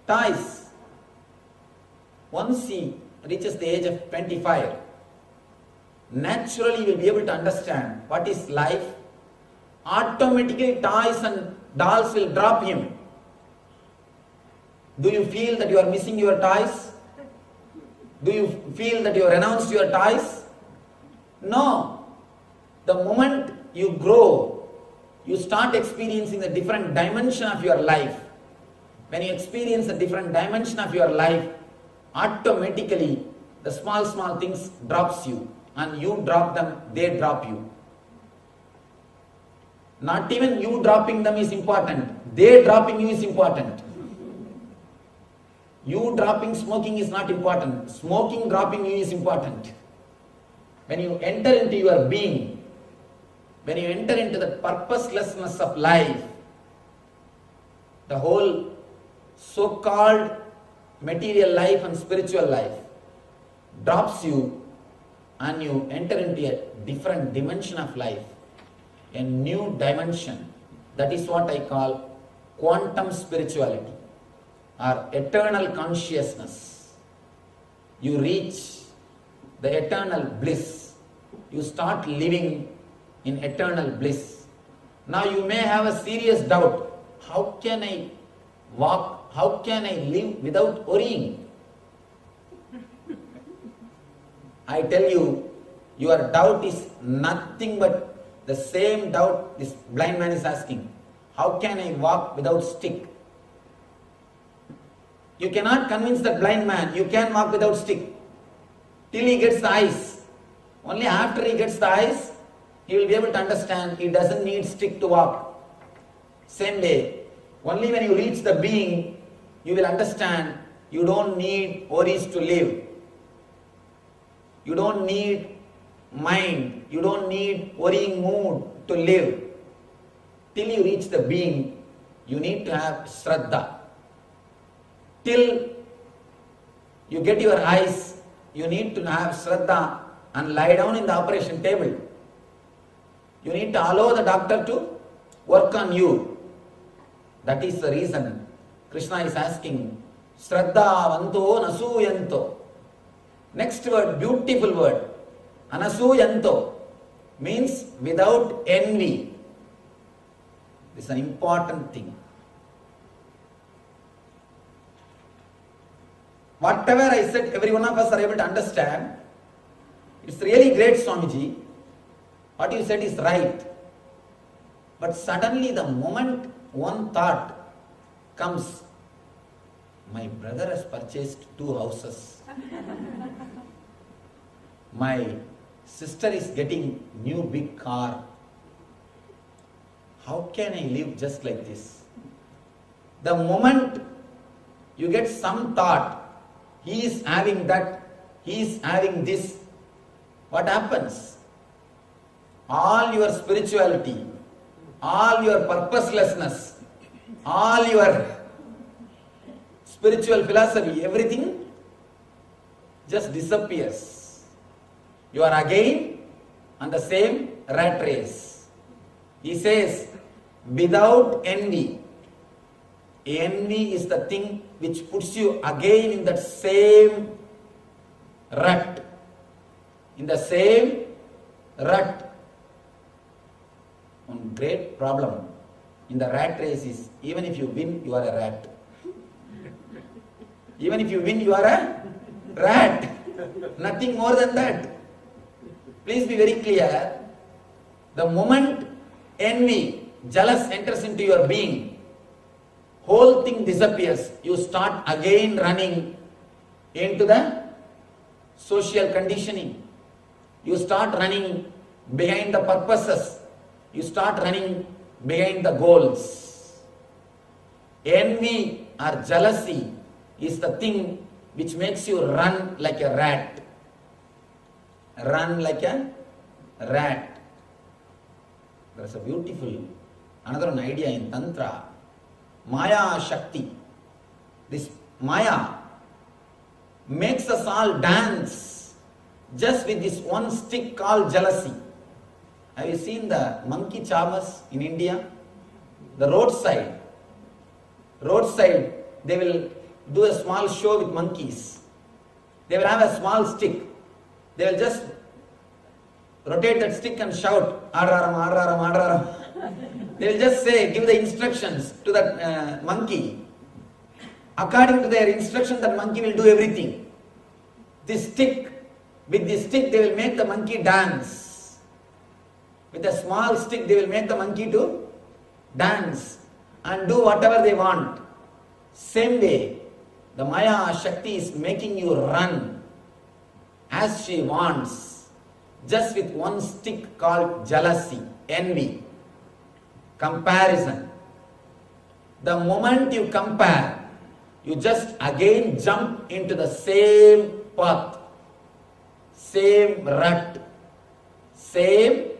toys. Once he reaches the age of 25, naturally he will be able to understand what is life. Automatically toys and dolls will drop him. Do you feel that you are missing your toys? Do you feel that you have renounced your toys? No. The moment you grow, you start experiencing the different dimension of your life. When you experience a different dimension of your life, automatically the small things drops you, and you drop them, they drop you. Not even you dropping them is important, they dropping you is important. You dropping smoking is not important, smoking dropping you is important. When you enter into your being, when you enter into the purposelessness of life, the whole so-called material life and spiritual life drops you, and you enter into a different dimension of life, a new dimension. That is what I call quantum spirituality or eternal consciousness. You reach the eternal bliss. You start living in eternal bliss. Now you may have a serious doubt. How can I walk? How can I live without worrying? I tell you, your doubt is nothing but the same doubt this blind man is asking. How can I walk without stick? You cannot convince that blind man you can walk without stick till he gets the eyes. Only after he gets the eyes, he will be able to understand he doesn't need stick to walk. Same way, only when you reach the being, you will understand you don't need worries to live. You don't need mind, you don't need worrying mood to live. Till you reach the being, you need to have Shraddha. Till you get your eyes, you need to have Shraddha and lie down in the operation table. You need to allow the doctor to work on you. That is the reason Krishna is asking, Shraddha vanto nasuyanto. Next word, beautiful word, anasuyanto, means without envy. This is an important thing. Whatever I said, every one of us are able to understand. It's really great, Swamiji. What you said is right. But suddenly the moment one thought comes, my brother has purchased 2 houses. My sister is getting new big car. How can I live just like this? The moment you get some thought, he is having that, he is having this, what happens? All your spirituality, all your purposelessness, all your spiritual philosophy, everything just disappears. You are again on the same rat race. He says, without envy. Envy is the thing which puts you again in that same rut. In the same rut. One great problem in the rat race is, even if you win, you are a rat. Even if you win, you are a rat. Nothing more than that. Please be very clear. The moment envy, jealous enters into your being, whole thing disappears. You start again running into the social conditioning. You start running behind the purposes. You start running behind the goals. Envy or jealousy is the thing which makes you run like a rat. Run like a rat. There's a beautiful, another one idea in Tantra. Maya Shakti. This Maya makes us all dance just with this one stick called jealousy. Have you seen the monkey charmers in India? The roadside, they will do a small show with monkeys. They will have a small stick. They will just rotate that stick and shout, Adraram, Adraram, Adraram. They will just say, give the instructions to that monkey. According to their instruction, that monkey will do everything. With this stick, they will make the monkey dance. With a small stick, they will make the monkey to dance and do whatever they want. Same way, the Maya Shakti is making you run as she wants, just with one stick called jealousy, envy, comparison. The moment you compare, you just again jump into the same path, same rut, same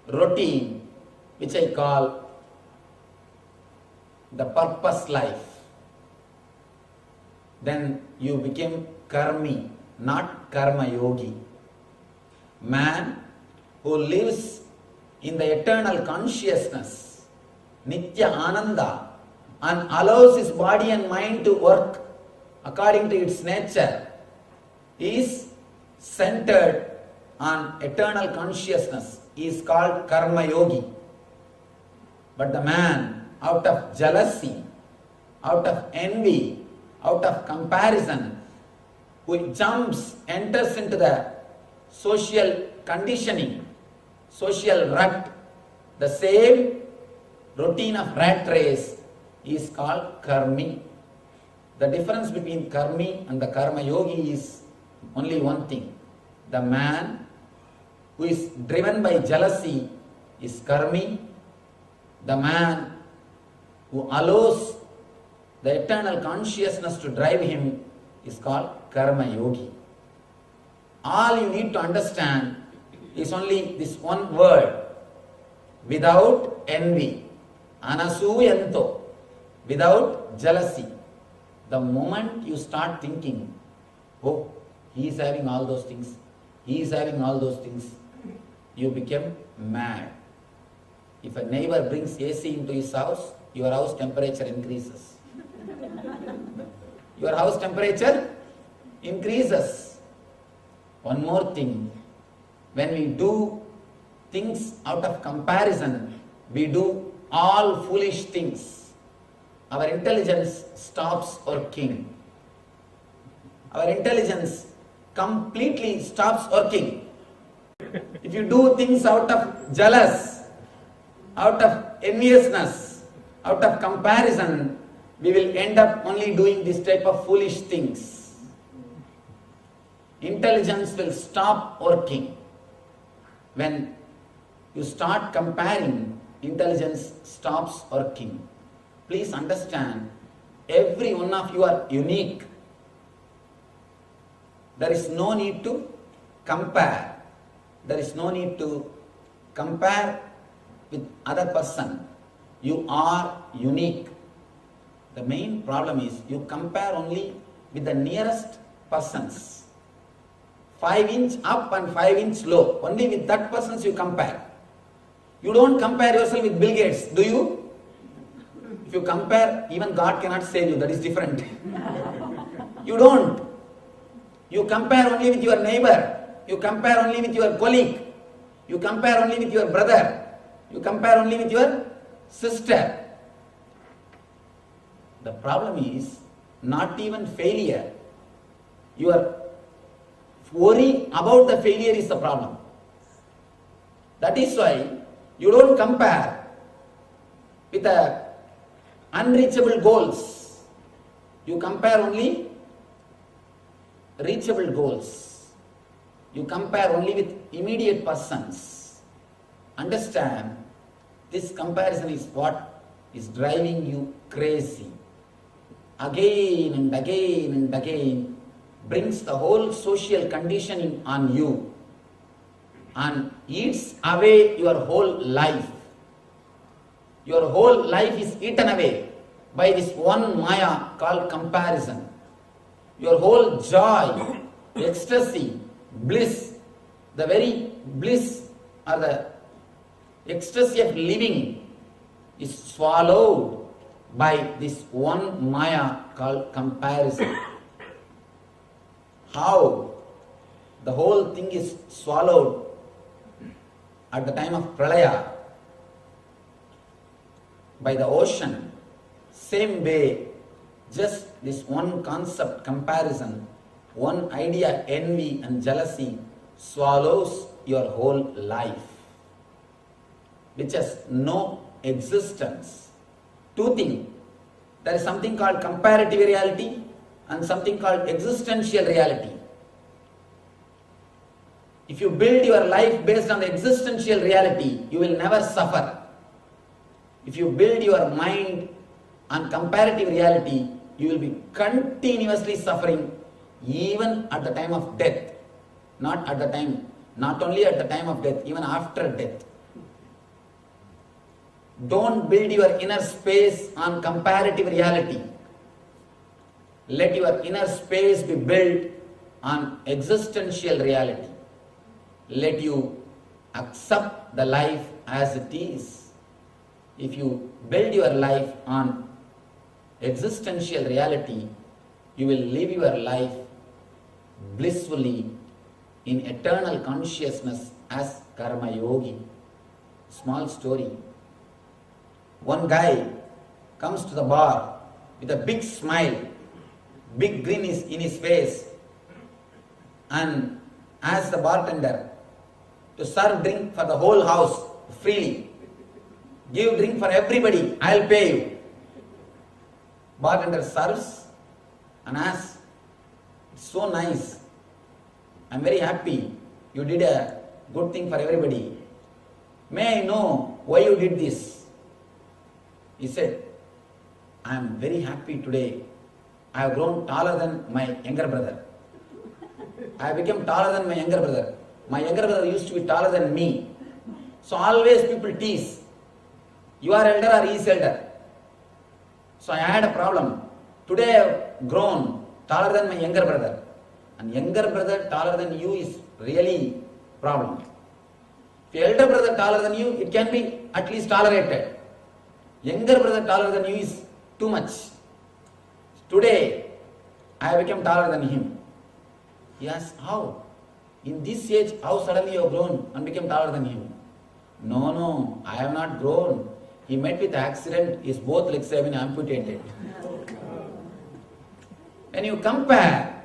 routine, which I call the purpose life. Then you became karmi, not karma yogi. Man who lives in the eternal consciousness, Nitya Ananda, and allows his body and mind to work according to its nature, is centered on eternal consciousness. He is called karma yogi. But the man, out of jealousy, out of envy, out of comparison, who enters into the social conditioning, social rut, the same routine of rat race, is called karmi. The difference between karmi and the karma yogi is only one thing. The man who is driven by jealousy is karmi. The man who allows the eternal consciousness to drive him is called karma yogi. All you need to understand is only this one word: without envy, anasuyanto, without jealousy. The moment you start thinking, oh, he is having all those things, he is having all those things, you become mad. If a neighbor brings AC into his house, your house temperature increases. Your house temperature increases. One more thing, when we do things out of comparison, we do all foolish things. Our intelligence stops working. Our intelligence completely stops working. If you do things out of jealous, out of enviousness, out of comparison, we will end up only doing this type of foolish things. Intelligence will stop working. When you start comparing, intelligence stops working. Please understand, every one of you are unique. There is no need to compare. There is no need to compare with other person. You are unique. The main problem is you compare only with the nearest persons. 5 inch up and 5 inch low. Only with that persons you compare. You don't compare yourself with Bill Gates, do you? If you compare, even God cannot save you, that is different. You don't. You compare only with your neighbor. You compare only with your colleague. You compare only with your brother. You compare only with your sister. The problem is, not even failure. Your worry about the failure is the problem. That is why you don't compare with the unreachable goals. You compare only reachable goals. You compare only with immediate persons. Understand, this comparison is what is driving you crazy. Again and again and again brings the whole social conditioning on you and eats away your whole life. Your whole life is eaten away by this one maya called comparison. Your whole joy, ecstasy, bliss, the very bliss or the ecstasy of living is swallowed by this one maya called comparison. How the whole thing is swallowed at the time of pralaya by the ocean, same way, just this one concept, comparison, one idea, envy and jealousy swallows your whole life, which has no existence. Two things, there is something called comparative reality and something called existential reality. If you build your life based on the existential reality, you will never suffer. If you build your mind on comparative reality, you will be continuously suffering even at the time of death. Not only at the time of death, even after death. Don't build your inner space on comparative reality. Let your inner space be built on existential reality. Let you accept the life as it is. If you build your life on existential reality, you will live your life blissfully in eternal consciousness as karma yogi. Small story. One guy comes to the bar with a big smile, big grin is in his face, and asks the bartender to serve drink for the whole house freely. Give drink for everybody, I'll pay you. Bartender serves and asks, it's so nice, I'm very happy, you did a good thing for everybody. May I know why you did this? He said, I am very happy today. I have grown taller than my younger brother. I have become taller than my younger brother. My younger brother used to be taller than me. So always people tease, you are elder or he is elder. So I had a problem. Today I have grown taller than my younger brother. And younger brother taller than you is really problem. If elder brother taller than you, it can be at least tolerated. Younger brother taller than you is too much. Today I have become taller than him. He asked, how? In this age, how suddenly you have grown and become taller than him? No, I have not grown. He met with accident, his both legs have been amputated. When you compare,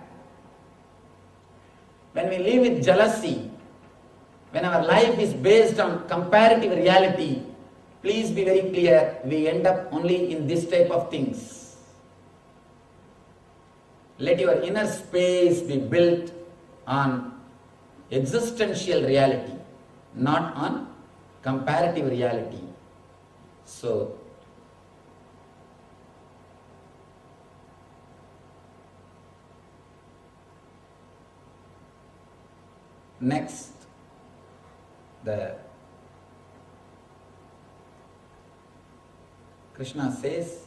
when we live with jealousy, when our life is based on comparative reality, please be very clear, we end up only in this type of things. Let your inner space be built on existential reality, not on comparative reality. So, next, the Krishna says,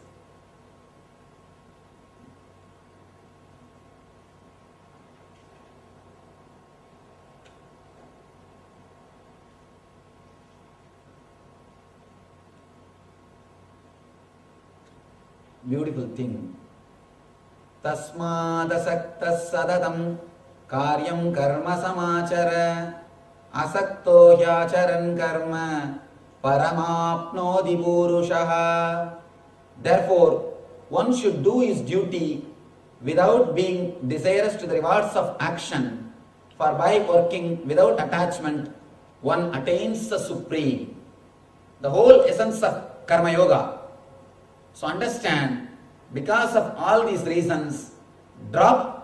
beautiful thing. Tasmadasaktas sadatam karyam karma samachara asakto hyacharan karma paramapnodi purushaha. Therefore, one should do his duty without being desirous to the rewards of action, for by working without attachment, one attains the supreme. The whole essence of Karma Yoga. So understand, because of all these reasons, drop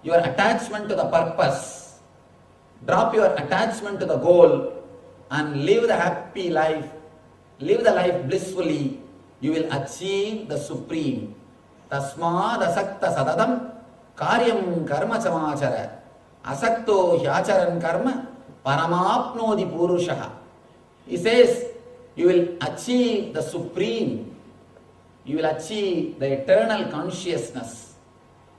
your attachment to the purpose, drop your attachment to the goal, and live the happy life, live the life blissfully. You will achieve the supreme. Tasmad asakta sadadam karyam karma samachara asakto hyacharan karma paramapnodi purushaha. He says, you will achieve the supreme, you will achieve the eternal consciousness,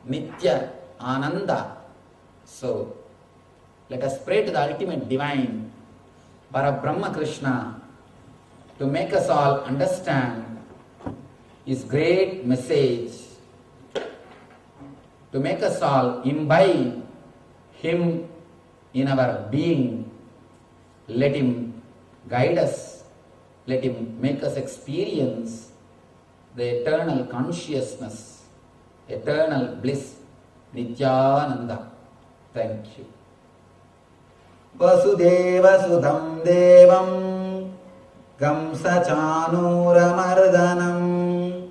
Nitya Ananda. So, let us pray to the ultimate divine, Parabrahma Krishna, to make us all understand his great message, to make us all imbibe him in our being. Let him guide us, let him make us experience the eternal consciousness, eternal bliss, Nityananda. Thank you. Vasudeva Sudham Devam Kamsachanuramardanam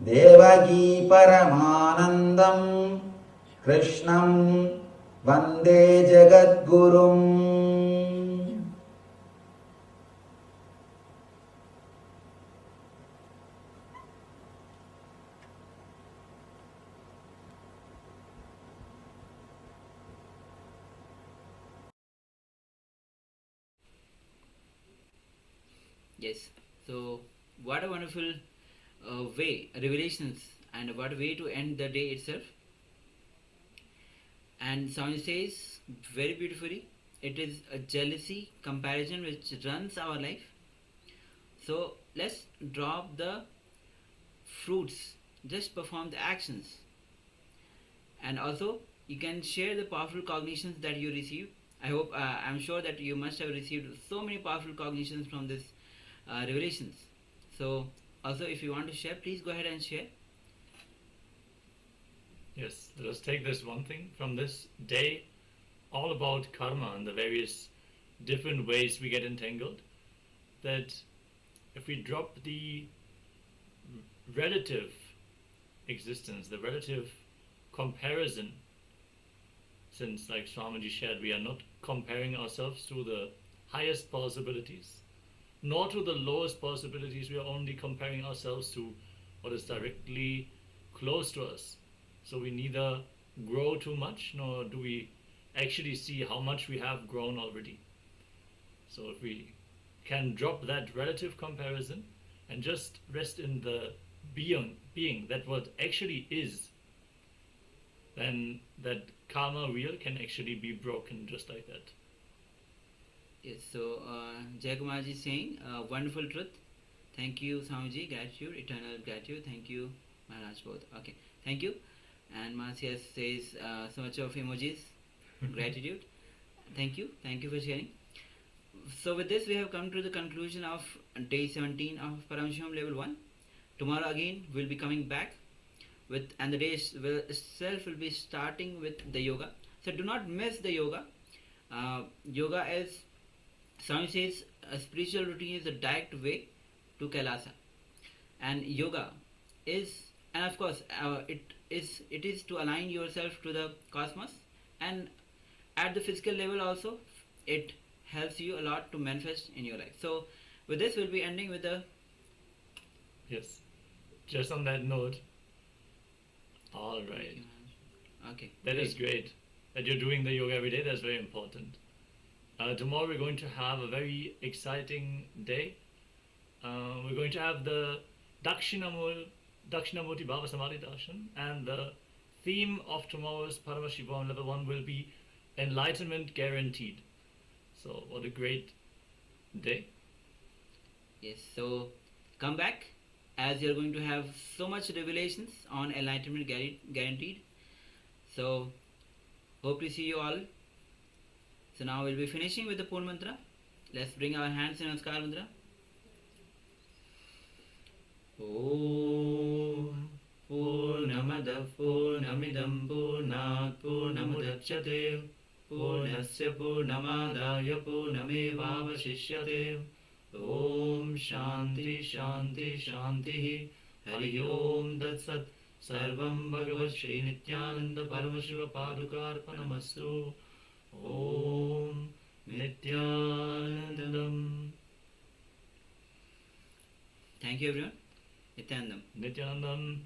Devaki Paramanandam Krishnam Vande Jagadgurum. Yes. So, what a wonderful revelations, and what a way to end the day itself. And Swami says very beautifully, it is a jealousy comparison which runs our life. So, let's drop the fruits, just perform the actions. And also, you can share the powerful cognitions that you receive. I'm sure that you must have received so many powerful cognitions from this revelations. So also, if you want to share, please go ahead and share. Yes, let us take this one thing from this day, all about karma and the various different ways we get entangled. That if we drop the relative existence, the relative comparison, since like Swamiji shared, we are not comparing ourselves to the highest possibilities, nor to the lowest possibilities. We are only comparing ourselves to what is directly close to us. So we neither grow too much, nor do we actually see how much we have grown already. So if we can drop that relative comparison and just rest in the being that what actually is, then that karma wheel can actually be broken just like that. Yes, so Jayakumarji is saying wonderful truth. Thank you, Swamiji. Gratitude, eternal gratitude. Thank you, Maharaj, both. Okay, thank you. And Marcia says so much of emojis. Gratitude. Thank you for sharing. So with this, we have come to the conclusion of day 17 of Paramashivamam level 1. Tomorrow again we'll be coming back with, and the day itself will be starting with the yoga. So do not miss the yoga. Yoga is, Swami says, a spiritual routine is a direct way to Kailasa, and yoga is, and of course it is to align yourself to the cosmos, and at the physical level also it helps you a lot to manifest in your life. So with this, we'll be ending with the Yes, just on that note. All right. Okay, That is great that you're doing the yoga every day. That's very important. Tomorrow we're going to have a very exciting day. We're going to have the Dakshinamurti Bhava Samadhi Darshan, and the theme of tomorrow's Paramashivamam level 1 will be enlightenment guaranteed. So what a great day. Yes, so come back, as you're going to have so much revelations on enlightenment guaranteed. So hope to see you all. So now we'll be finishing with the Purna Mantra. Let's bring our hands in Namaskar Mudra. Om Purnamada Purnamidam Purnat Purnamudachyate Purnasya Purnamadaya Purnamevavashishyate. Om Shanti Shanti Shanti. Hari Om Tat Sat. Sarvam Bhagavan Sri Nityananda Paramashiva Padukarpanamastu. Om Nityanandam. Thank you everyone. Nityanandam. Nityanandam.